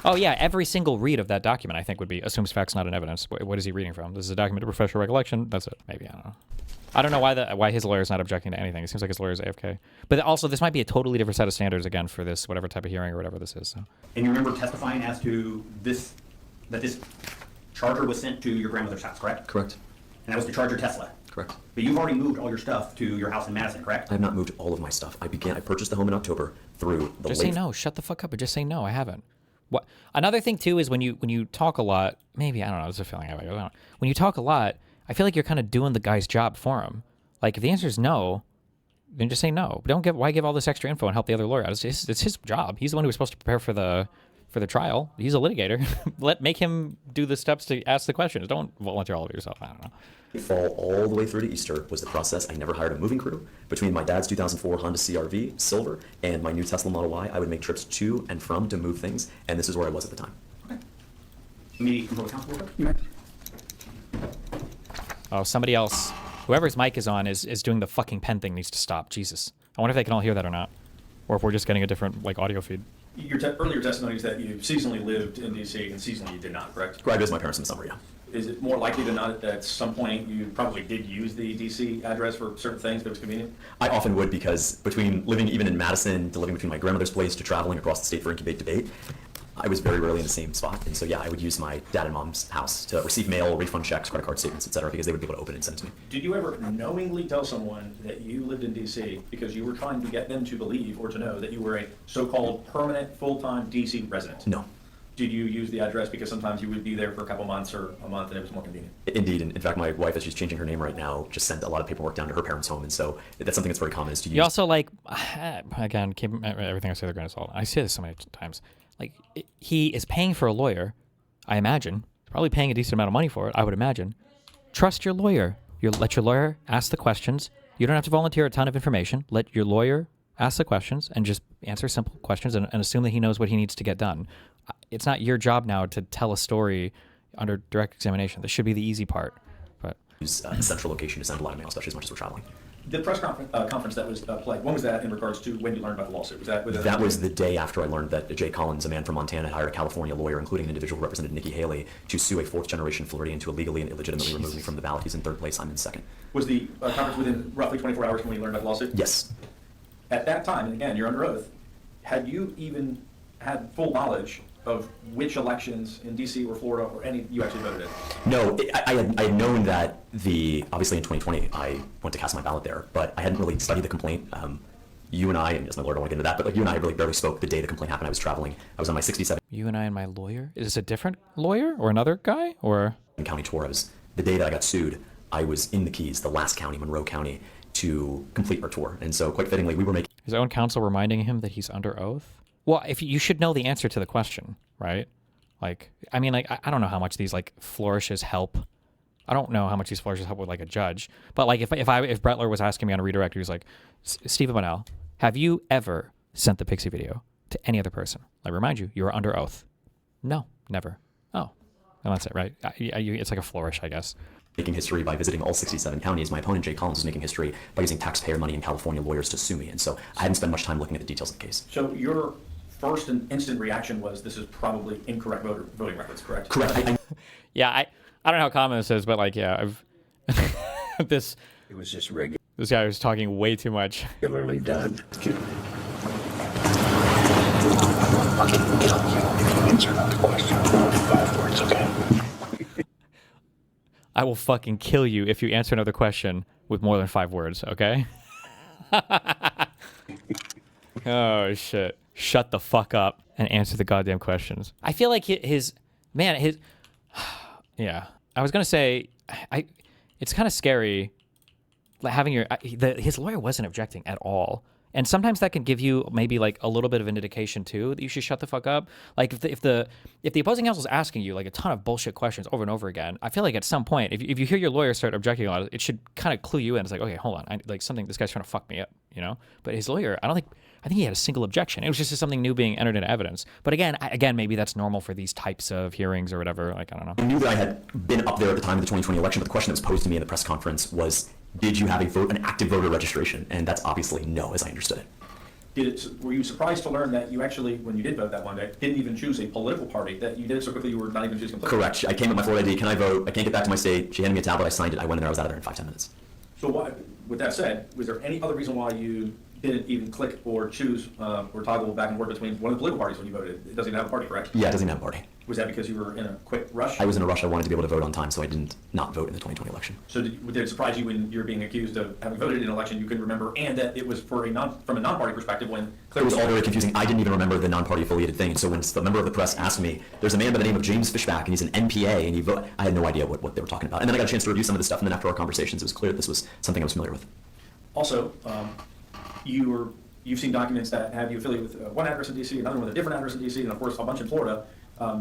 Oh yeah, every single read of that document I think would be assumes facts not in evidence. What is he reading from? This is a document of professional recollection. That's it. Maybe, I don't know. I don't know why his lawyer is not objecting to anything. It seems like his lawyer is AFK. But also, this might be a totally different set of standards again for this whatever type of hearing or whatever this is. So. And you remember testifying as to this, that this charger was sent to your grandmother's house, correct? Correct. And that was the Charger Tesla. Correct. But you've already moved all your stuff to your house in Madison, correct? I have not moved all of my stuff. I purchased the home in October through the Just say no. Shut the fuck up and just say no. I haven't. What? Another thing too is when you talk a lot. Maybe I don't know. It's a feeling I have. I don't know. When you talk a lot, I feel like you're kind of doing the guy's job for him. Like if the answer is no, then just say no. But why give all this extra info and help the other lawyer out? It's his job. He's the one who was supposed to prepare for the trial. He's a litigator. Make him do the steps to ask the questions. Don't volunteer all of it yourself. I don't know. Fall all the way through to Easter was the process. I never hired a moving crew. Between my dad's 2004 Honda CR-V Silver and my new Tesla Model Y, I would make trips to and from to move things, and this is where I was at the time. Okay. Me, control counsel. Oh, somebody else. Whoever's mic is on is doing the fucking pen thing needs to stop. Jesus. I wonder if they can all hear that or not. Or if we're just getting a different like audio feed. Your earlier testimony is that you seasonally lived in D.C. and seasonally you did not, correct? I visited my parents in the summer, yeah. Is it more likely than not that at some point you probably did use the D.C. address for certain things if it was convenient? I often would, because between living even in Madison to living between my grandmother's place to traveling across the state for Incubate Debate, I was very rarely in the same spot. And so, yeah, I would use my dad and mom's house to receive mail, refund checks, credit card statements, et cetera, because they would be able to open it and send it to me. Did you ever knowingly tell someone that you lived in D.C. because you were trying to get them to believe or to know that you were a so-called permanent, full-time D.C. resident? No. Did you use the address because sometimes you would be there for a couple months or a month and it was more convenient? Indeed. And in fact, my wife, as she's changing her name right now, just sent a lot of paperwork down to her parents' home. And so that's something that's very common is to use. You also like, again, keep everything I say with a grain of salt. I say this so many times. Like, he is paying for a lawyer, I imagine. Probably paying a decent amount of money for it, I would imagine. Trust your lawyer. Let your lawyer ask the questions. You don't have to volunteer a ton of information. Let your lawyer ask the questions and just answer simple questions and assume that he knows what he needs to get done. It's not your job now to tell a story under direct examination. This should be the easy part. But use a central location to send a lot of mail, especially as much as we're traveling. The press conference that was played, when was that in regards to when you learned about the lawsuit? Was that That was the day after I learned that Jay Collins, a man from Montana, had hired a California lawyer, including an individual who represented Nikki Haley, to sue a fourth-generation Floridian to illegally and illegitimately remove me from the ballot. He's in third place. I'm in second. Was the conference within roughly 24 hours when you learned about the lawsuit? Yes. At that time, and again, you're under oath, had you even had full knowledge of which elections in D.C. or Florida or any you actually voted in? No, I had known that obviously in 2020 I went to cast my ballot there, but I hadn't really studied the complaint. You and I, and as my lawyer, don't want to get into that, but like you and I really barely spoke the day the complaint happened. I was traveling. I was on my 67. you and I and my lawyer? Is this a different lawyer or another guy? Or County tour. The day that I got sued, I was in the Keys, the last county, Monroe County, to complete our tour. And so quite fittingly, we were making his own counsel reminding him that he's under oath? Well, if you should know the answer to the question, right? Like, I mean, like, I don't know how much these like flourishes help. I don't know how much these flourishes help with like a judge. But like, if Brettler was asking me on a redirect, he was like, Stephen Bonnell, have you ever sent the Pixie video to any other person? I remind you, you are under oath. No, never. Oh, and that's it, right? It's like a flourish, I guess. Making history by visiting all 67 counties. My opponent, Jay Collins, was making history by using taxpayer money and California lawyers to sue me. And so I hadn't spent much time looking at the details of the case. So your first and instant reaction was this is probably incorrect voting records, correct? Correct. Yeah, I don't know how common this is, but like, yeah, I've It was just regular. This guy was talking way too much. Regularly done. Answer not the question. 5 words, okay? I will fucking kill you if you answer another question with more than 5 words, okay? Oh, shit. Shut the fuck up and answer the goddamn questions. I feel like his yeah. I was going to say, it's kind of scary having his lawyer wasn't objecting at all. And sometimes that can give you maybe like a little bit of an indication too that you should shut the fuck up. Like if the opposing counsel is asking you like a ton of bullshit questions over and over again, I feel like at some point, if you hear your lawyer start objecting on it, it should kind of clue you in. It's like, okay, hold on, this guy's trying to fuck me up, you know? But his lawyer, I think he had a single objection. It was just something new being entered into evidence. But again, maybe that's normal for these types of hearings or whatever. Like, I don't know. I knew that I had been up there at the time of the 2020 election, but the question that was posed to me in the press conference was, did you have an active voter registration? And that's obviously no, as I understood it. Were you surprised to learn that you actually, when you did vote that one day, didn't even choose a political party, that you did it so quickly you were not even choosing completely? Correct. I came with my Florida ID. Can I vote? I can't get back to my state. She handed me a tablet. I signed it. I went in there. I was out of there in 5-10 minutes. So with that said, was there any other reason why you didn't even click or choose or toggle back and forth between one of the political parties when you voted? It doesn't even have a party, correct? Yeah, it doesn't even have a party. Was that because you were in a quick rush? I was in a rush. I wanted to be able to vote on time, so I didn't not vote in the 2020 election. So did it surprise you when you're being accused of having voted in an election you couldn't remember, and that it was from a non-party perspective when it was all very confusing. I didn't even remember the non-party affiliated thing. And so when the member of the press asked me, there's a man by the name of James Fishback, and he's an NPA, and you vote, I had no idea what they were talking about. And then I got a chance to review some of the stuff, and then after our conversations, it was clear that this was something I was familiar with. Also, you've seen documents that have you affiliated with one address in D.C., another one with a different address in D.C., and of course a bunch in Florida.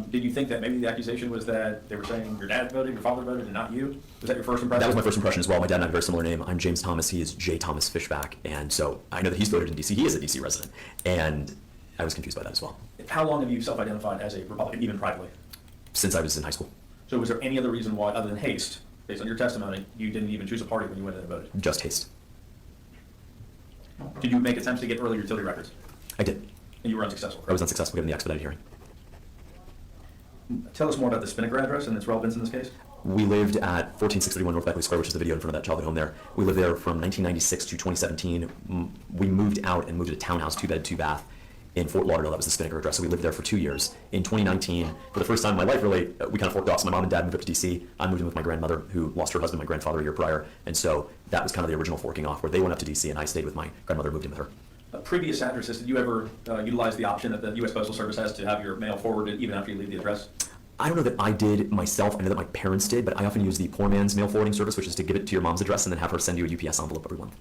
Did you think that maybe the accusation was that they were saying your dad voted, your father voted, and not you? Was that your first impression? That was my first impression as well. My dad and I have a very similar name. I'm James Thomas. He is J. Thomas Fishback. And so I know that he's voted in D.C. He is a D.C. resident. And I was confused by that as well. How long have you self-identified as a Republican, even privately? Since I was in high school. So was there any other reason why, other than haste, based on your testimony, you didn't even choose a party when you went in and voted? Just haste. Did you make attempts to get early utility records? I did. And you were unsuccessful? I was unsuccessful given the expedited hearing. Tell us more about the Spinnaker address and its relevance in this case. We lived at 14631 North Beckley Square, which is the video in front of that childhood home there. We lived there from 1996 to 2017. We moved out and moved to a townhouse, 2-bed, 2-bath in Fort Lauderdale. That was the Spinnaker address. So we lived there for 2 years. In 2019, for the first time in my life, really, we kind of forked off. So my mom and dad moved up to D.C. I moved in with my grandmother, who lost her husband, my grandfather, a year prior. And so that was kind of the original forking off, where they went up to D.C. and I stayed with my grandmother, moved in with her. Previous addresses, did you ever utilize the option that the U.S. Postal Service has to have your mail forwarded even after you leave the address? I don't know that I did myself. I know that my parents did, but I often use the poor man's mail forwarding service, which is to give it to your mom's address and then have her send you a UPS envelope every month.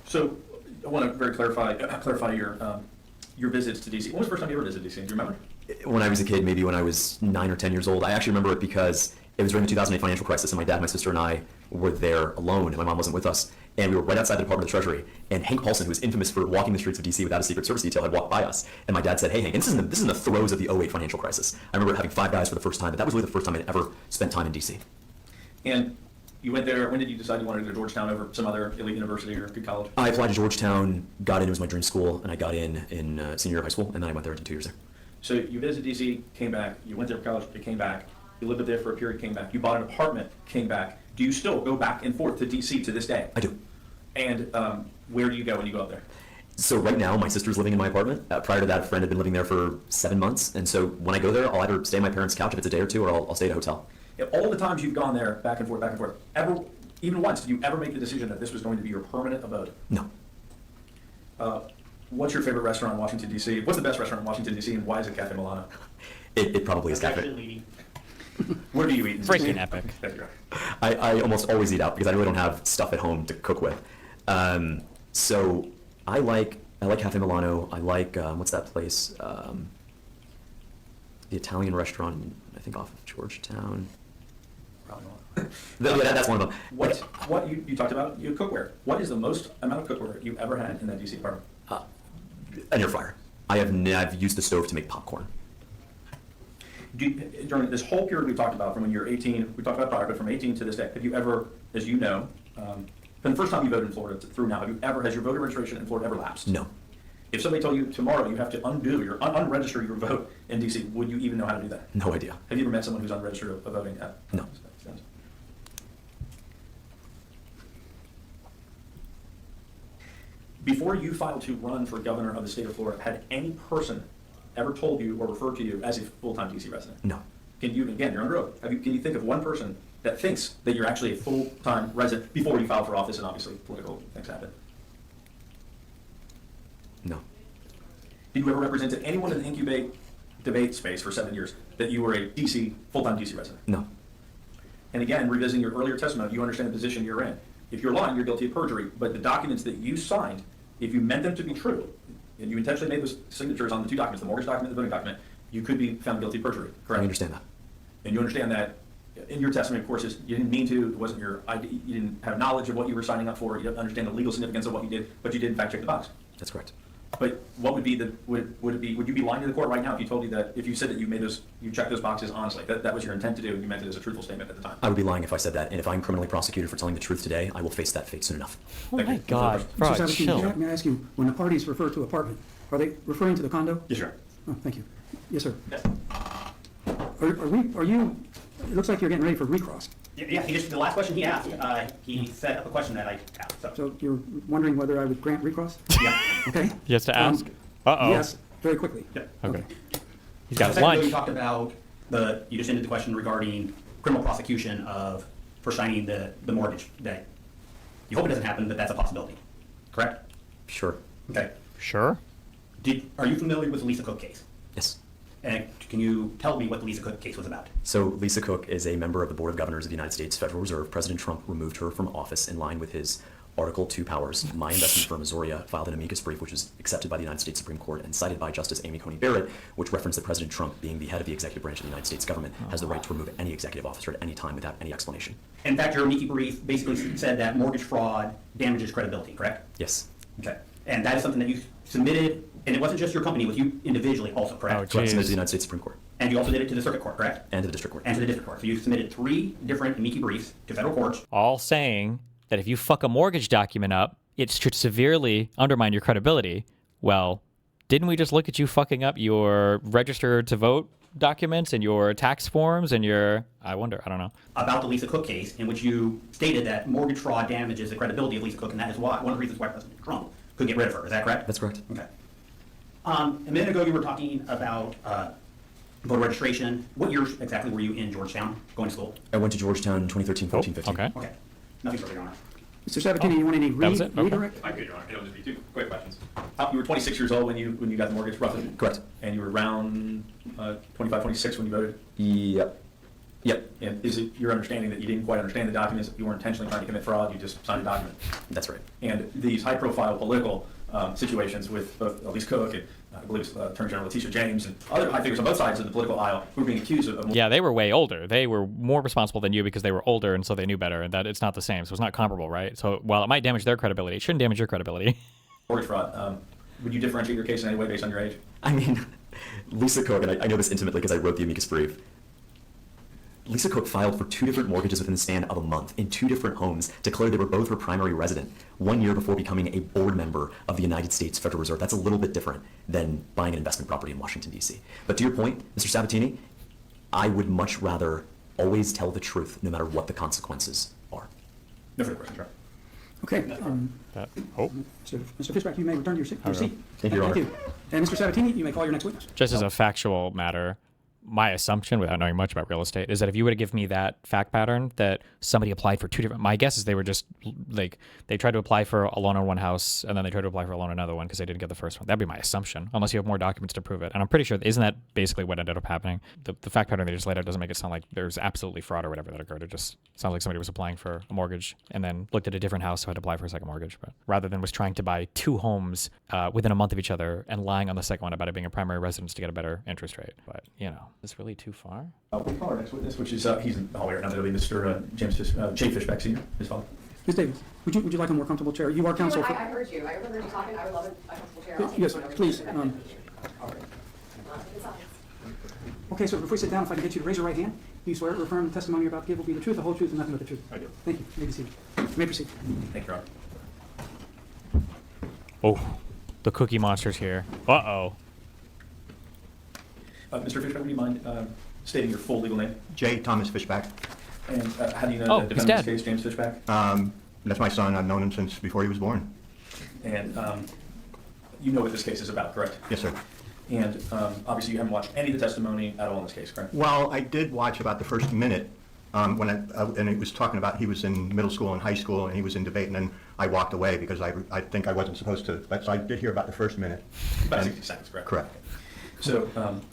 So I want to very clarify your visits to D.C. When was the first time you ever visited D.C.? Do you remember? When I was a kid, maybe when I was 9 or 10 years old. I actually remember it because it was during the 2008 financial crisis, and my dad, my sister, and I were there alone, and my mom wasn't with us. And we were right outside the Department of Treasury, and Hank Paulson, who was infamous for walking the streets of D.C. without a Secret Service detail, had walked by us. And my dad said, "Hey, Hank," and this is in the throes of the 2008 financial crisis. I remember having Five Guys for the first time, but that was really the first time I'd ever spent time in D.C. And you went there, when did you decide you wanted to go to Georgetown over some other elite university or good college? I applied to Georgetown, got in, it was my dream school, and I got in senior year of high school, and then I went there and did 2 years there. So you visited D.C., came back, you went there for college, you came back, you lived up there for a period, came back, you bought an apartment, came back. Do you still go back and forth to D.C. to this day? I do. And where do you go when you go up there? So right now, my sister's living in my apartment. Prior to that, a friend had been living there for 7 months. And so when I go there, I'll either stay on my parents' couch if it's a day or two, or I'll stay at a hotel. All the times you've gone there, back and forth, even once, did you ever make the decision that this was going to be your permanent abode? No. What's your favorite restaurant in Washington, D.C.? What's the best restaurant in Washington, D.C., and why is it Cafe Milano? It probably is Cafe. Where do you eat? Freaking epic. I almost always eat out because I really don't have stuff at home to cook with. So I like Cafe Milano. I like what's that place? The Italian restaurant, I think off of Georgetown. Yeah, that's one of them. What you talked about? You cookware. What is the most amount of cookware you ever had in that DC apartment? An air fryer. I've used the stove to make popcorn. During this whole period we talked about, from when you're 18, we talked about prior, but from 18 to this day, have you ever, as you know, from the first time you voted in Florida through now, has your voter registration in Florida ever lapsed? No. If somebody told you tomorrow you have to unregister your vote in DC, would you even know how to do that? No idea. Have you ever met someone who's unregistered of voting? No. Before you filed to run for governor of the state of Florida, had any person ever told you or referred to you as a full-time DC resident? No. Can you, again, you're under oath, can you think of one person that thinks that you're actually a full-time resident before you filed for office, and obviously political things happen? No. Did you ever represent to anyone in the incubate debate space for 7 years that you were a full-time DC resident? No. And again, revisiting your earlier testimony, you understand the position you're in. If you're lying, you're guilty of perjury, but the documents that you signed if you meant them to be true, and you intentionally made those signatures on the two documents, the mortgage document and the voting document, you could be found guilty of perjury, correct? I understand that. And you understand that in your testimony, of course, you didn't mean to, it wasn't your ID, you didn't have knowledge of what you were signing up for, you didn't understand the legal significance of what you did, but you did in fact check the box. That's correct. But what would be the, would you be lying to the court right now if you told me that, if you said that you made those, you checked those boxes honestly, that was your intent to do, and you meant it as a truthful statement at the time? I would be lying if I said that, and if I'm criminally prosecuted for telling the truth today, I will face that fate soon enough. Oh Thank my you. God, bro, Mr. Sabatini, chill. may I ask you, when the parties refer to apartment, are they referring to the condo? Yes, sir. Oh, thank you. Yes, sir. Yes. Are you, it looks like you're getting ready for recross. Yeah, the last question he asked, he set up a question that I asked, so. So you're wondering whether I would grant recross? Yeah. Okay. He has to ask. Uh-oh. Yes, very quickly. Yeah. Okay. He's got A second ago, lunch. you talked about you just ended the question regarding criminal prosecution for signing the mortgage, that you hope it doesn't happen, but that's a possibility, correct? Sure. Okay. Sure. Are you familiar with the Lisa Cook case? Yes. And can you tell me what the Lisa Cook case was about? So Lisa Cook is a member of the Board of Governors of the United States Federal Reserve. President Trump removed her from office in line with his Article 2 powers. My investment firm, Azoria, filed an amicus brief, which was accepted by the United States Supreme Court and cited by Justice Amy Coney Barrett, which referenced that President Trump, being the head of the executive branch of the United States government, has the right to remove any executive officer at any time without any explanation. In fact, your amici brief basically said that mortgage fraud damages credibility, correct? Yes. Okay. And that is something that you submitted, and it wasn't just your company, it was you individually also, correct? Oh, Correct. Submitted to geez. the United States Supreme Court And you also did it to the circuit court, correct? and to the district court. And to the district court. So you submitted 3 different amici briefs to federal courts. All saying that if you fuck a mortgage document up, it should severely undermine your credibility. Well, didn't we just look at you fucking up your registered to vote documents and your tax forms and your, I don't know. About the Lisa Cook case, in which you stated that mortgage fraud damages the credibility of Lisa Cook, and that is why, one of the reasons why President Trump could get rid of her. Is that correct? That's correct. Okay. A minute ago, you were talking about voter registration. What year exactly were you in Georgetown going to school? I went to Georgetown in 2013, 14, 15. Okay. Okay. Nothing further, Your Honor. Mr. Sabatini, you want any That was it? Okay. redirect? If I could, Your Honor, it'll just be 2 quick questions. You were 26 years old when you got the mortgage, roughly? Correct. And you were around 25, 26 when you voted? Yep. Yep. And is it your understanding that you didn't quite understand the documents, you weren't intentionally trying to commit fraud, you just signed a document? That's right. And these high-profile political situations with both Elise Cook and I believe it's Attorney General Letitia James and other high figures on both sides of the political aisle who are being accused of Yeah, they were way older. They were more responsible than you because they were older, and so they knew better, and that it's not the same. So it's not comparable, right? So while it might damage their credibility, it shouldn't damage your credibility. mortgage fraud. Would you differentiate your case in any way based on your age? I mean, Lisa Cook, and I know this intimately because I wrote the amicus brief. Lisa Cook filed for 2 different mortgages within the span of a month in 2 different homes, declared they were both her primary resident 1 year before becoming a board member of the United States Federal Reserve. That's a little bit different than buying an investment property in Washington, D.C. But to your point, Mr. Sabatini, I would much rather always tell the truth no matter what the consequences are. No further questions, right? Okay. Mr. Fishback, you may return to your seat. Thank you, Your Honor. And Mr. Sabatini, you may call your next witness. Just as a factual matter, my assumption, without knowing much about real estate, is that if you were to give me that fact pattern that somebody applied for 2 different, my guess is they were just like, they tried to apply for a loan on one house and then they tried to apply for a loan on another one because they didn't get the first one. That'd be my assumption, unless you have more documents to prove it. And I'm pretty sure, isn't that basically what ended up happening? The fact pattern they just laid out doesn't make it sound like there's absolutely fraud or whatever that occurred. It just sounds like somebody was applying for a mortgage and then looked at a different house, so had to apply for a second mortgage. But rather than was trying to buy 2 homes within a month of each other and lying on the second one about it being a primary residence to get a better interest rate. But, you know, is this really too far? We call our next witness, which is, he's in the hallway right now, that'll be Mr. Jay Fishback Sr., his father. Ms. Davis, would you like a more comfortable chair? You are counsel I for... heard you. I heard you talking. I would love a comfortable chair. I'll take Yes, one over please. here. Okay, so before you sit down, if I can get you to raise your right hand, do you swear or affirm the testimony you're about to give will be the truth, the whole truth, and nothing but the truth? I do. Thank you. You may be seated. You may proceed. Thank you, Your Honor. Oh, the Cookie Monster's here. Uh-oh. Mr. Fishback, would you mind stating your full legal name? J. Thomas Fishback. And how do you know the his defendant dad. in this case, James Fishback? That's my son. I've known him since before he was born. And you know what this case is about, correct? Yes, sir. And obviously you haven't watched any of the testimony at all in this case, correct? Well, I did watch about the first minute when and it was talking about he was in middle school and high school and he was in debate, and then I walked away because I think I wasn't supposed to. But so I did hear about the first minute. About And- 60 seconds, correct? Correct. So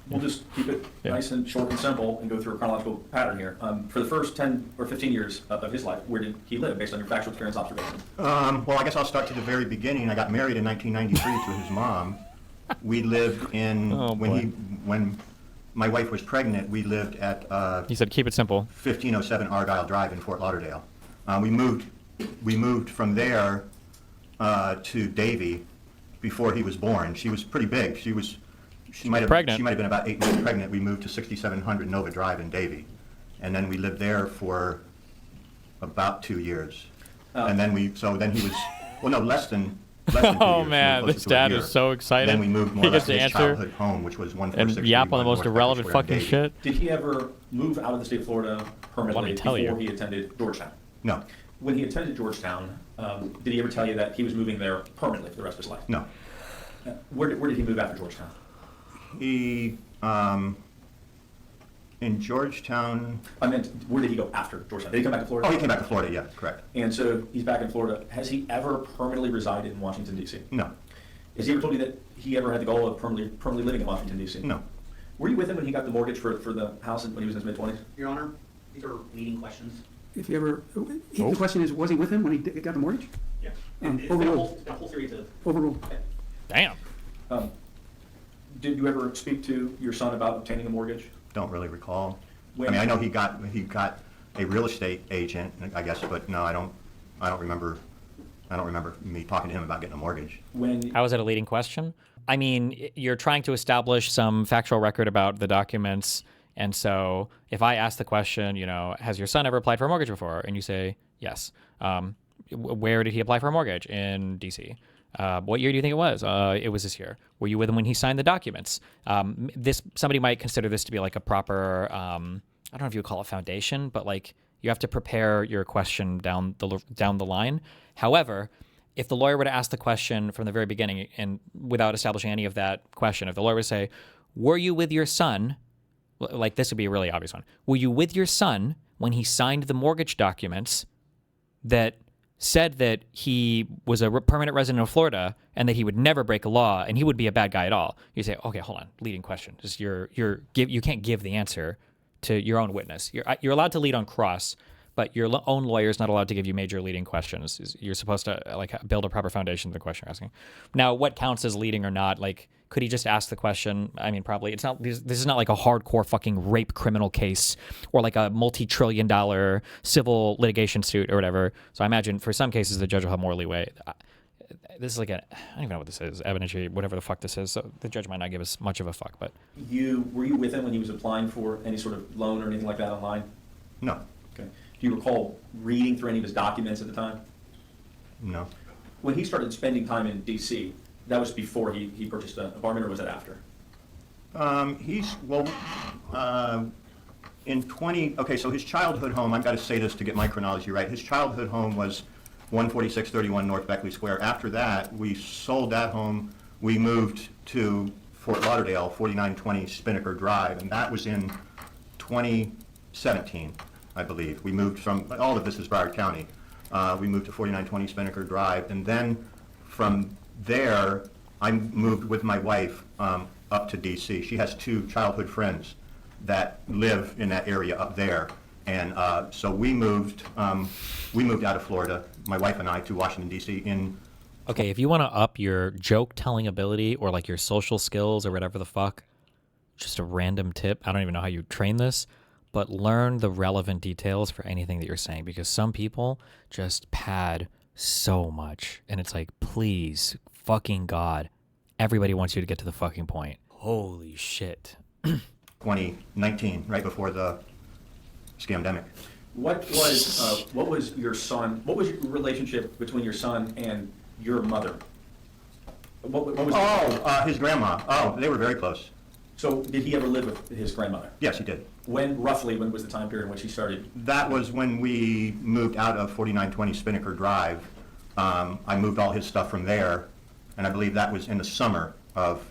we'll just keep it nice and short and simple and go through a chronological pattern here. For the first 10 or 15 years of his life, where did he live based on your factual experience observation? Well, I guess I'll start to the very beginning. I got married in 1993 to his mom. We lived in, when my wife was pregnant, we lived at He said, keep it simple. 1507 Argyle Drive in Fort Lauderdale. We moved from there to Davie before he was born. She was pretty big. She might have been about 8 months pregnant. We moved to 6700 Nova Drive in Davie, and then we lived there for about 2 years. And then he was, well, no, less than 2 years. Oh man, this dad is so excited. Then we moved more He or less gets to his to answer childhood home, which was 146. and yap on the most irrelevant fucking shit. Did he ever move out of the state of Florida permanently before he attended Georgetown? No. When he attended Georgetown, did he ever tell you that he was moving there permanently for the rest of his life? No. Where did he move after Georgetown? He, in Georgetown. I meant, where did he go after Georgetown? Did he come back to Florida? Oh, he came back to Florida, yeah, correct. And so he's back in Florida. Has he ever permanently resided in Washington, D.C.? No. Has he ever told you that he ever had the goal of permanently living in Washington, D.C.? No. Were you with him when he got the mortgage for the house when he was in his mid-20s? Your Honor, these are leading questions. If you ever, the question is, was he with him when he got the mortgage? Yeah. Overruled. It's been a whole series of. Overruled. Damn. Did you ever speak to your son about obtaining a mortgage? Don't really recall. I mean, I know he got a real estate agent, I guess, but no, I don't remember me talking to him about getting a mortgage. How is that a leading question? I mean, you're trying to establish some factual record about the documents, and so if I ask the question, has your son ever applied for a mortgage before? And you say yes. Where did he apply for a mortgage? In D.C. What year do you think it was? It was this year. Were you with him when he signed the documents? Somebody might consider this to be like a proper, I don't know if you would call it foundation, but like you have to prepare your question down the line. However, if the lawyer were to ask the question from the very beginning and without establishing any of that question, if the lawyer would say, were you with your son, like this would be a really obvious one. Were you with your son when he signed the mortgage documents that said that he was a permanent resident of Florida and that he would never break a law and he would be a bad guy at all? You say, okay, hold on, leading question. Just you can't give the answer to your own witness. You're allowed to lead on cross, but your own lawyer is not allowed to give you major leading questions. You're supposed to build a proper foundation to the question you're asking. Now, what counts as leading or not? Like, could he just ask the question? I mean, probably it's not. This is not like a hardcore fucking rape criminal case or like a multi-trillion-dollar civil litigation suit or whatever. So I imagine for some cases the judge will have more leeway. This is like I don't even know what this is, evidentiary, whatever the fuck this is. So the judge might not give us much of a fuck. But were you with him when he was applying for any sort of loan or anything like that online? No. Okay. Do you recall reading through any of his documents at the time? No. When he started spending time in D.C., that was before he purchased an apartment, or was that after? So his childhood home, I've got to say this to get my chronology right. His childhood home was 14631 North Beckley Square. After that, we sold that home. We moved to Fort Lauderdale, 4920 Spinnaker Drive, and that was in 2017, I believe. We moved from, all of this is Broward County. We moved to 4920 Spinnaker Drive, and then from there, I moved with my wife up to D.C. She has 2 childhood friends that live in that area up there, and so we moved out of Florida, my wife and I, to Washington, D.C. Okay, if you want to up your joke-telling ability or like your social skills or whatever the fuck, just a random tip. I don't even know how you train this, but learn the relevant details for anything that you're saying, because some people just pad so much, and it's like, please, fucking God, everybody wants you to get to the fucking point. Holy shit. 2019, right before the scamdemic. What was your relationship between your son and your mother? What was his grandma. Oh, they were very close. So did he ever live with his grandmother? Yes, he did. When was the time period in which he started? That was when we moved out of 4920 Spinnaker Drive. I moved all his stuff from there, and I believe that was in the summer of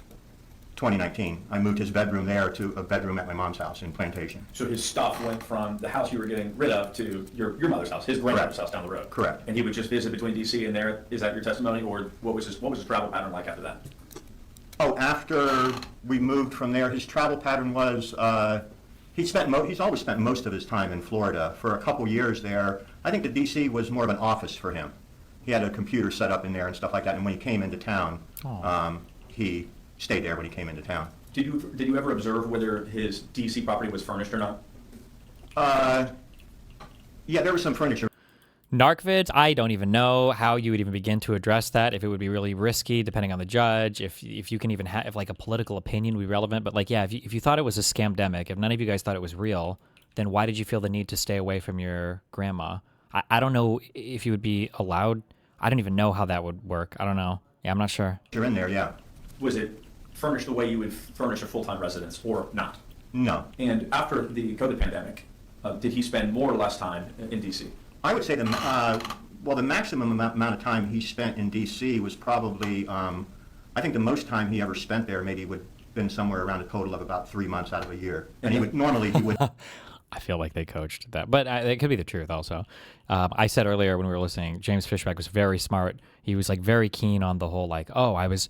2019. I moved his bedroom there to a bedroom at my mom's house in Plantation. So his stuff went from the house you were getting rid of to your mother's house, his grandmother's house down the road. Correct. And he would just visit between D.C. and there. Is that your testimony, or what was his travel pattern like after that? Oh, after we moved from there, his travel pattern was, he's always spent most of his time in Florida. For a couple years there, I think the DC was more of an office for him. He had a computer set up in there and stuff like that, and when he came into town, he stayed there when he came into town. Did you ever observe whether his DC property was furnished or not? Yeah, there was some furniture. Narc-vids, I don't even know how you would even begin to address that, if it would be really risky, depending on the judge, if you can even have, if like a political opinion would be relevant. But like, yeah, if you thought it was a scamdemic, if none of you guys thought it was real, then why did you feel the need to stay away from your grandma? I don't know if you would be allowed. I don't even know how that would work. I don't know. Yeah, I'm not sure. You're in there, yeah. Was it furnished the way you would furnish a full-time residence or not? No. And after the COVID pandemic, did he spend more or less time in DC? I would say the maximum amount of time he spent in D.C. was probably, I think the most time he ever spent there maybe would have been somewhere around a total of about 3 months out of a year. And he would I feel like they coached that, but it could be the truth also. I said earlier when we were listening, James Fishback was very smart. He was like very keen on the whole like, oh, I was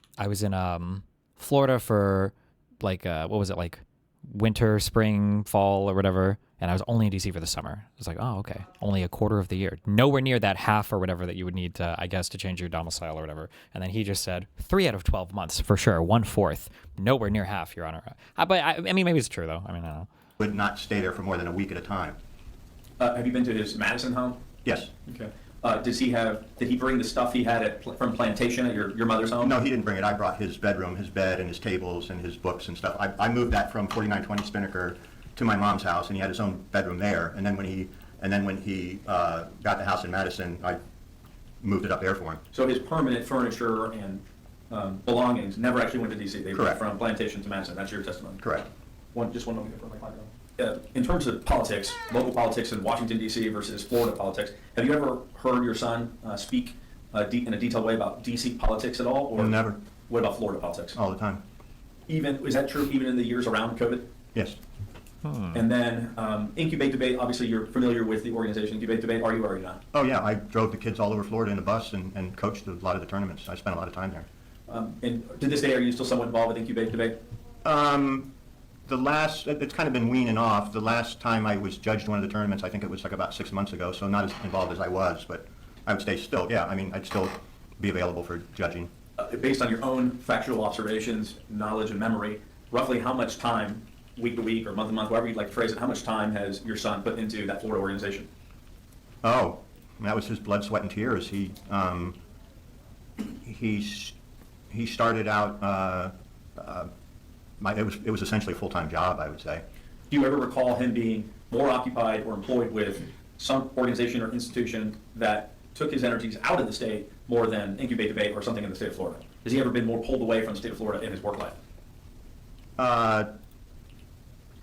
in Florida for like what was it, like winter, spring, fall, or whatever. And I was only in DC for the summer. I was like, oh, okay. Only a quarter of the year. Nowhere near that half or whatever that you would need to, I guess, to change your domicile or whatever. And then he just said 3 out of 12 months for sure. 1/4. Nowhere near half, Your Honor. But I mean, maybe it's true though. I mean, I don't know. would not stay there for more than a week at a time. Have you been to his Madison home? Yes. Okay. Did he bring the stuff he had from Plantation at your mother's home? No, he didn't bring it. I brought his bedroom, his bed, and his tables, and his books and stuff. I moved that from 4920 Spinnaker to my mom's house, and he had his own bedroom there. And then when he got the house in Madison, I moved it up there for him. So his permanent furniture and belongings never actually went to D.C. They went from Plantation to Madison. That's your testimony. Correct. Just one moment for my client. In terms of politics, local politics in Washington, D.C. versus Florida politics, have you ever heard your son speak in a detailed way about D.C. politics at all? Or never. What about Florida politics? All the time. Is that true even in the years around COVID? Yes. And then Incubate Debate, obviously you're familiar with the organization Incubate Debate, are you or are you not? Oh yeah, I drove the kids all over Florida in a bus and coached a lot of the tournaments. I spent a lot of time there. And to this day, are you still somewhat involved with Incubate Debate? It's kind of been weaning off. The last time I was judged in one of the tournaments, I think it was like about 6 months ago, so not as involved as I was, but I would stay still, yeah, I mean, I'd still be available for judging. Based on your own factual observations, knowledge, and memory, roughly how much time, week to week or month to month, however you'd like to phrase it, how much time has your son put into that Florida organization? Oh, that was his blood, sweat, and tears. He started out, it was essentially a full-time job, I would say. Do you ever recall him being more occupied or employed with some organization or institution that took his energies out of the state more than Incubate Debate or something in the state of Florida? Has he ever been more pulled away from the state of Florida in his work life?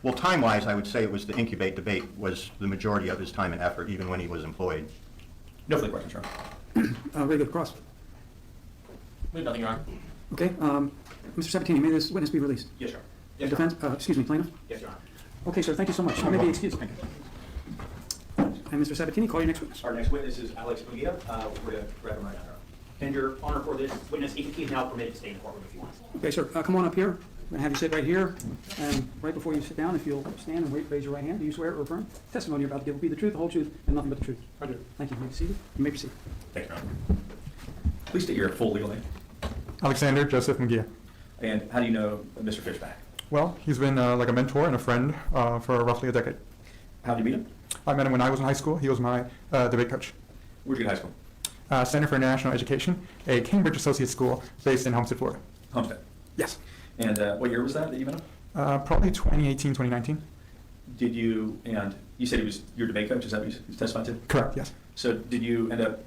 Well, time-wise, I would say it was the Incubate Debate was the majority of his time and effort, even when he was employed. No further questions, Your Honor. Very good. Cross. We have nothing, Your Honor. Okay. Mr. Sabatini, may this witness be released? Yes, Your Honor. Yes, defense, excuse me, plaintiff? Yes, Your Honor. Okay, sir, thank you so much. You may be excused. Thank you. And Mr. Sabatini, call your next witness. Our next witness is Alex Mugia. We're going to grab him right now. And Your Honor, for this witness, he is now permitted to stay in the courtroom if he wants. Okay, sir, come on up here. I'm going to have you sit right here. And right before you sit down, if you'll stand and raise your right hand, do you swear or affirm testimony you're about to give will be the truth, the whole truth, and nothing but the truth? I do. Thank you. You may be seated. You may proceed. Thank you, Your Honor. Please state your full legal name. Alexander Joseph Mugia. And how do you know Mr. Fishback? Well, he's been like a mentor and a friend for roughly a decade. How did you meet him? I met him when I was in high school. He was my debate coach. Where'd you go to high school? Center for International Education, a Cambridge associate school based in Homestead, Florida. Homestead? Yes. And what year was that you met him? Probably 2018, 2019. And you said he was your debate coach, is that what you testified to? Correct, yes. So did you end up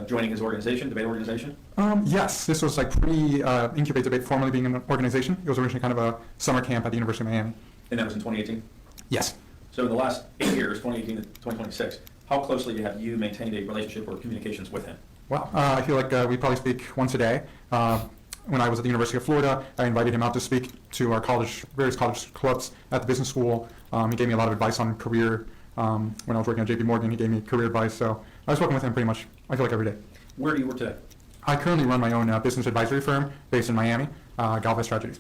joining his organization, debate organization? Yes, this was like pre-Incubate Debate formally being an organization. It was originally kind of a summer camp at the University of Miami. And that was in 2018? Yes. So in the last 8 years, 2018 to 2026, how closely have you maintained a relationship or communications with him? Well, I feel like we probably speak once a day. When I was at the University of Florida, I invited him out to speak to our various college clubs at the business school. He gave me a lot of advice on career. When I was working at JP Morgan, he gave me career advice. So I was working with him pretty much, I feel like, every day. Where do you work today? I currently run my own business advisory firm based in Miami, Galvez Strategies.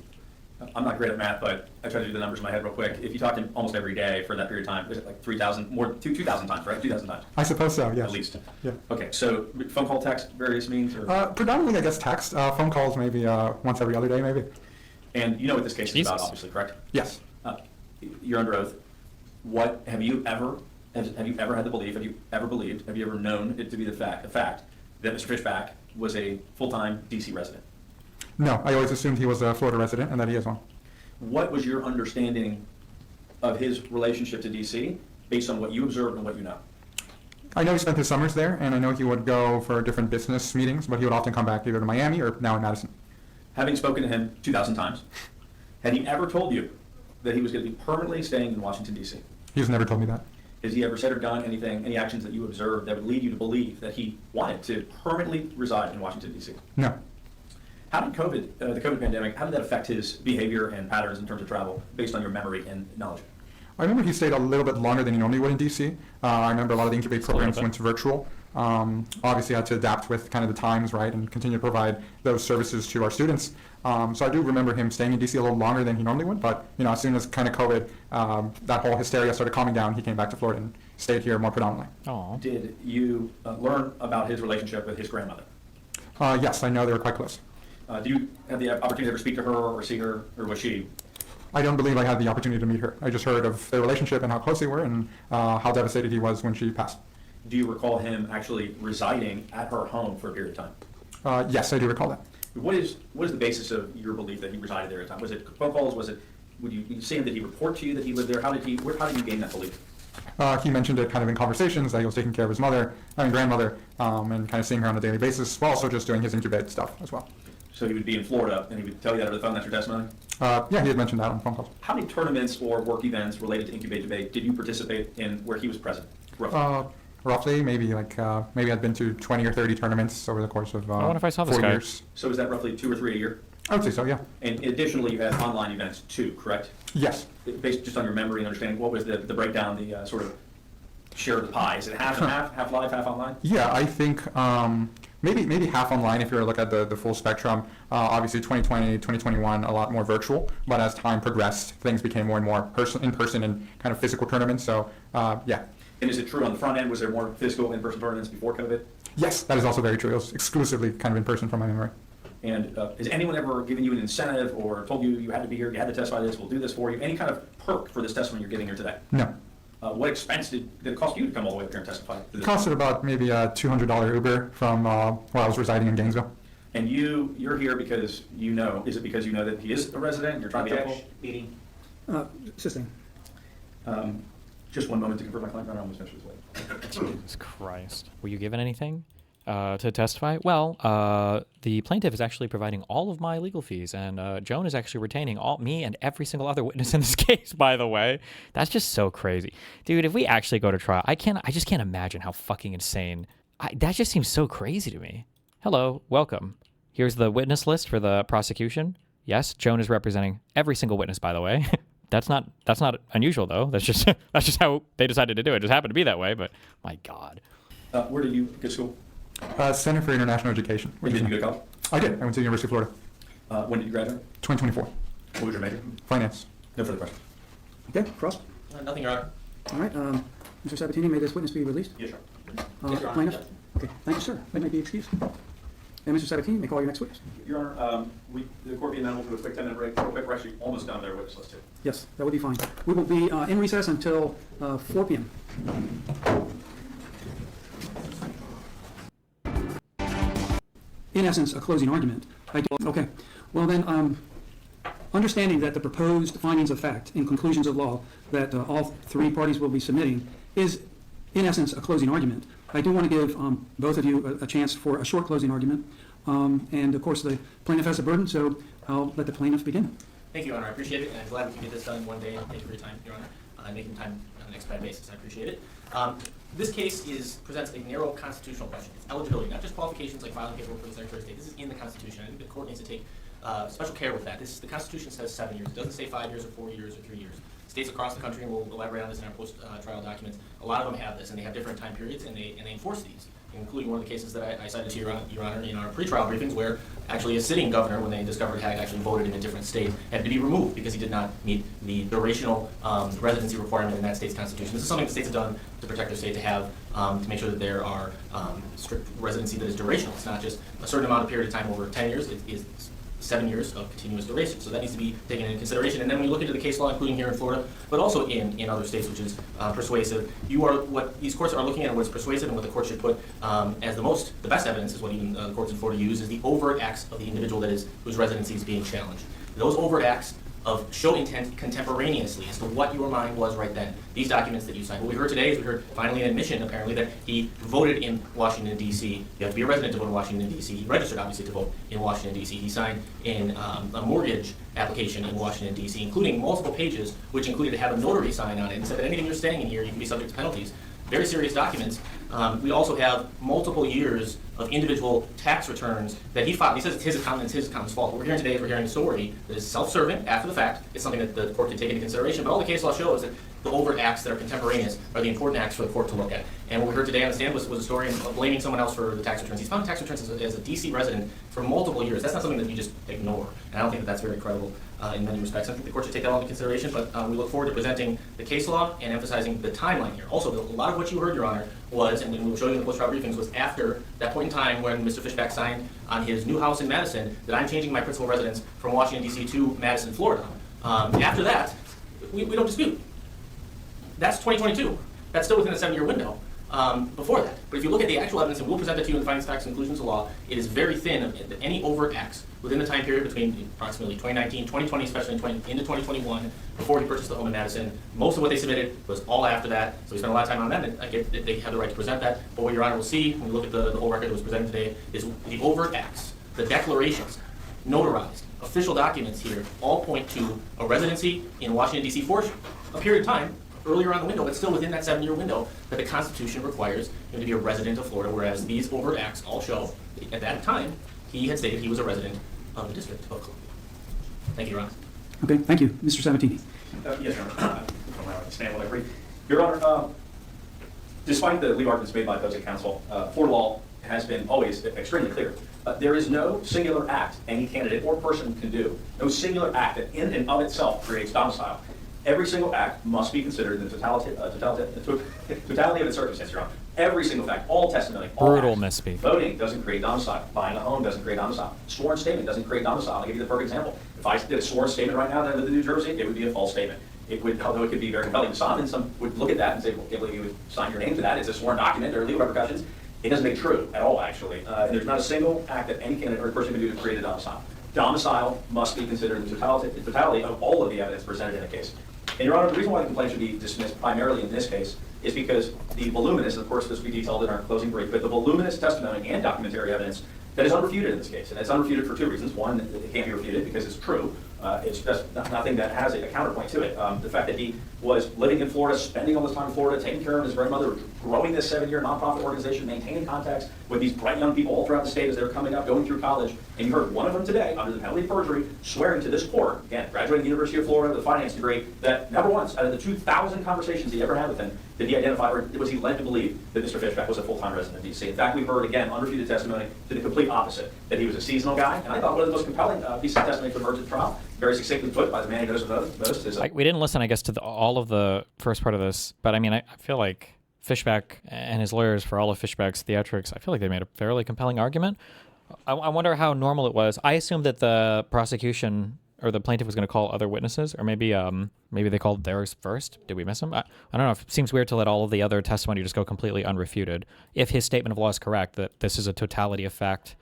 I'm not great at math, but I try to do the numbers in my head real quick. If you talked to him almost every day for that period of time, is it like 3,000, more, 2,000 times, right? 2,000 times. I suppose so, yes. At least. Yeah. Okay, so phone call, text, various means? Or? Predominantly, I guess, text. Phone calls maybe once every other day, maybe. And you know what this case is about, obviously, correct? Yes. You're under oath. What have you ever had the belief? Have you ever believed? Have you ever known it to be the fact that Mr. Fishback was a full-time DC resident? No, I always assumed he was a Florida resident and that he is one. What was your understanding of his relationship to DC based on what you observed and what you know? I know he spent his summers there, and I know he would go for different business meetings, but he would often come back either to Miami or now in Madison. Having spoken to him 2,000 times, had he ever told you that he was going to be permanently staying in Washington, D.C.? He's never told me that. Has he ever said or done anything, any actions that you observed that would lead you to believe that he wanted to permanently reside in Washington, D.C.? No. How did the COVID pandemic, how did that affect his behavior and patterns in terms of travel based on your memory and knowledge? I remember he stayed a little bit longer than he normally would in D.C. I remember a lot of the incubate programs went to virtual. Obviously, I had to adapt with kind of the times, right, and continue to provide those services to our students. So I do remember him staying in D.C. a little longer than he normally would, but as soon as kind of COVID, that whole hysteria started calming down, he came back to Florida and stayed here more predominantly. Aww. Did you learn about his relationship with his grandmother? Yes, I know they were quite close. Do you have the opportunity to ever speak to her or see her, or was she? I don't believe I had the opportunity to meet her. I just heard of their relationship and how close they were and how devastated he was when she passed. Do you recall him actually residing at her home for a period of time? Yes, I do recall that. What is the basis of your belief that he resided there at a time? Was it phone calls? Would you say that he report to you that he lived there? How did you gain that belief? He mentioned it kind of in conversations that he was taking care of his grandmother, and kind of seeing her on a daily basis, while also just doing his incubate stuff as well. So he would be in Florida, and he would tell you that over the phone. That's your testimony? Yeah, he had mentioned that on phone calls. How many tournaments or work events related to Incubate Debate did you participate in where he was present, roughly? Roughly, maybe I'd been to 20 or 30 tournaments over the course of I wonder if I saw this 4 guy. years. So is that roughly 2 or 3 a year? I would say so, yeah. And additionally, you had online events too, correct? Yes. Based just on your memory and understanding, what was the breakdown, the sort of share of the pie? Is it half and half live, half online? Yeah, I think maybe half online if you were to look at the full spectrum. Obviously, 2020, 2021, a lot more virtual. But as time progressed, things became more and more in-person and kind of physical tournaments. So, yeah. And is it true on the front end, was there more physical in-person tournaments before COVID? Yes, that is also very true. It was exclusively kind of in person from my memory. And has anyone ever given you an incentive or told you had to be here, you had to testify this, we'll do this for you? Any kind of perk for this testimony you're giving here today? No. What expense did it cost you to come all the way up here and testify? It costed about maybe a $200 Uber from where I was residing in Gainesville. And you're here because is it because you know that he is a resident, you're trying to help? Meeting. Assisting. Just one moment to confirm my client, I almost finished this way. Jesus Christ. Were you given anything to testify? Well, the plaintiff is actually providing all of my legal fees, and Joan is actually retaining me and every single other witness in this case, by the way. That's just so crazy. Dude, if we actually go to trial, I just can't imagine how fucking insane. That just seems so crazy to me. Hello, welcome. Here's the witness list for the prosecution. Yes, Joan is representing every single witness, by the way. That's not unusual, though. That's just how they decided to do it. It just happened to be that way, but my God. Where did you go to school? Center for International Education. Did you go to college? I did. I went to the University of Florida. When did you graduate? 2024. What was your major? Finance. No further questions. Okay, Frost? Nothing, Your Honor. All right, Mr. Sabatini, may this witness be released? Yes, sir. Plaintiff? Okay, thank you, sir. That may be excused. And Mr. Sabatini, may call your next witness. Your Honor, the court be amenable to a quick 10-minute break. Real quick, we're actually almost done with our witness list, too. Yes, that would be fine. We will be in recess until 4 p.m. In essence, a closing argument. Okay, well then, understanding that the proposed findings of fact and conclusions of law that all three parties will be submitting is, in essence, a closing argument. I do want to give both of you a chance for a short closing argument. And of course, the plaintiff has a burden, so I'll let the plaintiff begin. Thank you, Your Honor. I appreciate it, and I'm glad we can get this done in one day. Thank you for your time, Your Honor, and making time on an expedited basis. I appreciate it. This case presents a narrow constitutional question. It's eligibility, not just qualifications like filing paperwork for the Secretary of State. This is in the Constitution. I think the court needs to take special care with that. The Constitution says 7 years. It doesn't say 5 years or 4 years or 3 years. States across the country, and we'll elaborate on this in our post-trial documents, a lot of them have this, and they have different time periods, and they enforce these. including one of the cases that I cited to Your Honor in our pretrial briefings, where actually a sitting governor, when they discovered had actually voted in a different state, had to be removed because he did not meet the durational residency requirement in that state's constitution. This is something the states have done to protect their state, to have to make sure that there are strict residency that is durational. It's not just a certain amount of period of time over 10 years. It is 7 years of continuous duration. So that needs to be taken into consideration. And then when you look into the case law, including here in Florida, but also in other states, which is persuasive, what these courts are looking at, what's persuasive and what the court should put as the best evidence, is what even the courts in Florida use, is the overt acts of the individual whose residency is being challenged. Those overt acts of show intent contemporaneously as to what your mind was right then. These documents that you signed. What we heard today is we heard finally an admission, apparently, that he voted in Washington, D.C. You have to be a resident to vote in Washington, D.C. He registered, obviously, to vote in Washington, D.C. He signed in a mortgage application in Washington, D.C., including multiple pages, which included to have a notary sign on it and said that anything you're staying in here, you can be subject to penalties. Very serious documents. We also have multiple years of individual tax returns that he filed. He says it's his accountant's fault. What we're hearing today is we're hearing a story that is self-serving after the fact. It's something that the court can take into consideration, but all the case law shows that the overt acts that are contemporaneous are the important acts for the court to look at. And what we heard today on the stand was a story of blaming someone else for the tax returns. He's found tax returns as a D.C. resident for multiple years. That's not something that you just ignore. And I don't think that that's very credible in many respects. I think the court should take that all into consideration, but we look forward to presenting the case law and emphasizing the timeline here. Also, a lot of what you heard, Your Honor, was, and we will show you in the post-trial briefings, was after that point in time when Mr. Fishback signed on his new house in Madison that I'm changing my principal residence from Washington, D.C. to Madison, Florida. After that, we don't dispute. That's 2022. That's still within a 7-year window before that. But if you look at the actual evidence, and we'll present it to you in the findings, facts, and conclusions of law, it is very thin of any overt acts within the time period between approximately 2019, 2020, especially into 2021, before he purchased the home in Madison. Most of what they submitted was all after that, so we spent a lot of time on that, and I get that they have the right to present that. But what Your Honor will see when we look at the whole record that was presented today is the overt acts, the declarations, notarized, official documents here, all point to a residency in Washington, D.C. for a period of time earlier on the window, but still within that 7-year window that the Constitution requires him to be a resident of Florida, whereas these overt acts all show at that time he had stated he was a resident of the District of Columbia. Thank you, Your Honor. Okay, thank you. Mr. Sabatini. Yes, Your Honor. Stand while I brief. Your Honor, despite the legal arguments made by opposing counsel, Florida law has been always extremely clear. There is no singular act any candidate or person can do, no singular act that in and of itself creates domicile. Every single act must be considered in the totality of its circumstances, Your Honor. Every single fact, all testimony, all Brutal acts. misspeak. Voting doesn't create domicile. Buying a home doesn't create domicile. Sworn statement doesn't create domicile. I'll give you the perfect example. If I did a sworn statement right now that I lived in New Jersey, it would be a false statement. It would, although it could be very compelling to some, and some would look at that and say, well, can't believe you would sign your name to that. It's a sworn document. There are legal repercussions. It doesn't make it true at all, actually. And there's not a single act that any candidate or person can do to create a domicile. Domicile must be considered in the totality of all of the evidence presented in a case. And Your Honor, the reason why the complaint should be dismissed primarily in this case is because the voluminous, and of course this will be detailed in our closing brief, but the voluminous testimony and documentary evidence that is unrefuted in this case. And it's unrefuted for two reasons. One, it can't be refuted because it's true. It's just nothing that has a counterpoint to it. The fact that he was living in Florida, spending all this time in Florida, taking care of his grandmother, growing this 7-year nonprofit organization, maintaining contacts with these bright young people all throughout the state as they're coming up, going through college. And you heard one of them today, under the penalty of perjury, swearing to this court, again, graduating the University of Florida with a finance degree, that never once, out of the 2,000 conversations he ever had with him, did he identify, or was he led to believe that Mr. Fishback was a full-time resident of D.C. In fact, we heard, again, unrefuted testimony to the complete opposite, that he was a seasonal guy. And I thought one of the most compelling pieces of testimony from the trial, very succinctly put by the man who knows most, is we didn't listen, I guess, to all of the first part of this, but I mean, I feel like Fishback and his lawyers, for all of Fishback's theatrics, I feel like they made a fairly compelling argument. I wonder how normal it was. I assumed that the prosecution or the plaintiff was going to call other witnesses, or maybe they called theirs first. Did we miss them? I don't know. It seems weird to let all of the other testimony just go completely unrefuted. If his statement of law is correct, that this is a totality of fact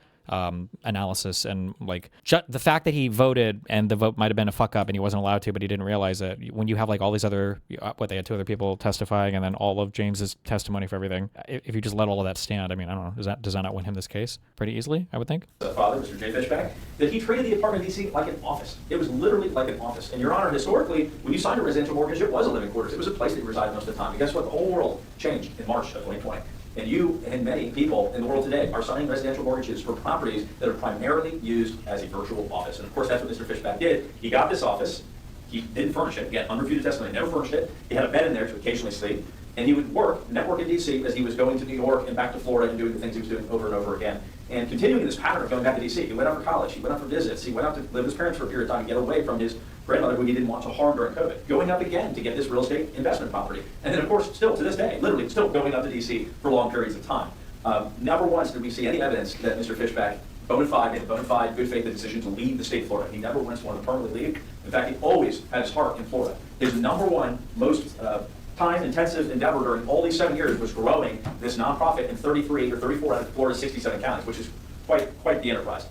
analysis, and like the fact that he voted and the vote might have been a fuck up and he wasn't allowed to, but he didn't realize it. When you have like all these other, they had 2 other people testifying, and then all of James's testimony for everything. If you just let all of that stand, I mean, I don't know. Does that not win him this case pretty easily? I would think. The father, Mr. J. Fishback, that he treated the apartment in D.C. like an office. It was literally like an office. And Your Honor, historically, when you signed a residential mortgage, it was a living quarters. It was a place that you resided most of the time. And guess what? The whole world changed in March of 2020. And you and many people in the world today are signing residential mortgages for properties that are primarily used as a virtual office. And of course, that's what Mr. Fishback did. He got this office. He didn't furnish it. Again, unrefuted testimony, never furnished it. He had a bed in there to occasionally sleep. And he would network in D.C. as he was going to New York and back to Florida and doing the things he was doing over and over again. And continuing this pattern of going back to D.C. He went out for college, he went out for visits, he went out to live with his parents for a period of time to get away from his grandmother who he didn't want to harm during COVID. Going up again to get this real estate investment property. And then, of course, still to this day, literally still going up to D.C. for long periods of time. Never once did we see any evidence that Mr. Fishback made a bona fide, good faith decision to leave the state of Florida. He never once wanted to permanently leave. In fact, he always had his heart in Florida. His number one, most time-intensive endeavor during all these 7 years was growing this nonprofit in 33 or 34 out of Florida's 67 counties, which is quite the enterprise,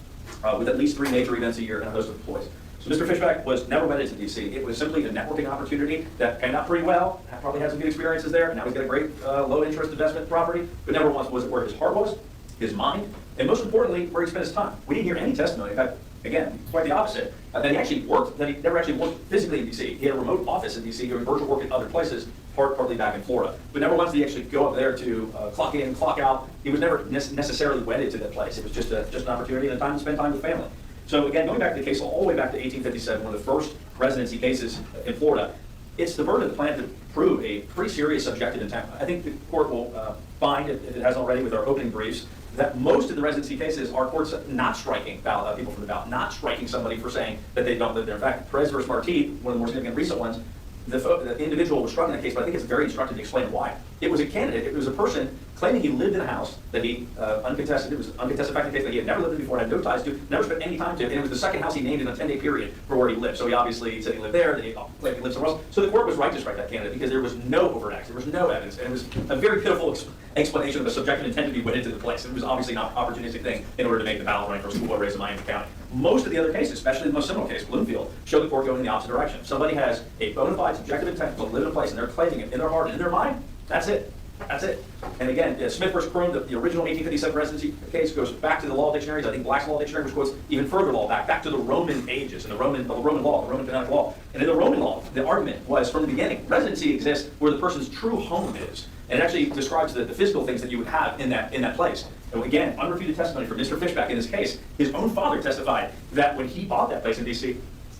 with at least 3 major events a year and a host of employees. So Mr. Fishback was never wedded to D.C. It was simply a networking opportunity that panned out pretty well. Probably had some good experiences there. Now he's got a great low-interest investment property, but never once was it where his heart was, his mind, and most importantly, where he spent his time. We didn't hear any testimony. In fact, again, quite the opposite. That he actually worked, that he never actually worked physically in D.C. He had a remote office in D.C. doing virtual work in other places, partly back in Florida. But never once did he actually go up there to clock in, clock out. He was never necessarily wedded to that place. It was just an opportunity and a time to spend time with family. So again, going back to the case all the way back to 1857, one of the first residency cases in Florida, it's the burden of the plaintiff to prove a pretty serious subjective intent. I think the court will find, if it hasn't already with our opening briefs, that most of the residency cases are courts not striking people from the ballot, not striking somebody for saying that they don't live there. In fact, Perez versus Marti, one of the more significant recent ones, the individual was struck in that case, but I think it's very instructive to explain why. It was a candidate, it was a person claiming he lived in a house that he uncontested, it was an uncontested fact in the case that he had never lived in before, had no ties to, never spent any time to, and it was the second house he named in a 10-day period for where he lived. So he obviously said he lived there, then he claimed he lived somewhere else. So the court was right to strike that candidate because there was no overt acts, there was no evidence, and it was a very pitiful explanation of a subjective intent to be wedded to the place. It was obviously not an opportunistic thing in order to make the ballot running for a school board race in Miami County. Most of the other cases, especially the most similar case, Bloomfield, show the court going in the opposite direction. If somebody has a bona fide subjective intent to live in a place and they're claiming it in their heart and in their mind, that's it. That's it. And again, Smith versus Kroon, the original 1857 residency case goes back to the law dictionaries. I think Black's Law Dictionary, which quotes even further law back to the Roman ages and the Roman law, the Roman canonical law. And in the Roman law, the argument was from the beginning, residency exists where the person's true home is. And it actually describes the physical things that you would have in that place. And again, unrefuted testimony from Mr. Fishback in this case, his own father testified that when he bought that place in D.C.,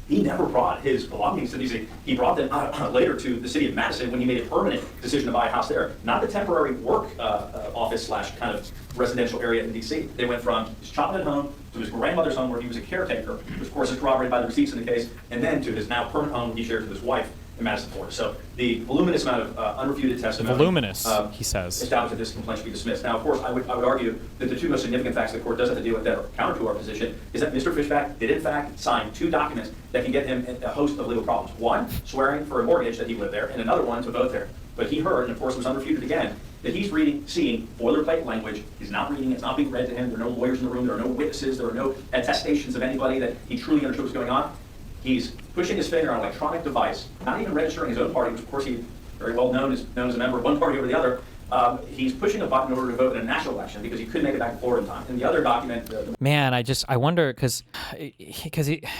he never brought his belongings to D.C. He brought them later to the city of Madison when he made a permanent decision to buy a house there. Not the temporary work office / kind of residential area in D.C. They went from his childhood home to his grandmother's home where he was a caretaker, which of course is corroborated by the receipts in the case, and then to his now permanent home he shared with his wife in Madison, Florida. So the voluminous amount of unrefuted testimony. Voluminous, he says. Established that this complaint should be dismissed. Now, of course, I would argue that the 2 most significant facts the court does have to deal with that are counter to our position is that Mr. Fishback did in fact sign 2 documents that can get him a host of legal problems. One, swearing for a mortgage that he lived there, and another one to vote there. But he heard, and of course it was unrefuted again, that he's seeing boilerplate language. He's not reading, it's not being read to him. There are no lawyers in the room, there are no witnesses, there are no attestations of anybody that he truly understood what's going on. He's pushing his finger on an electronic device, not even registering his own party, which of course he very well known as a member of one party over the other. He's pushing a button in order to vote in a national election because he couldn't make it back to Florida in time. And the other document... Man, I wonder, because I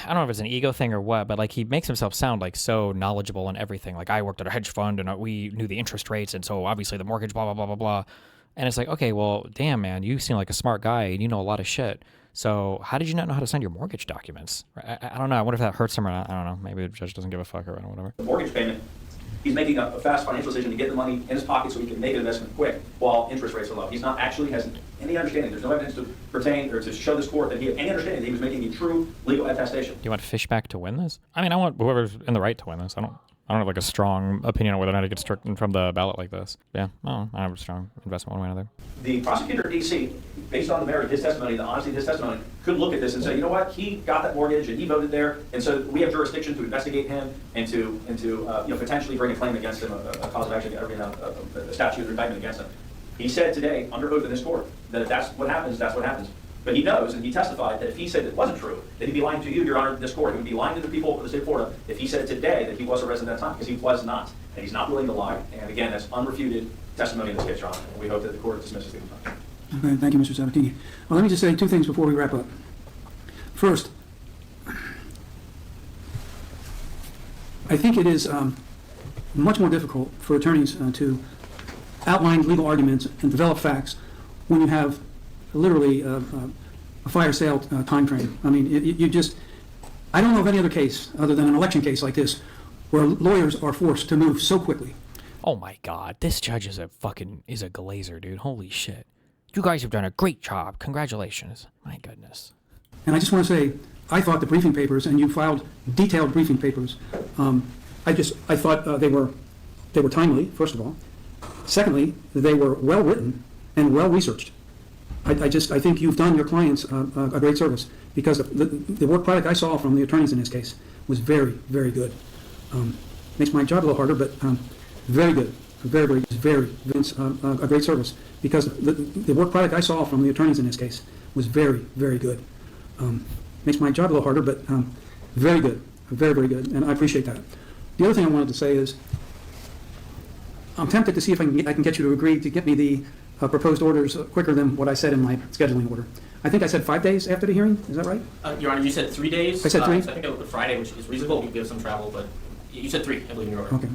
don't know if it's an ego thing or what, but like he makes himself sound like so knowledgeable in everything. Like, I worked at a hedge fund and we knew the interest rates, and so obviously the mortgage, blah, blah, blah, blah, blah. And it's like, okay, well, damn, man, you seem like a smart guy and you know a lot of shit. So how did you not know how to sign your mortgage documents? I don't know. I wonder if that hurts him or not. I don't know. Maybe the judge doesn't give a fuck or whatever. The mortgage payment, he's making a fast financial decision to get the money in his pocket so he can make an investment quick while interest rates are low. He's not actually has any understanding. There's no evidence to pertain or to show this court that he had any understanding that he was making a true legal attestation. Do you want Fishback to win this? I mean, I want whoever's in the right to win this. I don't have like a strong opinion on whether or not it gets stricken from the ballot like this. Yeah, I don't have a strong investment one way or another. The prosecutor in D.C., based on the merit of his testimony, the honesty of his testimony, could look at this and say, you know what, he got that mortgage and he voted there, and so we have jurisdiction to investigate him and to potentially bring a claim against him, a cause of action, a statute or indictment against him. He said today, under oath in this court, that if that's what happens, that's what happens. But he knows, and he testified, that if he said it wasn't true, that he'd be lying to you, Your Honor, in this court. He would be lying to the people of the state of Florida if he said today that he was a resident at that time, because he was not. And he's not willing to lie. And again, that's unrefuted testimony in this case, Your Honor. And we hope that the court dismisses the complaint. Okay, thank you, Mr. Sabatini. Well, let me just say 2 things before we wrap up. First, I think it is much more difficult for attorneys to outline legal arguments and develop facts when you have literally a fire sale time frame. I mean, I don't know of any other case other than an election case like this where lawyers are forced to move so quickly. Oh my God, this judge is a glazer, dude. Holy shit. You guys have done a great job. Congratulations. My goodness. And I just want to say, I thought the briefing papers, and you filed detailed briefing papers, I thought they were timely, first of all. Secondly, they were well-written and well-researched. I think you've done your clients a great service, because the work product I saw from the attorneys in this case was very, very good. Makes my job a little harder, but very good. Very, Vince, a great service, because the work product I saw from the attorneys in this case was very, very good. Makes my job a little harder, but very good. Very good, and I appreciate that. The other thing I wanted to say is, I'm tempted to see if I can get you to agree to get me the proposed orders quicker than what I said in my scheduling order. I think I said 5 days after the hearing. Is that right? Your Honor, you said 3 days. I said 3? So I think I went with Friday, which is reasonable. We have some travel, but you said 3, I believe, in your order. Okay.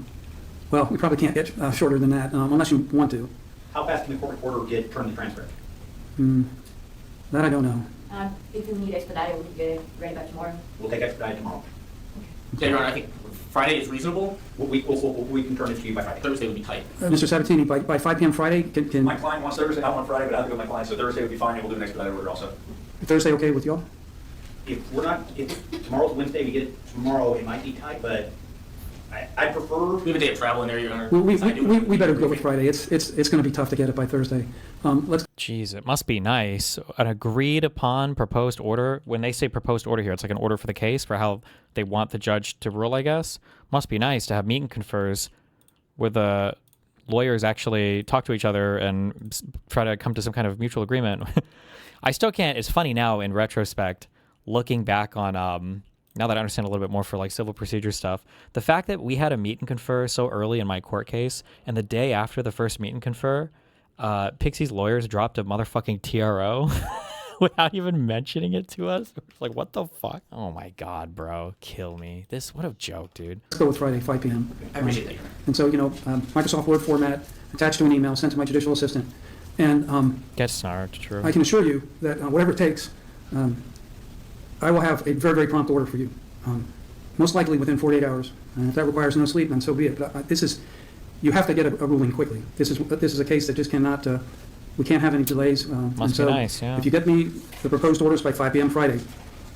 Well, we probably can't get shorter than that, unless you want to. How fast can the court reporter get turned to transcript? That I don't know. If you need expedited, we can get it ready by tomorrow. We'll take expedited tomorrow. Yeah, Your Honor, I think Friday is reasonable. We can turn it to you by Friday. Thursday would be tight. Mr. Sabatini, by 5 p.m. Friday, can My client wants Thursday, I want Friday, but I have to go with my client, so Thursday would be fine, and we'll do an expedited order also. Thursday okay with y'all? If tomorrow's Wednesday, we get it tomorrow, it might be tight, but I prefer. We have a day of travel in there, Your Honor. We better go with Friday. It's going to be tough to get it by Thursday. Jeez, it must be nice. An agreed upon proposed order. When they say proposed order here, it's like an order for the case for how they want the judge to rule, I guess. Must be nice to have meet and confers where the lawyers actually talk to each other and try to come to some kind of mutual agreement. I still can't. It's funny now in retrospect, looking back on, now that I understand a little bit more for like civil procedure stuff, the fact that we had a meet and confer so early in my court case, and the day after the first meet and confer, Pixie's lawyers dropped a motherfucking TRO without even mentioning it to us. Like, what the fuck? Oh my God, bro. Kill me. What a joke, dude. Let's go with Friday, 5 p.m. I appreciate that. And so, Microsoft Word format attached to an email sent to my judicial assistant. And get snarked, true. I can assure you that whatever it takes, I will have a very, very prompt order for you. Most likely within 48 hours. And if that requires no sleep, then so be it. But you have to get a ruling quickly. This is a case that just cannot, we can't have any delays. Must be nice, yeah. If you get me the proposed orders by 5 p.m. Friday,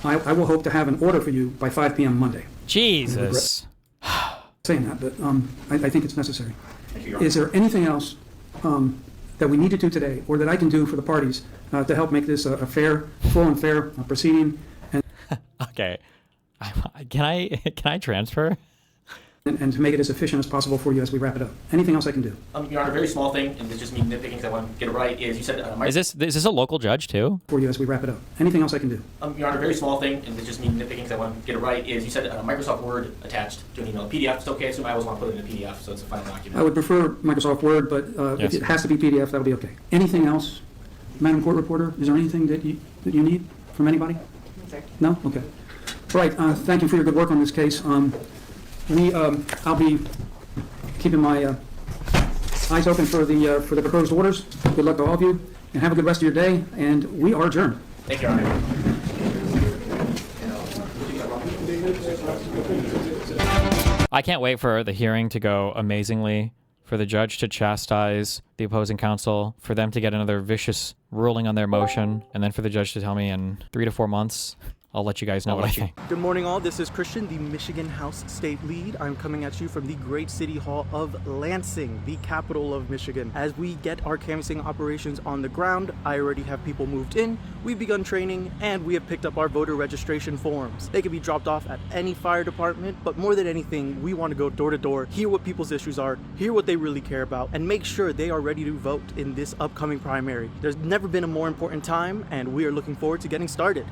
I will hope to have an order for you by 5 p.m. Monday. Jesus. Saying that, but I think it's necessary. Thank you, Your Is there anything else that we need to do today, or that I can do for the parties to help make this a full and fair proceeding? Okay. Can I transfer? And to make it as efficient as possible for you as we wrap it up. Anything else I can do? Your Honor, a very small thing, and it's just me nitpicking because I want to get it right, is you said... Is this a local judge, too? For you as we wrap it up. Anything else I can do? Your Honor, a very small thing, and it's just me nitpicking because I want to get it right, is you said Microsoft Word attached to an email. PDF, it's okay, I assume I always want to put it in a PDF, so it's a final document. I would prefer Microsoft Word, but Yes. if it has to be PDF, that'll be okay. Anything else, Madam Court Reporter? Is there anything that you need from anybody? No? Okay. All right, thank you for your good work on this case. I'll be keeping my eyes open for the proposed orders. Good luck to all of you, and have a good rest of your day, and we are adjourned. Thank you, Your Honor. I can't wait for the hearing to go amazingly, for the judge to chastise the opposing counsel, for them to get another vicious ruling on their motion, and then for the judge to tell me in 3 to 4 months, I'll let you guys know what I think. Good morning, all. This is Christian, the Michigan House State Lead. I'm coming at you from the great city hall of Lansing, the capital of Michigan. As we get our canvassing operations on the ground, I already have people moved in, we've begun training, and we have picked up our voter registration forms. They can be dropped off at any fire department, but more than anything, we want to go door to door, hear what people's issues are, hear what they really care about, and make sure they are ready to vote in this upcoming primary. There's never been a more important time, and we are looking forward to getting started.